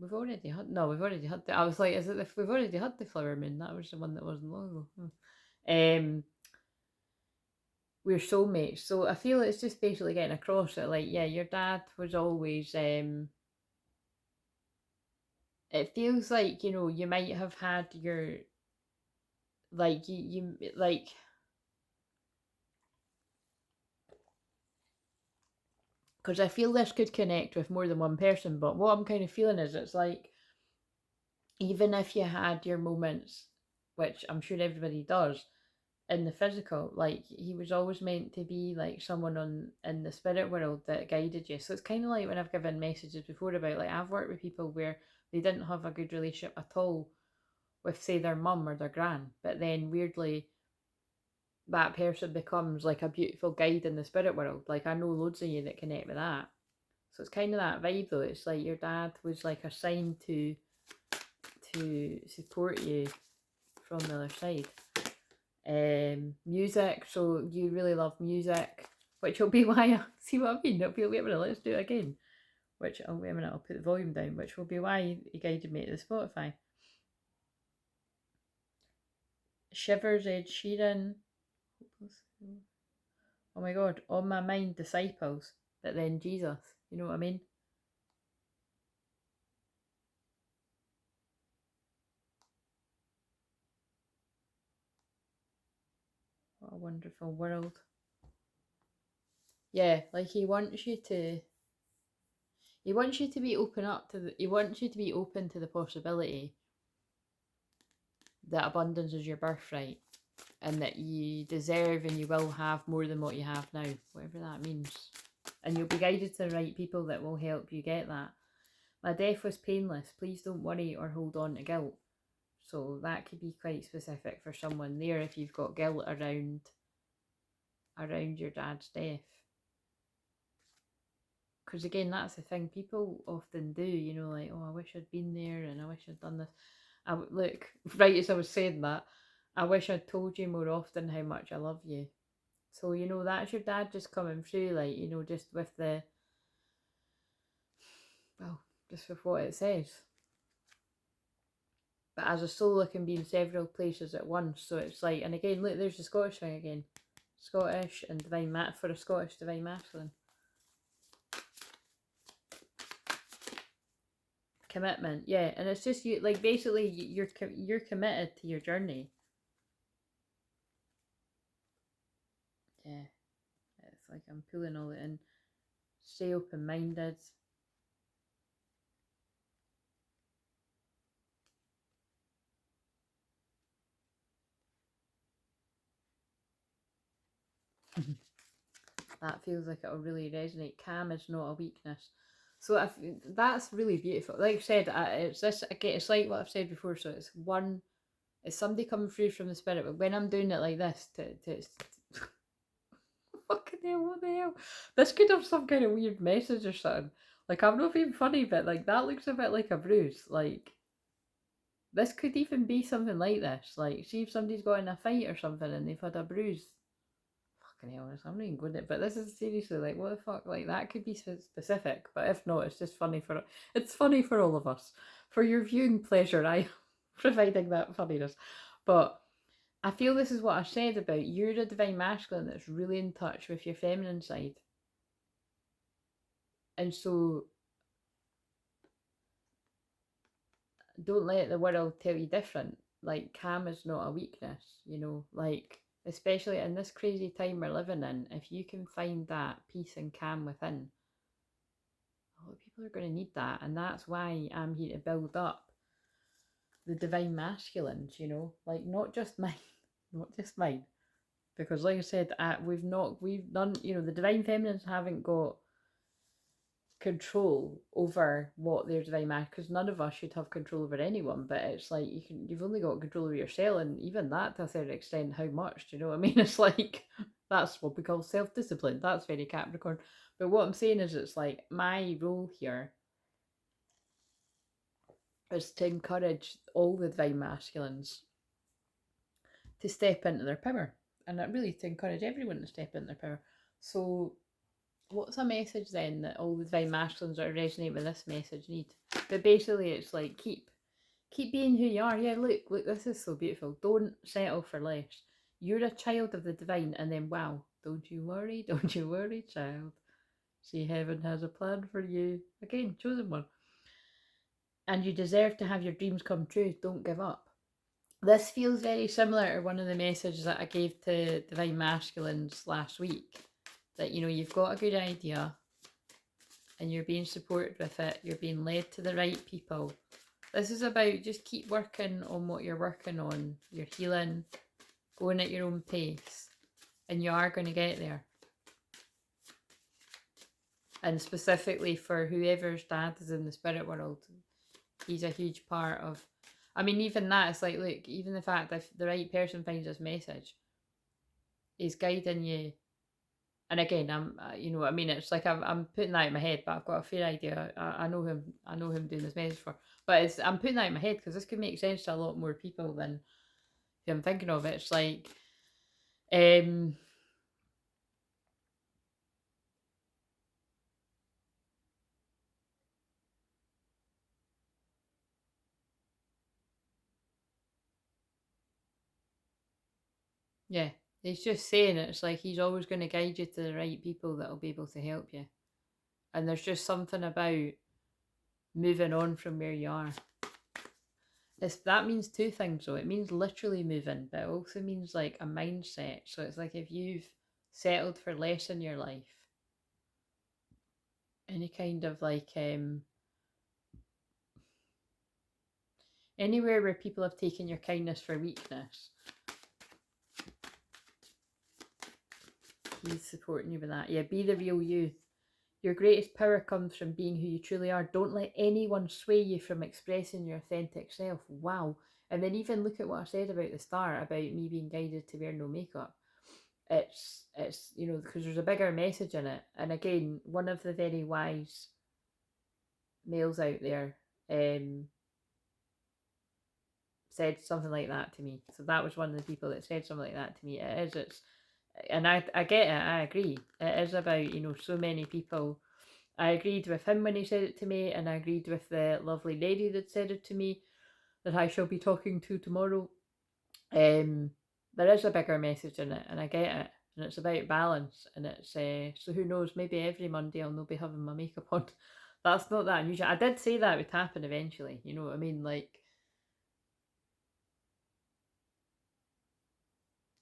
We've already had, no, we've already had the, I was like, is it the, we've already had the flower moon? That was the one that wasn't long ago. We're soulmates. So I feel it's just basically getting across that, like, yeah, your dad was always, it feels like, you know, you might have had your, like, you like, because I feel this could connect with more than one person, but what I'm kind of feeling is it's like, even if you had your moments, which I'm sure everybody does, in the physical, like, he was always meant to be like someone on in the spirit world that guided you. So it's kind of like when I've given messages before about, like, I've worked with people where they didn't have a good relationship at all with, say, their mum or their gran, but then weirdly that person becomes like a beautiful guide in the spirit world. Like, I know loads of you that connect with that. So it's kind of that vibe though. It's like your dad was like assigned to support you from the other side. Music, so you really love music, which will be why I see what I mean. It'll be, wait a minute, let's do it again. Which, oh, wait a minute, I'll put the volume down, which will be why he guided me to the Spotify. Shivers, Ed Sheeran. Oh my god, on my mind, disciples, but then Jesus. You know what I mean? What a wonderful world. Yeah, like he wants you to be open up to the, he wants you to be open to the possibility that abundance is your birthright, and that you deserve and you will have more than what you have now, whatever that means. And you'll be guided to the right people that will help you get that. My death was painless. Please don't worry or hold on to guilt. So that could be quite specific for someone there if you've got guilt around your dad's death. Because again, that's the thing, people often do, you know, like, oh, I wish I'd been there and I wish I'd done this. Look, right as I was saying that, I wish I'd told you more often how much I love you. So, you know, that's your dad just coming through, like, you know, just with the, well, just with what it says. But as a soul, it can be in several places at once. So it's like, and again, look, there's the Scottish thing again. Scottish and divine for a Scottish divine masculine. Commitment, yeah, and it's just you, like, basically you're committed to your journey. Yeah, it's like I'm pulling all it in. Stay open minded. That feels like it'll really resonate. Calm is not a weakness. So that's really beautiful. Like I said, it's this again. It's like what I've said before. So it's somebody coming through from the spirit. But when I'm doing it like this, to fucking hell, what the hell? This could have some kind of weird message or something. Like, I'm not being funny, but like that looks a bit like a bruise. Like, this could even be something like this. Like, see if somebody's got in a fight or something and they've had a bruise. Fucking hell, I'm not even good at it. But this is seriously like, what the fuck? Like, that could be specific. But if not, it's just funny for, it's funny for all of us. For your viewing pleasure, I am providing that funniness. But I feel this is what I said about you're a divine masculine that's really in touch with your feminine side. And so don't let the world tell you different. Like, calm is not a weakness, you know, like, especially in this crazy time we're living in, if you can find that peace and calm within, a lot of people are going to need that. And that's why I'm here to build up the divine masculines, you know, like, not just mine, not just mine. Because like I said, we've none, you know, the divine feminines haven't got control over what their divine masculine, because none of us should have control over anyone, but it's like you've only got control over yourself, and even that to a certain extent, how much, do you know what I mean? It's like that's what we call self-discipline. That's very Capricorn. But what I'm saying is, it's like my role here is to encourage all the divine masculines to step into their power, and really to encourage everyone to step into their power. So what's a message then that all the divine masculines that resonate with this message need? But basically it's like keep being who you are. Yeah, look, this is so beautiful. Don't settle for less. You're a child of the divine, and then wow, don't you worry, child. See, heaven has a plan for you. Again, chosen one. And you deserve to have your dreams come true. Don't give up. This feels very similar to one of the messages that I gave to divine masculines last week. That, you know, you've got a good idea and you're being supported with it. You're being led to the right people. This is about just keep working on what you're working on. You're healing, going at your own pace, and you are going to get there. And specifically for whoever's dad is in the spirit world, he's a huge part of, I mean, even that, it's like, look, even the fact that if the right person finds this message, is guiding you. And again, you know, I mean, it's like I'm putting that in my head, but I've got a fair idea. I know him doing this message for, but I'm putting that in my head because this could make sense to a lot more people than who I'm thinking of. It's like, yeah, he's just saying it's like he's always going to guide you to the right people that will be able to help you. And there's just something about moving on from where you are. That means two things though. It means literally moving, but it also means like a mindset. So it's like if you've settled for less in your life, any kind of like anywhere where people have taken your kindness for weakness, he's supporting you with that. Yeah, be the real you. Your greatest power comes from being who you truly are. Don't let anyone sway you from expressing your authentic self. Wow. And then even look at what I said about the start, about me being guided to wear no makeup. It's you know, because there's a bigger message in it. And again, one of the very wise males out there said something like that to me. So that was one of the people that said something like that to me. And I get it, I agree. It is about, you know, so many people. I agreed with him when he said it to me, and I agreed with the lovely lady that said it to me, that I shall be talking to tomorrow. There is a bigger message in it, and I get it. And it's about balance, and it's so who knows, maybe every Monday I'll not be having my makeup on. That's not that unusual. I did say that would happen eventually, you know what I mean?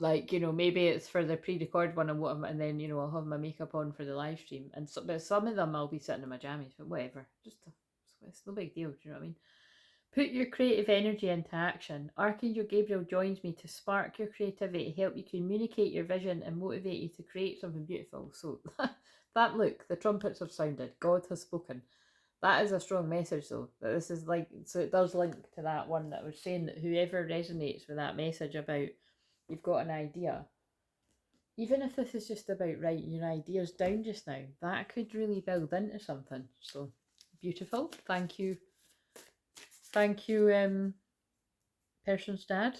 Like, you know, maybe it's for the pre-record one and then, you know, I'll have my makeup on for the live stream. And so, but some of them I'll be sitting in my jammies, but whatever. It's no big deal, do you know what I mean? Put your creative energy into action. Archangel Gabriel joins me to spark your creativity, help you communicate your vision, and motivate you to create something beautiful. So that look, the trumpets have sounded. God has spoken. That is a strong message, though. That this is like, so it does link to that one that was saying that whoever resonates with that message about you've got an idea, even if this is just about writing your ideas down just now, that could really build into something. So beautiful. Thank you. Thank you, person's dad.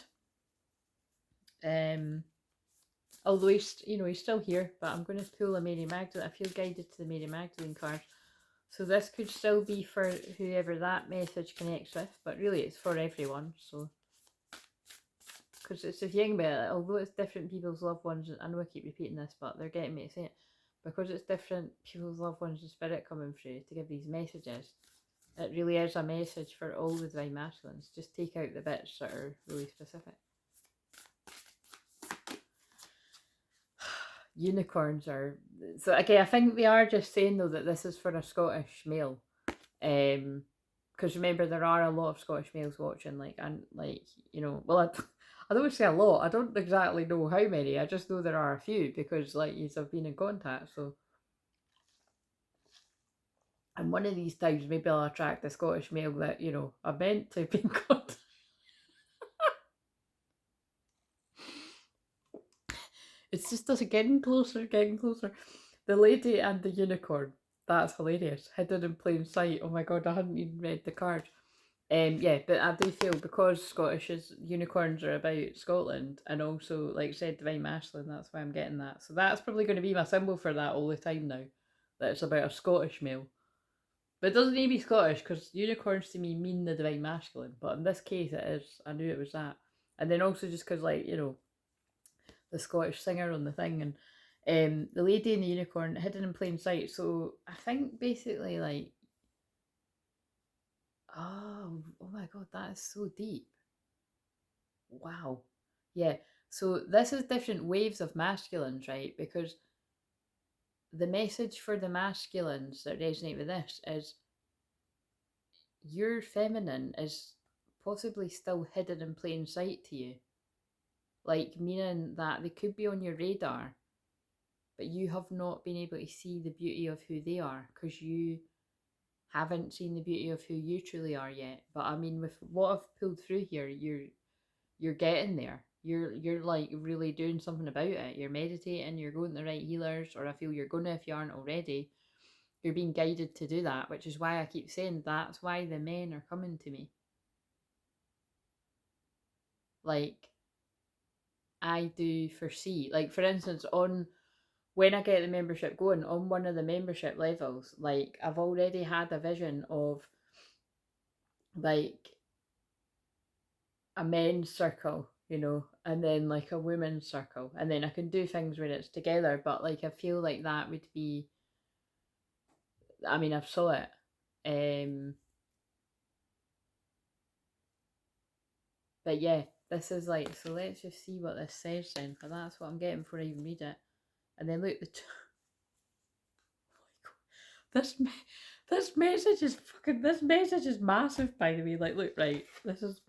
Although he's, you know, he's still here, but I'm going to pull a Mary Magdalene. I feel guided to the Mary Magdalene card. So this could still be for whoever that message connects with, but really it's for everyone. So, because it's a thing about it, although it's different people's loved ones, I know I keep repeating this, but they're getting me to say it, because it's different people's loved ones in spirit coming through to give these messages. It really is a message for all the divine masculines. Just take out the bits that are really specific. Unicorns are, so again, I think they are just saying though that this is for a Scottish male, because remember there are a lot of Scottish males watching, and you know, well, I don't say a lot, I don't exactly know how many, I just know there are a few because like you've been in contact. So And one of these times, maybe I'll attract the Scottish male that, you know, I meant to be got. It's just us getting closer, getting closer. The Lady and the Unicorn. That's hilarious. Hidden in plain sight. Oh my god, I hadn't even read the card. Yeah, but I do feel because Scottish is unicorns are about Scotland, and also like I said, divine masculine. That's why I'm getting that. So that's probably going to be my symbol for that all the time now. That it's about a Scottish male. But it doesn't need to be Scottish because unicorns to me mean the divine masculine. But in this case, it is. I knew it was that. And then also just because, like, you know, the Scottish singer on the thing and the Lady and the Unicorn hidden in plain sight. So I think basically, like, oh my god, that is so deep. Wow. Yeah. So this is different waves of masculines, right? Because the message for the masculines that resonate with this is your feminine is possibly still hidden in plain sight to you. Like, meaning that they could be on your radar, but you have not been able to see the beauty of who they are because you haven't seen the beauty of who you truly are yet. But I mean, with what I've pulled through here, you're getting there. You're like really doing something about it. You're meditating, you're going to the right healers, or I feel you're gonna if you aren't already. You're being guided to do that, which is why I keep saying that's why the men are coming to me. Like, I do foresee, like for instance, on when I get the membership going, on one of the membership levels, like I've already had a vision of like a men's circle, you know, and then like a women's circle, and then I can do things where it's together, but like I feel like that would be, I mean, I've saw it. But yeah, this is like, so let's just see what this says then, because that's what I'm getting before I even read it. And then look, this this message is fucking, this message is massive, by the way. Like, look, right, this is,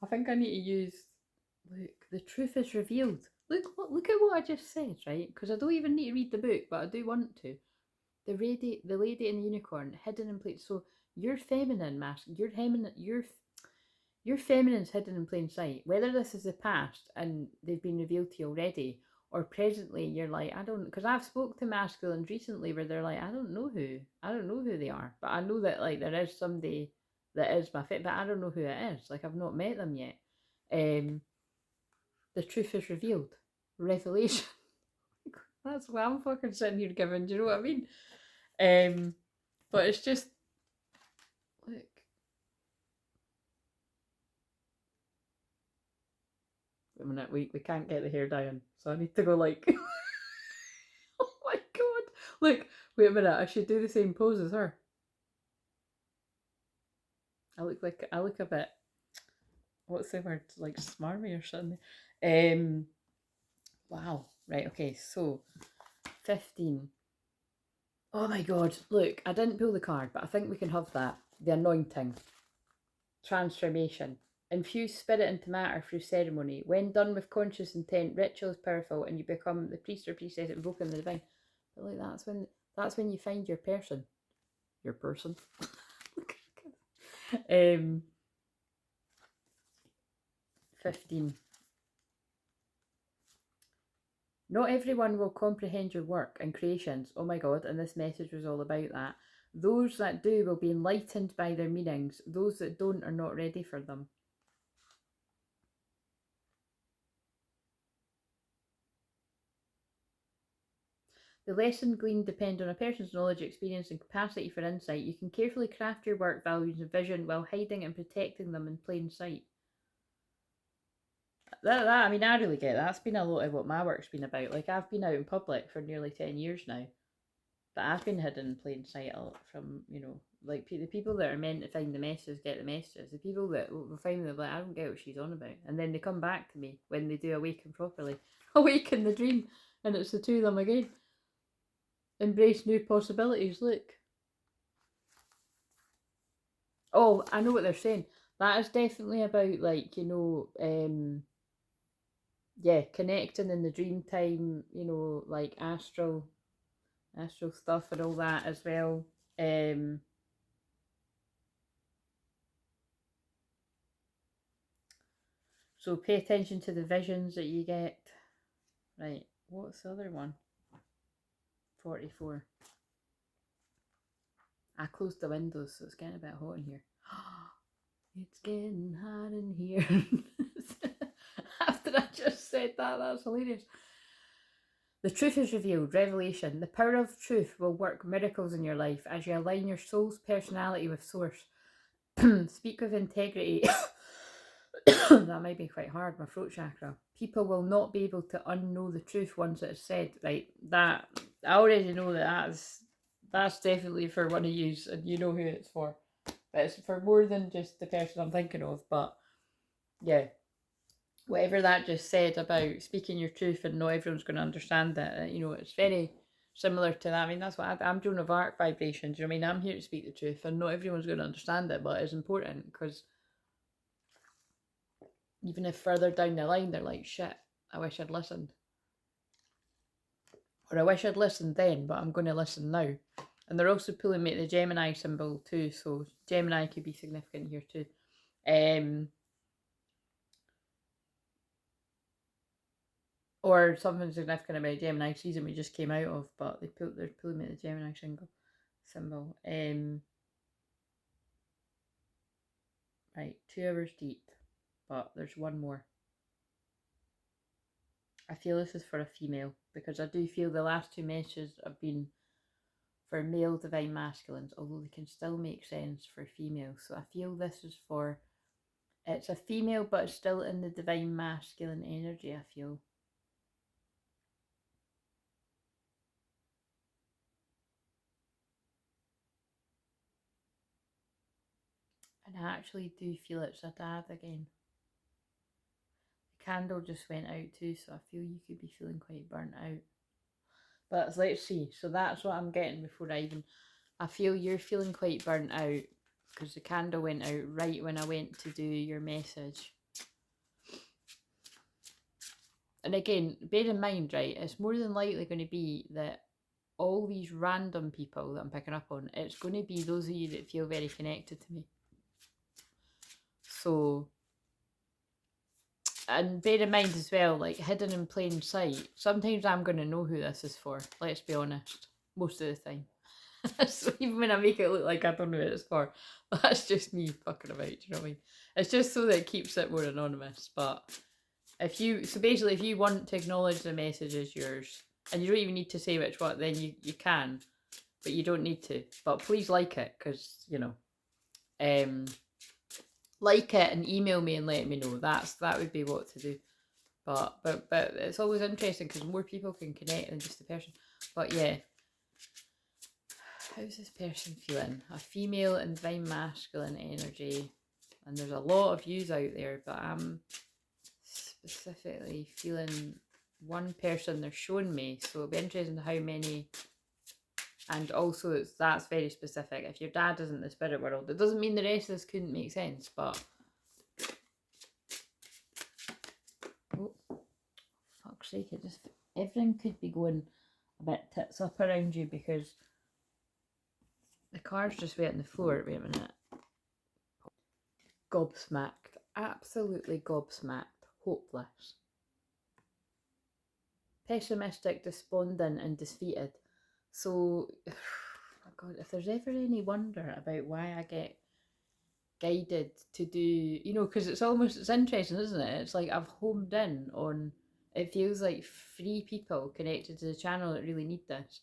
I think I need to use, look, the truth is revealed. Look at what I just said, right? Because I don't even need to read the book, but I do want to. The Lady and the Unicorn, hidden in plain. So your feminine mask, your feminine's hidden in plain sight. Whether this is the past and they've been revealed to you already, or presently you're like, I don't, because I've spoke to masculines recently where they're like, I don't know who they are, but I know that like there is somebody that is my fit, but I don't know who it is. Like I've not met them yet. Um, the truth is revealed. Revelation. That's what I'm fucking sitting here giving. Do you know what I mean? But it's just look. Wait a minute, we can't get the hair down, so I need to go like. Oh my god! Look, wait a minute. I should do the same pose as her. I look a bit. What's the word? Like smarmy or something. Wow. Right. Okay. So 15. Oh my god! Look, I didn't pull the card, but I think we can have that. The anointing. Transformation. Infuse spirit into matter through ceremony. When done with conscious intent, ritual is powerful and you become the priest or priestess invoking the divine. But like that's when you find your person. Your person. 15. Not everyone will comprehend your work and creations. Oh my god, and this message was all about that. Those that do will be enlightened by their meanings. Those that don't are not ready for them. The lesson gleaned depend on a person's knowledge, experience, and capacity for insight. You can carefully craft your work values and vision while hiding and protecting them in plain sight. I mean, I really get that. That's been a lot of what my work's been about. Like, I've been out in public for nearly 10 years now, but I've been hidden in plain sight a lot from, you know, like the people that are meant to find the messages get the messages. The people that will find them, like, I don't get what she's on about. And then they come back to me when they do awaken properly. Awaken the dream. And it's the two of them again. Embrace new possibilities, look. Oh, I know what they're saying. That is definitely about, like, you know, yeah, connecting in the dream time, you know, like astral stuff and all that as well. So pay attention to the visions that you get. Right, what's the other one? 44. I closed the windows, so it's getting a bit hot in here. It's getting hot in here. After I just said that, that's hilarious. The truth is revealed, revelation. The power of truth will work miracles in your life as you align your soul's personality with source. Speak with integrity. That might be quite hard, my throat chakra. People will not be able to unknow the truth once it's said. Right, that I already know that's definitely for one of you, and you know who it's for. But it's for more than just the person I'm thinking of. But yeah, whatever that just said about speaking your truth and not everyone's going to understand it, you know, it's very similar to that. I mean, that's what I'm doing of art vibrations. You know what I mean? I'm here to speak the truth, and not everyone's going to understand it, but it's important because even if further down the line they're like, shit, I wish I'd listened. Or I wish I'd listened then, but I'm going to listen now. And they're also pulling me at the Gemini symbol too, so Gemini could be significant here too. Or something significant about Gemini season we just came out of, but they're pulling me at the Gemini symbol. Right, 2 hours deep, but there's one more. I feel this is for a female, because I do feel the last 2 messages have been for male divine masculines, although they can still make sense for females. So I feel this is for, it's a female, but it's still in the divine masculine energy, I feel. And I actually do feel it's a dad again. The candle just went out too, so I feel you could be feeling quite burnt out. But let's see. So that's what I'm getting before I feel you're feeling quite burnt out because the candle went out right when I went to do your message. And again, bear in mind, right, it's more than likely going to be that all these random people that I'm picking up on, it's going to be those of you that feel very connected to me. So, and bear in mind as well, like hidden in plain sight, sometimes I'm going to know who this is for, let's be honest, most of the time. So even when I make it look like I don't know what it's for, that's just me fucking about, do you know what I mean? It's just so that it keeps it more anonymous. But if you, so basically if you want to acknowledge the message as yours, and you don't even need to say which one, then you can, but you don't need to. But please like it, because, you know, like it and email me and let me know. That would be what to do. But it's always interesting because more people can connect than just the person. But yeah, how's this person feeling? A female and divine masculine energy, and there's a lot of yous out there, but I'm specifically feeling one person they're showing me, so it'll be interesting how many. And also that's very specific. If your dad isn't the spirit world, it doesn't mean the rest of this couldn't make sense, but oh, fuck's sake, it just, everything could be going a bit tits up around you because the cards just went on the floor. Wait a minute. Gobsmacked. Absolutely gobsmacked. Hopeless. Pessimistic, despondent and defeated. So, oh God, if there's ever any wonder about why I get guided to do, you know, because it's interesting, isn't it? It's like I've homed in on, it feels like 3 people connected to the channel that really need this.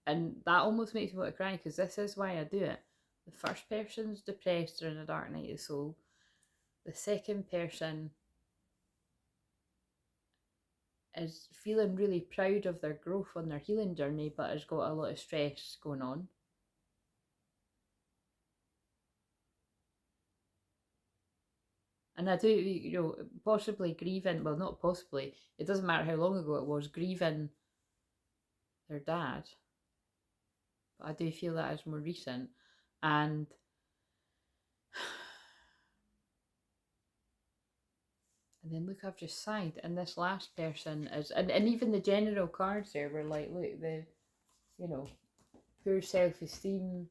And that almost makes me want to cry because this is why I do it. The first person's depressed or in a dark night of the soul. The second person is feeling really proud of their growth on their healing journey, but has got a lot of stress going on. And I do, you know, possibly grieving, well, not possibly, it doesn't matter how long ago it was, grieving their dad. But I do feel that is more recent. And then look, I've just sighed, and this last person is, and even the general cards there were like, look, the, you know, poor self-esteem,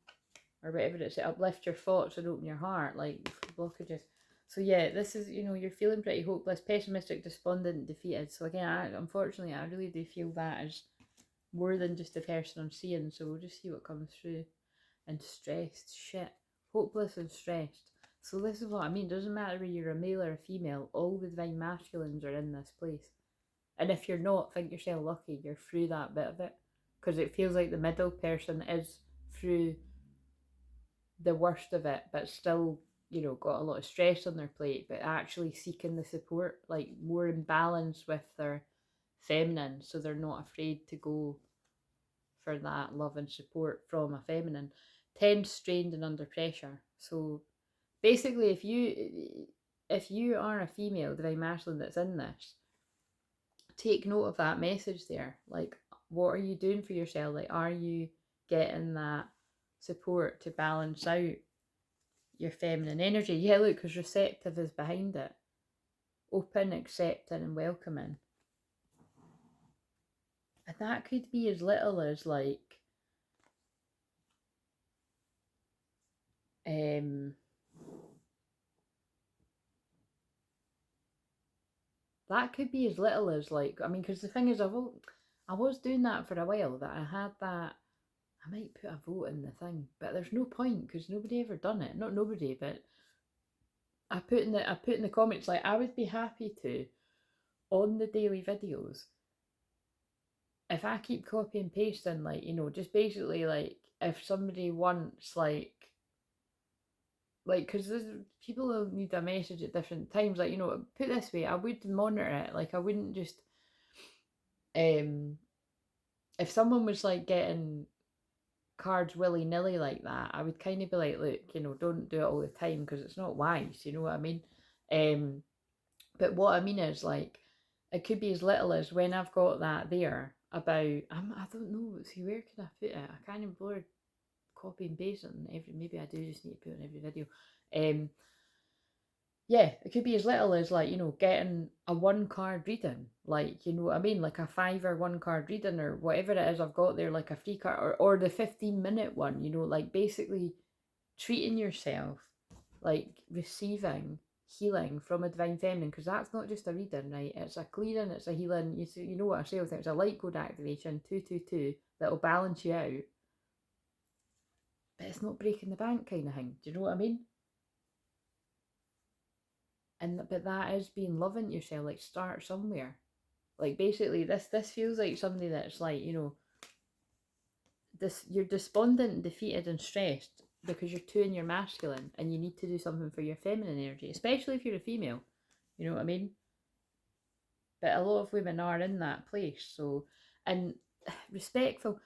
or whatever it's, uplift your thoughts and open your heart, like blockages. So yeah, this is, you're feeling pretty hopeless, pessimistic, despondent, defeated. So again, unfortunately, I really do feel that as more than just the person I'm seeing. So we'll just see what comes through. And stressed, shit, hopeless and stressed. So this is what I mean. It doesn't matter whether you're a male or a female. All the divine masculines are in this place. And if you're not, think yourself lucky. You're through that bit of it, because it feels like the middle person is through the worst of it, but still, got a lot of stress on their plate, but actually seeking the support, like more in balance with their feminine, so they're not afraid to go for that love and support from a feminine. Tense, strained, and under pressure. So basically, if you are a female divine masculine that's in this, take note of that message there. Like, what are you doing for yourself? Like, are you getting that support to balance out your feminine energy? Yeah, look, because receptive is behind it. Open, accepting, and welcoming. And that could be as little as like that could be as little as like, I mean, because the thing is, I was doing that for a while, that I had that, I might put a vote in the thing, but there's no point because nobody ever done it. Not nobody, but I put in the comments, like, I would be happy to, on the daily videos, if I keep copy and pasting, like, just basically, like, if somebody wants, like, because people will need a message at different times, like, put this way, I would monitor it, like, I wouldn't just, if someone was, like, getting cards willy-nilly like that, I would kind of be like, look, don't do it all the time, because it's not wise, you know what I mean? But what I mean is, like, it could be as little as when I've got that there about, I don't know, see, where could I put it? I can't even bother copy and paste it on maybe I do just need to put it on every video. Yeah, it could be as little as, like, getting a 1-card reading, like, you know what I mean, like a £5 1-card reading, or whatever it is I've got there, like a free card, or the 15-minute one, like, basically treating yourself, like receiving healing from a divine feminine, because that's not just a reading, right? It's a clearing, it's a healing. You know what I say with it? It's a light code activation, 222, that'll balance you out, but it's not breaking the bank kind of thing. Do you know what I mean? But that is being loving to yourself. Like, start somewhere. Like, basically, this feels like somebody that's like, you're despondent and defeated and stressed because you're too in your masculine, and you need to do something for your feminine energy, especially if you're a female. You know what I mean? But a lot of women are in that place. So, and respectful,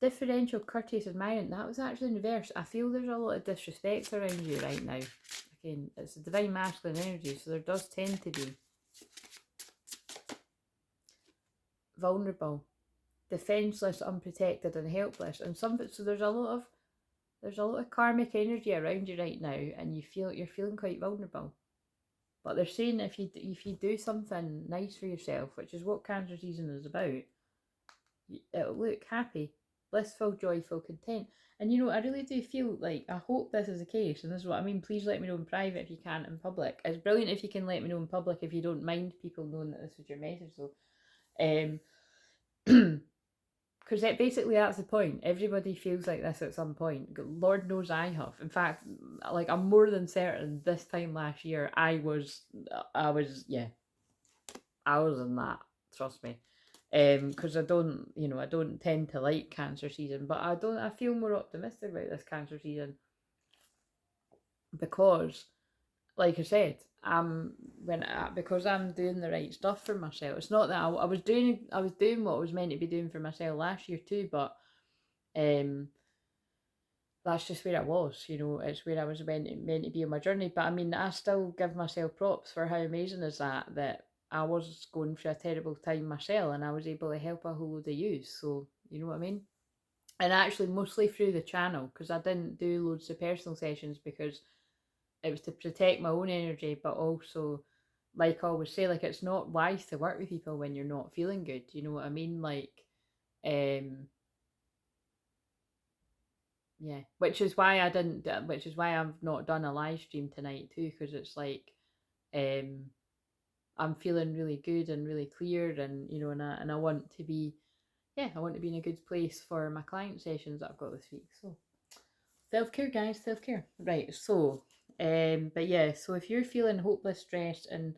differential, courteous, admiring, that was actually in reverse. I feel there's a lot of disrespect around you right now. Again, it's a divine masculine energy, so there does tend to be vulnerable, defenseless, unprotected, and helpless, and so there's a lot of karmic energy around you right now, and you're feeling quite vulnerable. But they're saying if you do something nice for yourself, which is what Cancer season is about, it'll look happy, blissful, joyful, content. And I really do feel like, I hope this is the case, and this is what I mean. Please let me know in private if you can't in public. It's brilliant if you can let me know in public if you don't mind people knowing that this was your message, though. Because basically that's the point. Everybody feels like this at some point. Lord knows I have. In fact, like, I'm more than certain this time last year I was in that. Trust me. Because I don't tend to like Cancer season, but I feel more optimistic about this Cancer season, because, like I said, because I'm doing the right stuff for myself. It's not that I was doing what I was meant to be doing for myself last year too, but that's just where I was. It's where I was meant to be on my journey. But I mean, I still give myself props for how amazing is that I was going through a terrible time myself, and I was able to help a whole load of you. So, you know what I mean? And actually, mostly through the channel, because I didn't do loads of personal sessions, because it was to protect my own energy, but also, like I always say, like, it's not wise to work with people when you're not feeling good. You know what I mean? Like, Yeah, which is why I didn't. Which is why I've not done a live stream tonight too, because it's like, um, I'm feeling really good and really clear, and and I want to be, yeah, I want to be in a good place for my client sessions that I've got this week. So self care, guys, self care. Right. So, but yeah, so if you're feeling hopeless, stressed, and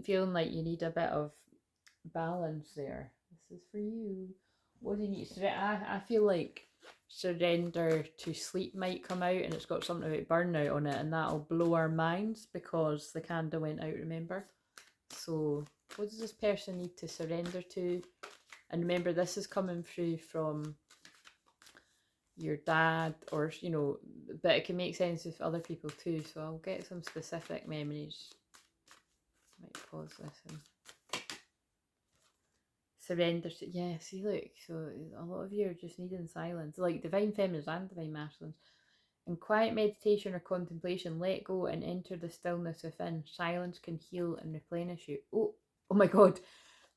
feeling like you need a bit of balance there, this is for you. What do you need? I feel like surrender to sleep might come out, and it's got something about burnout on it, and that'll blow our minds because the candle went out, remember? So what does this person need to surrender to? And remember, this is coming through from your dad, or but it can make sense with other people too. So I'll get some specific memories. Might pause this and surrender to, yeah, see, look, so a lot of you are just needing silence, like divine feminines and divine masculines. In quiet meditation or contemplation, let go and enter the stillness within. Silence can heal and replenish you. Oh my god,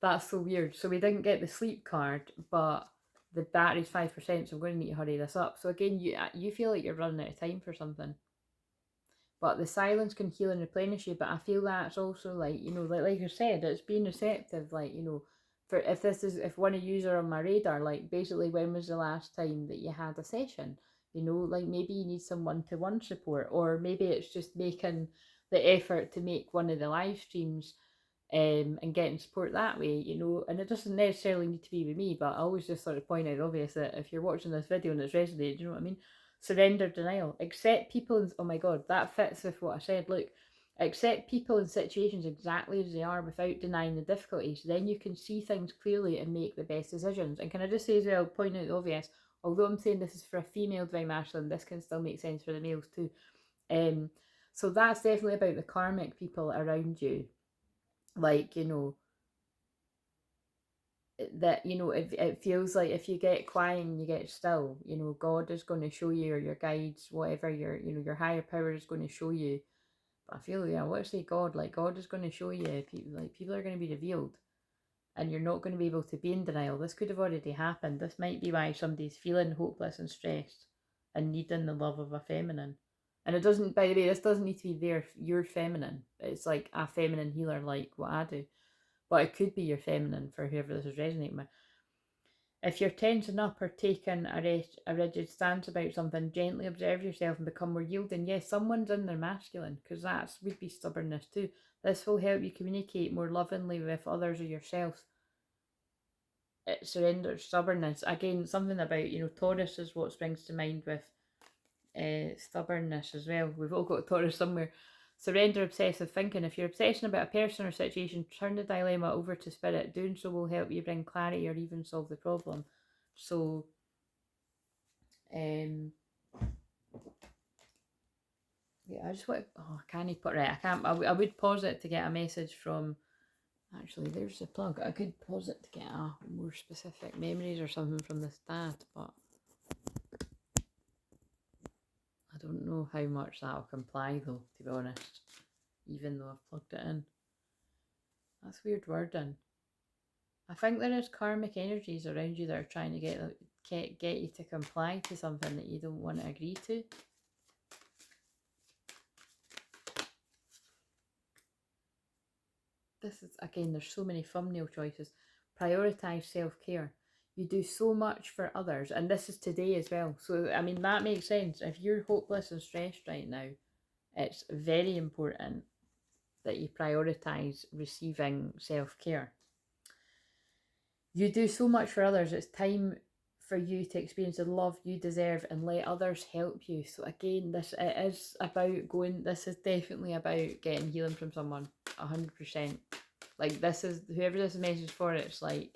that's so weird. So we didn't get the sleep card, but the battery's 5%, so I'm going to need to hurry this up. So again, you feel like you're running out of time for something, but the silence can heal and replenish you. But I feel that's also like, like I said, it's being receptive, like, for if one of you are on my radar, like basically when was the last time that you had a session? Like maybe you need some one-to-one support, or maybe it's just making the effort to make one of the live streams, and getting support that way, and it doesn't necessarily need to be with me, but I always just sort of point out obvious that if you're watching this video and it's resonated, you know what I mean? Surrender, denial, accept people, and oh my god, that fits with what I said. Look, accept people and situations exactly as they are without denying the difficulties. Then you can see things clearly and make the best decisions. And can I just say as well, point out the obvious, although I'm saying this is for a female divine masculine, this can still make sense for the males too. So that's definitely about the karmic people around you. Like, that, it feels like if you get quiet and you get still, God is going to show you, or your guides, whatever, your higher power is going to show you. But I feel, yeah, I want to say God, like God is going to show you, people are going to be revealed, and you're not going to be able to be in denial. This could have already happened. This might be why somebody's feeling hopeless and stressed and needing the love of a feminine. And it doesn't, by the way, this doesn't need to be your feminine. It's like a feminine healer, like what I do. But it could be your feminine for whoever this is resonating with. If you're tensing up or taking a rigid stance about something, gently observe yourself and become more yielding. Yes, someone's in their masculine, because that would be stubbornness too. This will help you communicate more lovingly with others or yourself. It surrenders stubbornness. Again, something about, Taurus is what springs to mind with stubbornness as well. We've all got Taurus somewhere. Surrender obsessive thinking. If you're obsessing about a person or situation, turn the dilemma over to spirit. Doing so will help you bring clarity or even solve the problem. So, yeah, I just want. Oh, I can't put right. I can't. I would pause it to get a message from. Actually, there's the plug. I could pause it to get a more specific memories or something from this dad, but I don't know how much that'll comply though, to be honest, even though I've plugged it in. That's weird wording. I think there is karmic energies around you that are trying to get you to comply to something that you don't want to agree to. This is, again, there's so many thumbnail choices. Prioritize self-care. You do so much for others, and this is today as well. So, I mean, that makes sense. If you're hopeless and stressed right now, it's very important that you prioritize receiving self-care. You do so much for others. It's time for you to experience the love you deserve and let others help you. So again, this is definitely about getting healing from someone, 100%. Like, this is, whoever this message for, it's like,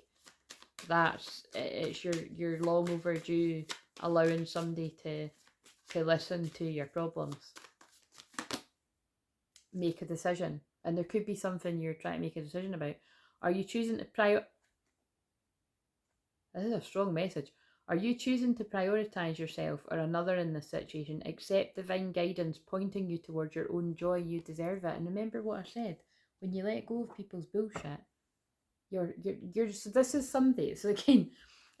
it's your long overdue allowing somebody to listen to your problems. Make a decision. And there could be something you're trying to make a decision about. Are you choosing to This is a strong message. Are you choosing to prioritize yourself or another in this situation? Accept divine guidance pointing you towards your own joy. You deserve it. And remember what I said. When you let go of people's bullshit, you're so this is somebody. So again,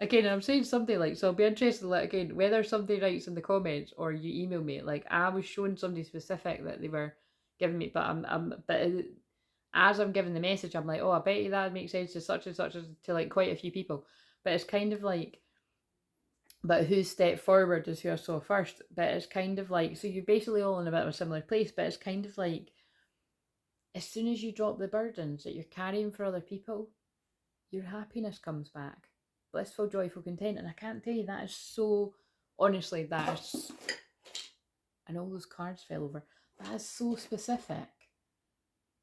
Again, I'm saying something like, so I'll be interested, like, again, whether somebody writes in the comments or you email me, like, I was showing somebody specific that they were giving me, but as I'm giving the message, I'm like, oh, I bet you that makes sense to such and such to like quite a few people. But it's kind of like, but who stepped forward is who I saw first. But it's kind of like, so you're basically all in a bit of a similar place, but it's kind of like, as soon as you drop the burdens that you're carrying for other people, your happiness comes back. Blissful, joyful, content. And I can't tell you, that is so, honestly, that is, and all those cards fell over, that is so specific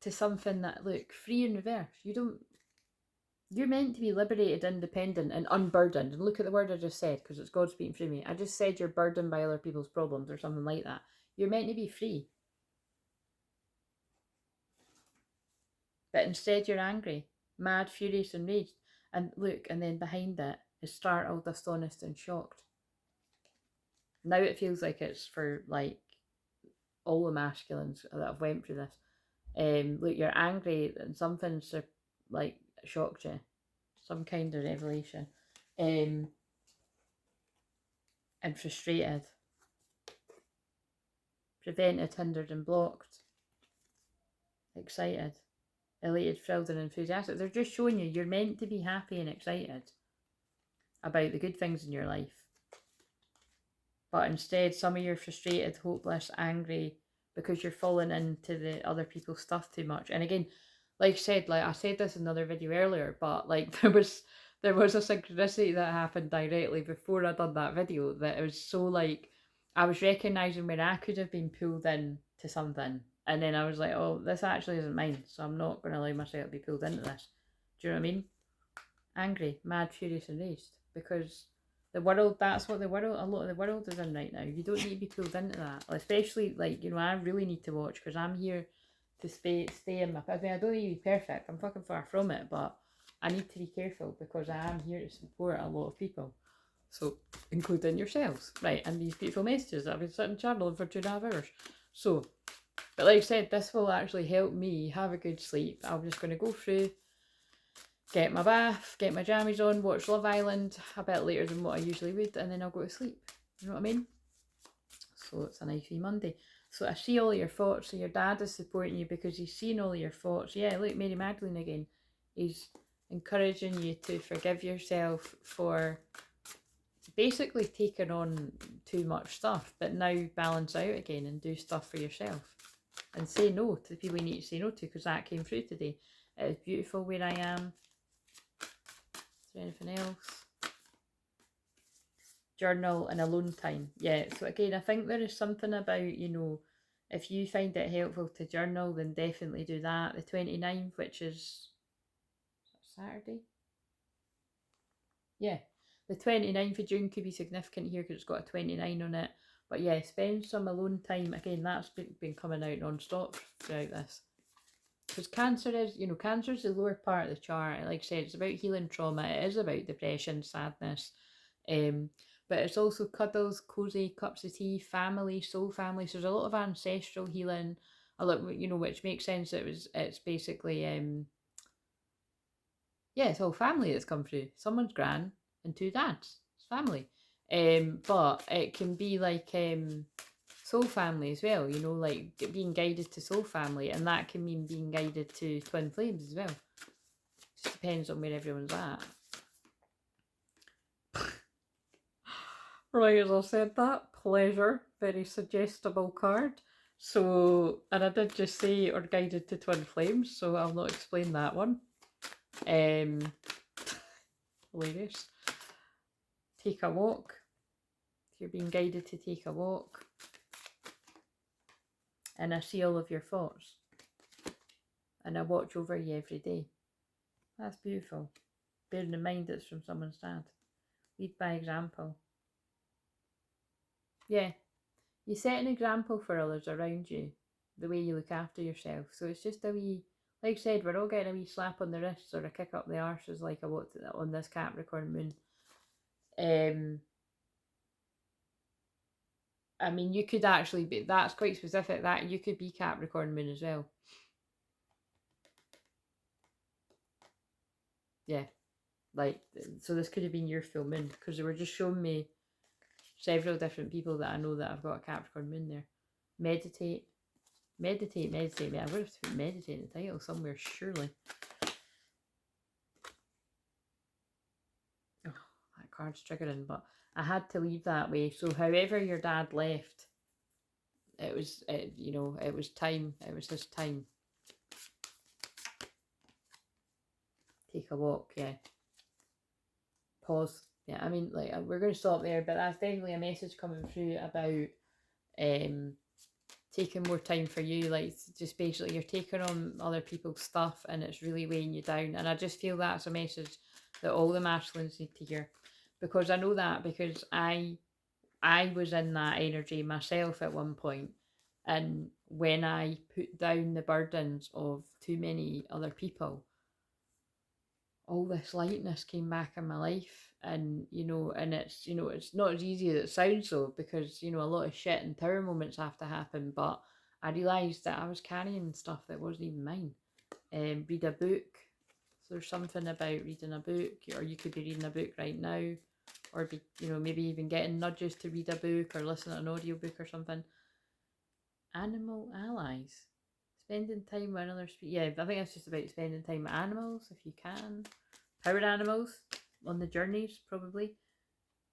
to something that, look, free in reverse. You're meant to be liberated, independent, and unburdened. And look at the word I just said, because it's God speaking through me. I just said you're burdened by other people's problems or something like that. You're meant to be free. But instead you're angry, mad, furious, enraged. And look, and then behind it is startled, astonished, and shocked. Now it feels like it's for like all the masculines that have went through this. Look, you're angry and something's like shocked you, some kind of revelation, and frustrated, prevented, hindered, and blocked, excited, elated, thrilled, and enthusiastic. They're just showing you you're meant to be happy and excited about the good things in your life. But instead, some of you are frustrated, hopeless, angry because you're falling into the other people's stuff too much. And again, like I said this in another video earlier, but like there was a synchronicity that happened directly before I done that video that it was so like I was recognizing where I could have been pulled in to something, and then I was like, oh, this actually isn't mine, so I'm not going to allow myself to be pulled into this. Do you know what I mean? Angry, mad, furious, and enraged because the world, that's what a lot of the world is in right now. You don't need to be pulled into that. Especially, like, you know, I really need to watch because I'm here to stay in my... I mean, I don't need to be perfect. I'm fucking far from it, but I need to be careful because I am here to support a lot of people. So, including yourselves. Right, and these beautiful messages that I've been sitting channeling for 2.5 hours. So, but like I said, this will actually help me have a good sleep. I'm just going to go through, get my bath, get my jammies on, watch Love Island a bit later than what I usually would, and then I'll go to sleep. You know what I mean? So it's a nice wee Monday. So I see all your thoughts. So your dad is supporting you because he's seen all your thoughts. Yeah, look, Mary Magdalene again. He's encouraging you to forgive yourself for basically taking on too much stuff, but now balance out again and do stuff for yourself. And say no to the people you need to say no to, because that came through today. It is beautiful where I am. Is there anything else? Journal and alone time. Yeah, so again, I think there is something about, you know, if you find it helpful to journal, then definitely do that. The 29th, which is Saturday? Yeah, the 29th of June could be significant here because it's got a 29 on it. But yeah, spend some alone time. Again, that's been coming out non-stop throughout this. Because cancer is, you know, cancer is the lower part of the chart. Like I said, it's about healing trauma. It is about depression, sadness. But it's also cuddles, cozy, cups of tea, family, soul family. So there's a lot of ancestral healing. A lot, you know, which makes sense. It's basically, yeah, it's all family that's come through. Someone's gran and 2 dads. It's family. But it can be like soul family as well, you know, like being guided to soul family, and that can mean being guided to twin flames as well. Just depends on where everyone's at. Right, as I said that, pleasure, very suggestible card. So, and I did just say or guided to twin flames, so I'll not explain that one. Hilarious. Take a walk. If you're being guided to take a walk. And I see all of your thoughts. And I watch over you every day. That's beautiful. Bearing in mind it's from someone's dad. Lead by example. Yeah. You set an example for others around you. The way you look after yourself. So it's just a wee... Like I said, we're all getting a wee slap on the wrists or a kick up the arse as like a what on this Capricorn moon. I mean, you could actually be, that's quite specific, that you could be Capricorn moon as well. Yeah. Like, so this could have been your full moon, because they were just showing me several different people that I know that have got a Capricorn moon there. Meditate. Meditate. I would have to put meditate in the title somewhere, surely. Oh, that card's triggering, but I had to leave that way. So however your dad left, it was time. It was his time. Take a walk, yeah. Pause. Yeah, I mean, like, we're going to stop there, but that's definitely a message coming through about taking more time for you. Like, just basically you're taking on other people's stuff and it's really weighing you down. And I just feel that's a message that all the masculines need to hear, because I know that, because I was in that energy myself at one point, and when I put down the burdens of too many other people, all this lightness came back in my life. And it's not as easy as it sounds, though, because a lot of shit and tower moments have to happen. But I realised that I was carrying stuff that wasn't even mine. Read a book. So there's something about reading a book, or you could be reading a book right now, or be maybe even getting nudges to read a book or listen to an audiobook or something. Animal allies. Spending time with another yeah, I think it's just about spending time with animals if you can. Powered animals on the journeys, probably.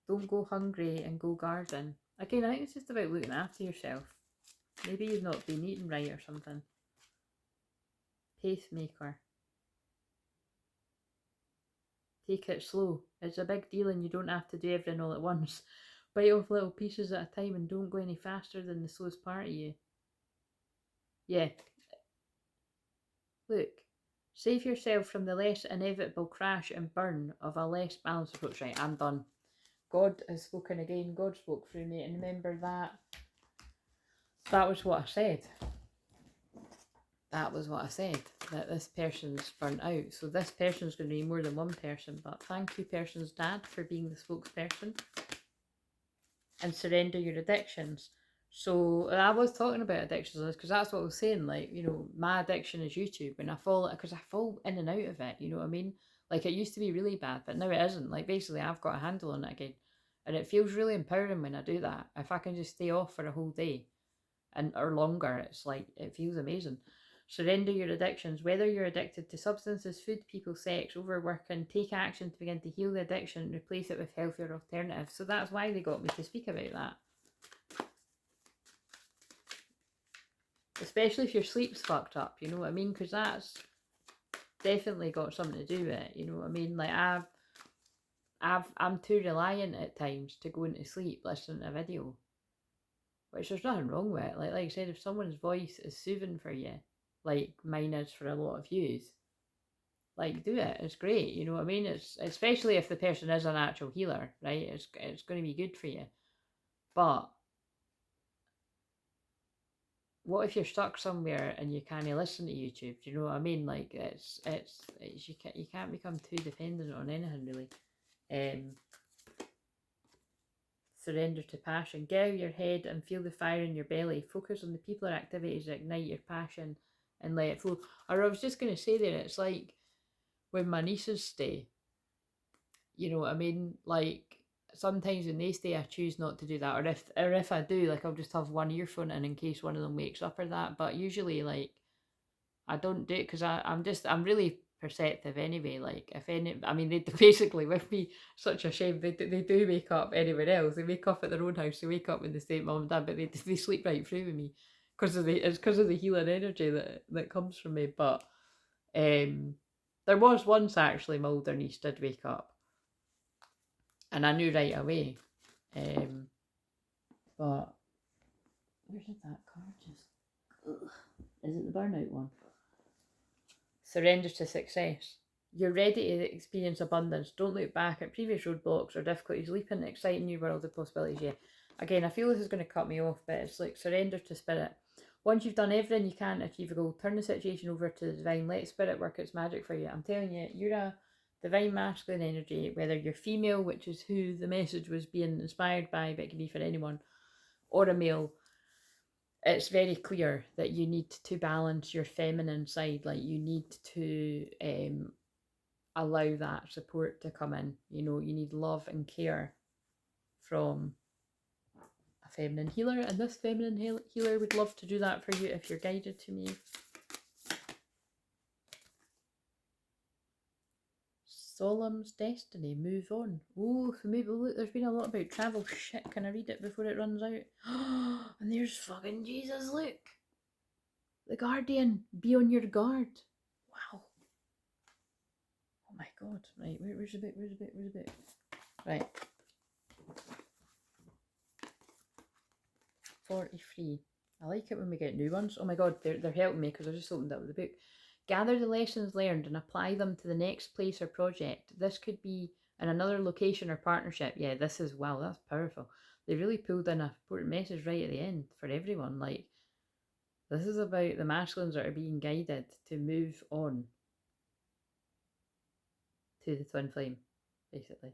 Don't go hungry and go garden. Again, I think it's just about looking after yourself. Maybe you've not been eating right or something. Pacemaker. Take it slow. It's a big deal and you don't have to do everything all at once. Bite off little pieces at a time and don't go any faster than the slowest part of you. Yeah. Look. Save yourself from the less inevitable crash and burn of a less balanced approach. Right, I'm done. God has spoken again. God spoke through me. And remember that was what I said. That was what I said. That this person's burnt out. So this person's going to be more than one person. But thank you, person's dad, for being the spokesperson. And surrender your addictions. So I was talking about addictions because that's what I was saying. Like, my addiction is YouTube, and I fall in and out of it. You know what I mean? Like, it used to be really bad, but now it isn't. Like, basically, I've got a handle on it again, and it feels really empowering when I do that. If I can just stay off for a whole day, or longer, it's like it feels amazing. Surrender your addictions, whether you're addicted to substances, food, people, sex, overworking. Take action to begin to heal the addiction and replace it with healthier alternatives. So that's why they got me to speak about that. Especially if your sleep's fucked up, you know what I mean? Because that's definitely got something to do with it, you know what I mean? Like, I'm too reliant at times to go into sleep listening to a video, which there's nothing wrong with it. Like I said, if someone's voice is soothing for you, like mine is for a lot of yous, like, do it. It's great, you know what I mean? It's especially if the person is an actual healer, right? It's going to be good for you. But what if you're stuck somewhere and you can't listen to YouTube? Do you know what I mean? Like, it's you can't become too dependent on anything, really. Surrender to passion. Get out of your head and feel the fire in your belly. Focus on the people or activities that ignite your passion and let it flow. Or I was just going to say there, it's like when my nieces stay, you know what I mean? Like, sometimes when they stay, I choose not to do that. Or if I do, like, I'll just have one earphone in case one of them wakes up or that. But usually, like, I don't do it because I'm really perceptive anyway. Like, if any, I mean, they basically, with me, such a shame, they do wake up anywhere else. They wake up at their own house. They wake up when they stay at mum and dad, but they sleep right through with me it's because of the healing energy that comes from me. But there was once actually my older niece did wake up, and I knew right away. But where did that card just? Ugh. Is it the burnout one? Surrender to success. You're ready to experience abundance. Don't look back at previous roadblocks or difficulties. Leap into an exciting new world of possibilities. Yeah. Again, I feel this is going to cut me off, but it's like surrender to spirit. Once you've done everything you can to achieve a goal, turn the situation over to the divine. Let spirit work its magic for you. I'm telling you, you're a divine masculine energy, whether you're female, which is who the message was being inspired by, but it can be for anyone, or a male. It's very clear that you need to balance your feminine side. Like, you need to allow that support to come in. You know, you need love and care from a feminine healer, and this feminine healer would love to do that for you if you're guided to me. Solemn's destiny, move on. Oh, so maybe, look, there's been a lot about travel. Shit, can I read it before it runs out? And there's fucking Jesus, look. The Guardian, be on your guard. Wow. Oh my god. Right, where's the bit? Right. 43. I like it when we get new ones. Oh my god, they're helping me because I just opened up the book. Gather the lessons learned and apply them to the next place or project. This could be in another location or partnership. Yeah, this is, wow, that's powerful. They really pulled in a important message right at the end for everyone. Like, this is about the masculines that are being guided to move on to the twin flame, basically.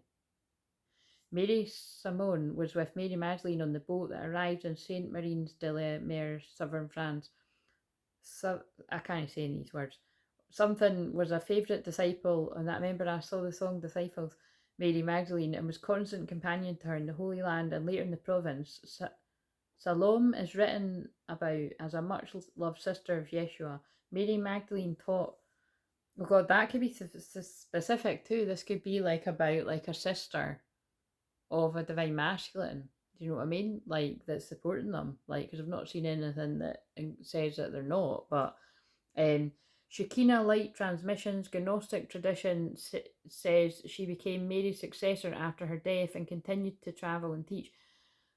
Mary Simone was with Mary Magdalene on the boat that arrived in Saint Marines de la Mer, southern France. So, I can't say these words. Something was a favourite disciple, and that member I saw the song Disciples, Mary Magdalene, and was constant companion to her in the Holy Land and later in the province. Salome is written about as a much loved sister of Yeshua. Mary Magdalene taught, oh god, that could be specific too. This could be like about like a sister of a divine masculine. Do you know what I mean? Like, that's supporting them. Like, because I've not seen anything that says that they're not. But Shekinah Light Transmissions, Gnostic tradition says she became Mary's successor after her death and continued to travel and teach.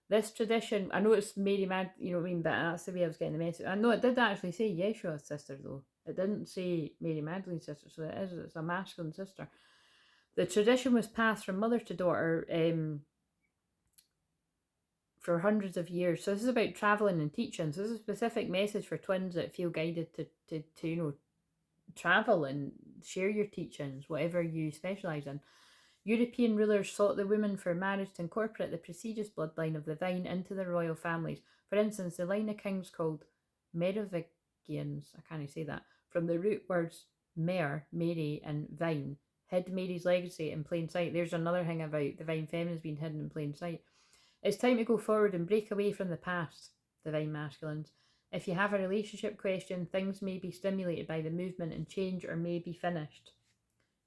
This tradition, I know it's Mary you know what I mean, but that's the way I was getting the message. I know it did actually say Yeshua's sister though. It didn't say Mary Magdalene's sister, so it's a masculine sister. The tradition was passed from mother to daughter for hundreds of years. So this is about traveling and teaching. So this is a specific message for twins that feel guided to you know, travel and share your teachings, whatever you specialise in. European rulers sought the women for marriage to incorporate the prestigious bloodline of the vine into their royal families. For instance, the line of kings called Merovingians, I can't say that, from the root words mer, Mary, and vine, hid Mary's legacy in plain sight. There's another thing about divine feminines being hidden in plain sight. It's time to go forward and break away from the past, divine masculines. If you have a relationship question, things may be stimulated by the movement and change or may be finished.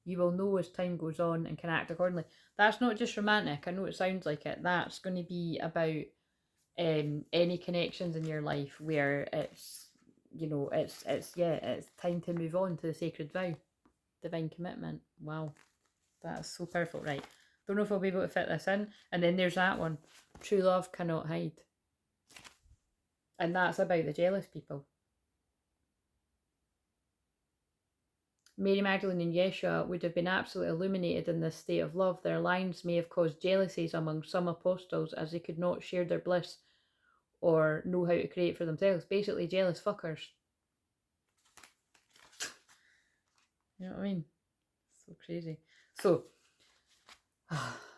You will know as time goes on and can act accordingly. That's not just romantic. I know it sounds like it. That's going to be about any connections in your life where it's, you know, it's time to move on to the sacred vow, divine commitment. Wow, that's so powerful. Right, don't know if I'll be able to fit this in. And then there's that one, true love cannot hide, and that's about the jealous people. Mary Magdalene and Yeshua would have been absolutely illuminated in this state of love. Their lines may have caused jealousies among some apostles as they could not share their bliss or know how to create for themselves. Basically, jealous fuckers. You know what I mean? So crazy. So,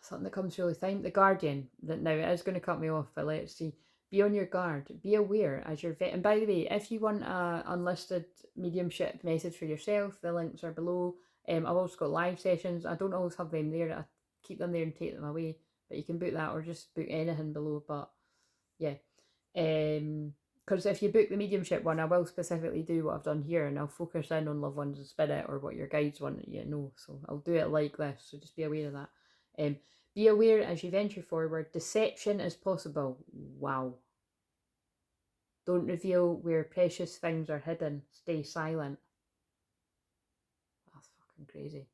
something that comes really time. The Guardian. That now it is going to cut me off, but let's see. Be on your guard. Be aware as you're and by the way, if you want a unlisted mediumship message for yourself, the links are below. I've also got live sessions. I don't always have them there. I keep them there and take them away. But you can book that or just book anything below. But yeah, because if you book the mediumship one, I will specifically do what I've done here, and I'll focus in on loved ones and spirit or what your guides want you to know. So I'll do it like this. So just be aware of that. Be aware as you venture forward. Deception is possible. Wow. Don't reveal where precious things are hidden. Stay silent. That's fucking crazy.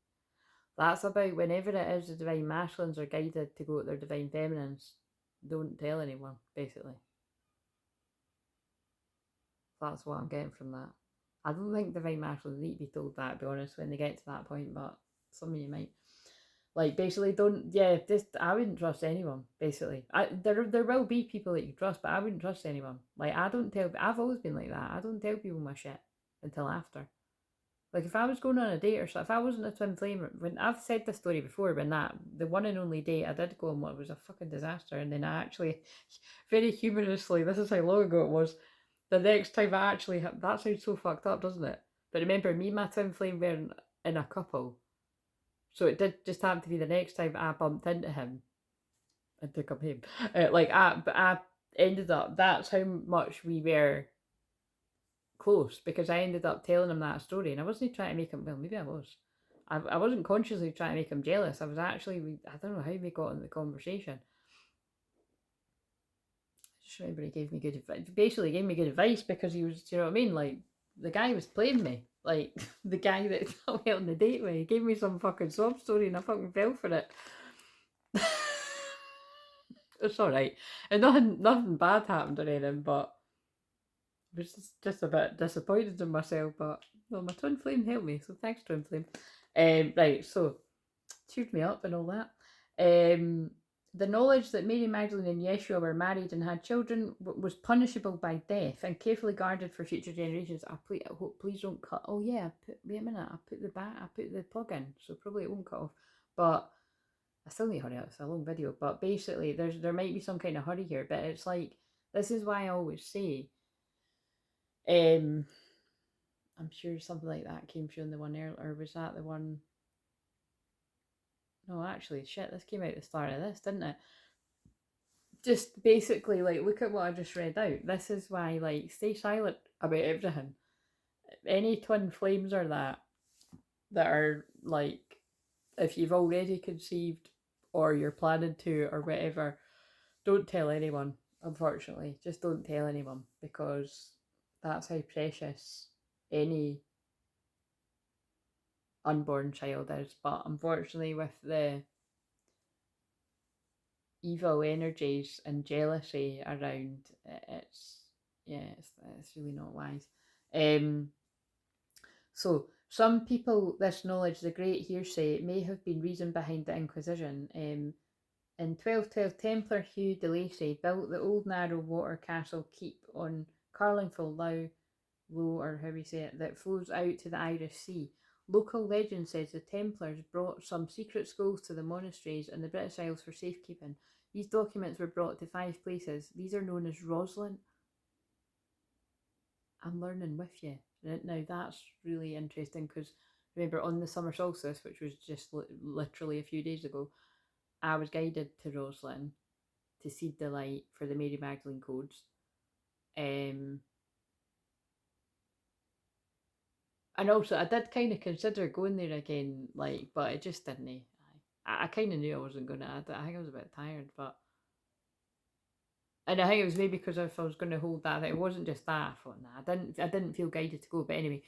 That's about whenever it is the divine masculines are guided to go to their divine feminines. Don't tell anyone, basically. That's what I'm getting from that. I don't think divine masculines need to be told that, to be honest, when they get to that point, but some of you might. Like, basically, I wouldn't trust anyone, basically. There will be people that you trust, but I wouldn't trust anyone. Like, I've always been like that. I don't tell people my shit until after. Like, if I was going on a date or something, if I wasn't a twin flame, when I've said this story before, when the one and only date I did go on, what was a fucking disaster, and then I actually, very humorously, this is how long ago it was, the next time I actually, that sounds so fucked up, doesn't it? But remember, me and my twin flame were in a couple. So it did just happen to be the next time I bumped into him and took him home. I ended up, that's how much we were close, because I ended up telling him that story, and I wasn't trying to make him, well, maybe I was. I wasn't consciously trying to make him jealous. I was actually, I don't know how we got into the conversation. I just remember he gave me good advice. Basically, gave me good advice because he was, you know what I mean? Like, the guy was playing me. Like, the guy that I went on the date with, he gave me some fucking sob story and I fucking fell for it. It's alright. And nothing bad happened or anything, but I was just a bit disappointed in myself. But, well, my twin flame helped me, so thanks, twin flame. Right, so, cheered me up and all that. The knowledge that Mary Magdalene and Yeshua were married and had children was punishable by death and carefully guarded for future generations. I hope, please don't cut. Oh yeah, wait a minute. I put the plug in, so probably it won't cut off. But I still need to hurry up. It's a long video. But basically, there might be some kind of hurry here. But it's like, this is why I always say, I'm sure something like that came through in the one earlier. Or was that the one? No, actually, shit, this came out at the start of this, didn't it? Just basically, like, look at what I just read out. This is why, like, stay silent about everything. Any twin flames or that are, like, if you've already conceived or you're planning to or whatever, don't tell anyone, unfortunately. Just don't tell anyone, because that's how precious any unborn child is. But unfortunately, with the evil energies and jealousy around, it's, yeah, it's really not wise. So some people, this knowledge, the great hearsay, may have been reason behind the Inquisition. In 1212, Templar Hugh de Lacy built the old narrow water castle keep on Carlingford Low, or how we say it, that flows out to the Irish Sea. Local legend says the Templars brought some secret scrolls to the monasteries in the British Isles for safekeeping. These documents were brought to 5 places. These are known as Roslin. I'm learning with you. Now that's really interesting, because remember, on the summer solstice, which was just literally a few days ago, I was guided to Roslin to seed the light for the Mary Magdalene codes. And also, I did kind of consider going there again, like, but it just didn't. I kind of knew I wasn't going to. I think I was a bit tired, but. And I think it was maybe because if I was going to hold that, it wasn't just that. I thought, nah, I didn't feel guided to go. But anyway,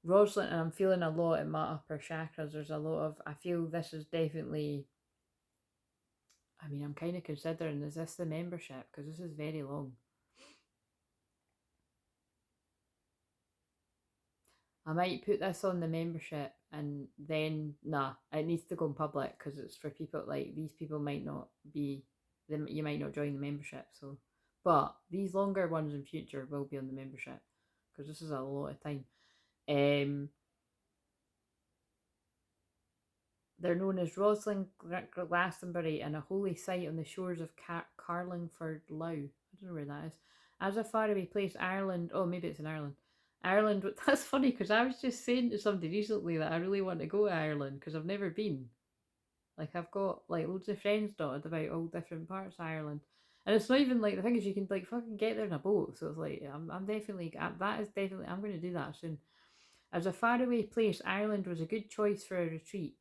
Roslyn, and I'm feeling a lot in my upper chakras. There's a lot of, I feel this is definitely, I mean, I'm kind of considering, is this the membership? Because this is very long. I might put this on the membership, and then, nah, it needs to go in public, because it's for people, like, these people might not be, you might not join the membership, so, but these longer ones in future will be on the membership, because this is a lot of time. They're known as Roslin, Glastonbury, and a holy site on the shores of Carlingford Lough. I don't know where that is. As a faraway place, Ireland, oh, maybe it's in Ireland. Ireland, that's funny, because I was just saying to somebody recently that I really want to go to Ireland, because I've never been. Like, I've got, like, loads of friends dotted about all different parts of Ireland. And it's not even, like, the thing is, you can, like, fucking get there in a boat. So it's like, I'm definitely, that is definitely, I'm going to do that soon. As a faraway place, Ireland was a good choice for a retreat.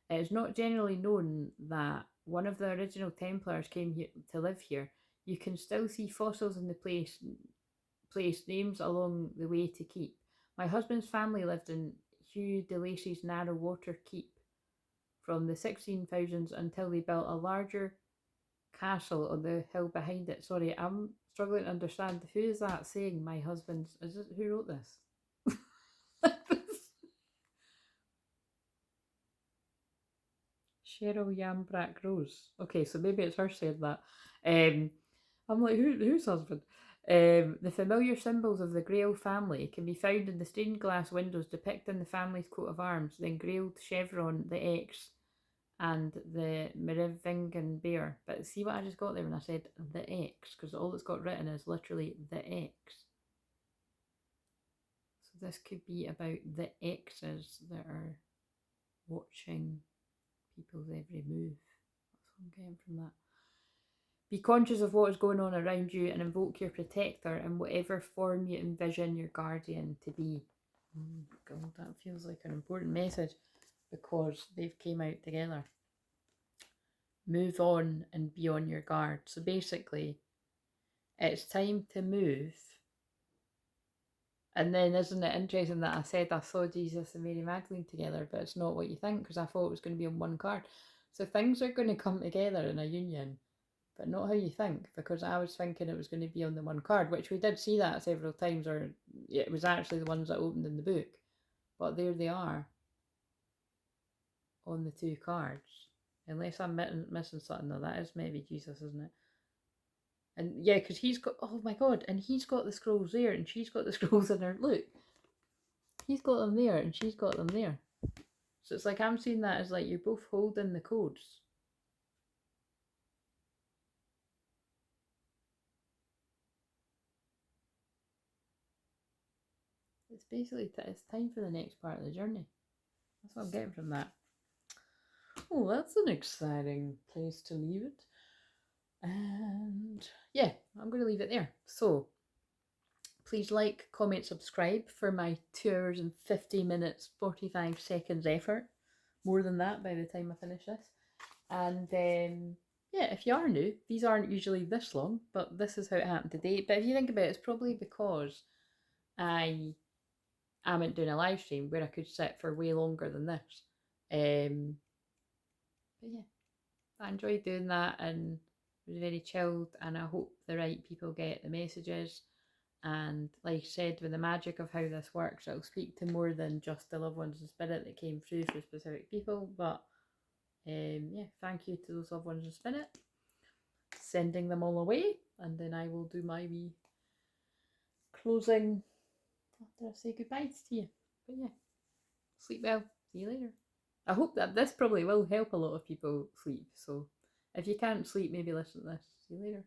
It is not generally known that one of the original Templars came here to live here. You can still see fossils in the place names along the way to keep. My husband's family lived in Hugh de Lacy's narrow water keep from the 16,000s until they built a larger castle on the hill behind it. Sorry, I'm struggling to understand. Who is that saying my husband's? Is it, who wrote this? Cheryl Yambrack Rose. Okay, so maybe it's her saying that. I'm like, whose husband? The familiar symbols of the Grail family can be found in the stained glass windows depicting the family's coat of arms, the engraved chevron, the X, and the Merovingian bear. But see what I just got there when I said the X, because all that's got written is literally the X. So this could be about the X's that are watching people's every move. That's what I'm getting from that. Be conscious of what is going on around you and invoke your protector in whatever form you envision your guardian to be. God, that feels like an important message because they've came out together. Move on and be on your guard. So basically, it's time to move. And then isn't it interesting that I said I saw Jesus and Mary Magdalene together, but it's not what you think, because I thought it was going to be on one card. So things are going to come together in a union, but not how you think, because I was thinking it was going to be on the one card, which we did see that several times, or it was actually the ones that opened in the book. But there they are on the two cards. Unless I'm missing something, though, that is maybe Jesus, isn't it? And yeah, because he's got, oh my god, and he's got the scrolls there, and she's got the scrolls in her. Look, he's got them there, and she's got them there. So it's like I'm seeing that as like you're both holding the codes. It's basically it's time for the next part of the journey. That's what I'm getting from that. Oh, that's an exciting place to leave it. And yeah, I'm going to leave it there. So please like, comment, subscribe for my 2 hours and 50 minutes, 45 seconds effort. More than that by the time I finish this. And yeah, if you are new, these aren't usually this long, but this is how it happened today. But if you think about it, it's probably because I am doing a live stream where I could sit for way longer than this. But yeah, I enjoyed doing that and it was very chilled, and I hope the right people get the messages. And like I said, with the magic of how this works, it'll speak to more than just the loved ones in spirit that came through for specific people. But yeah, thank you to those loved ones in spirit. Sending them all away, and then I will do my wee closing after I say goodbyes to you. But yeah, sleep well. See you later. I hope that this probably will help a lot of people sleep. So if you can't sleep, maybe listen to this. See you later.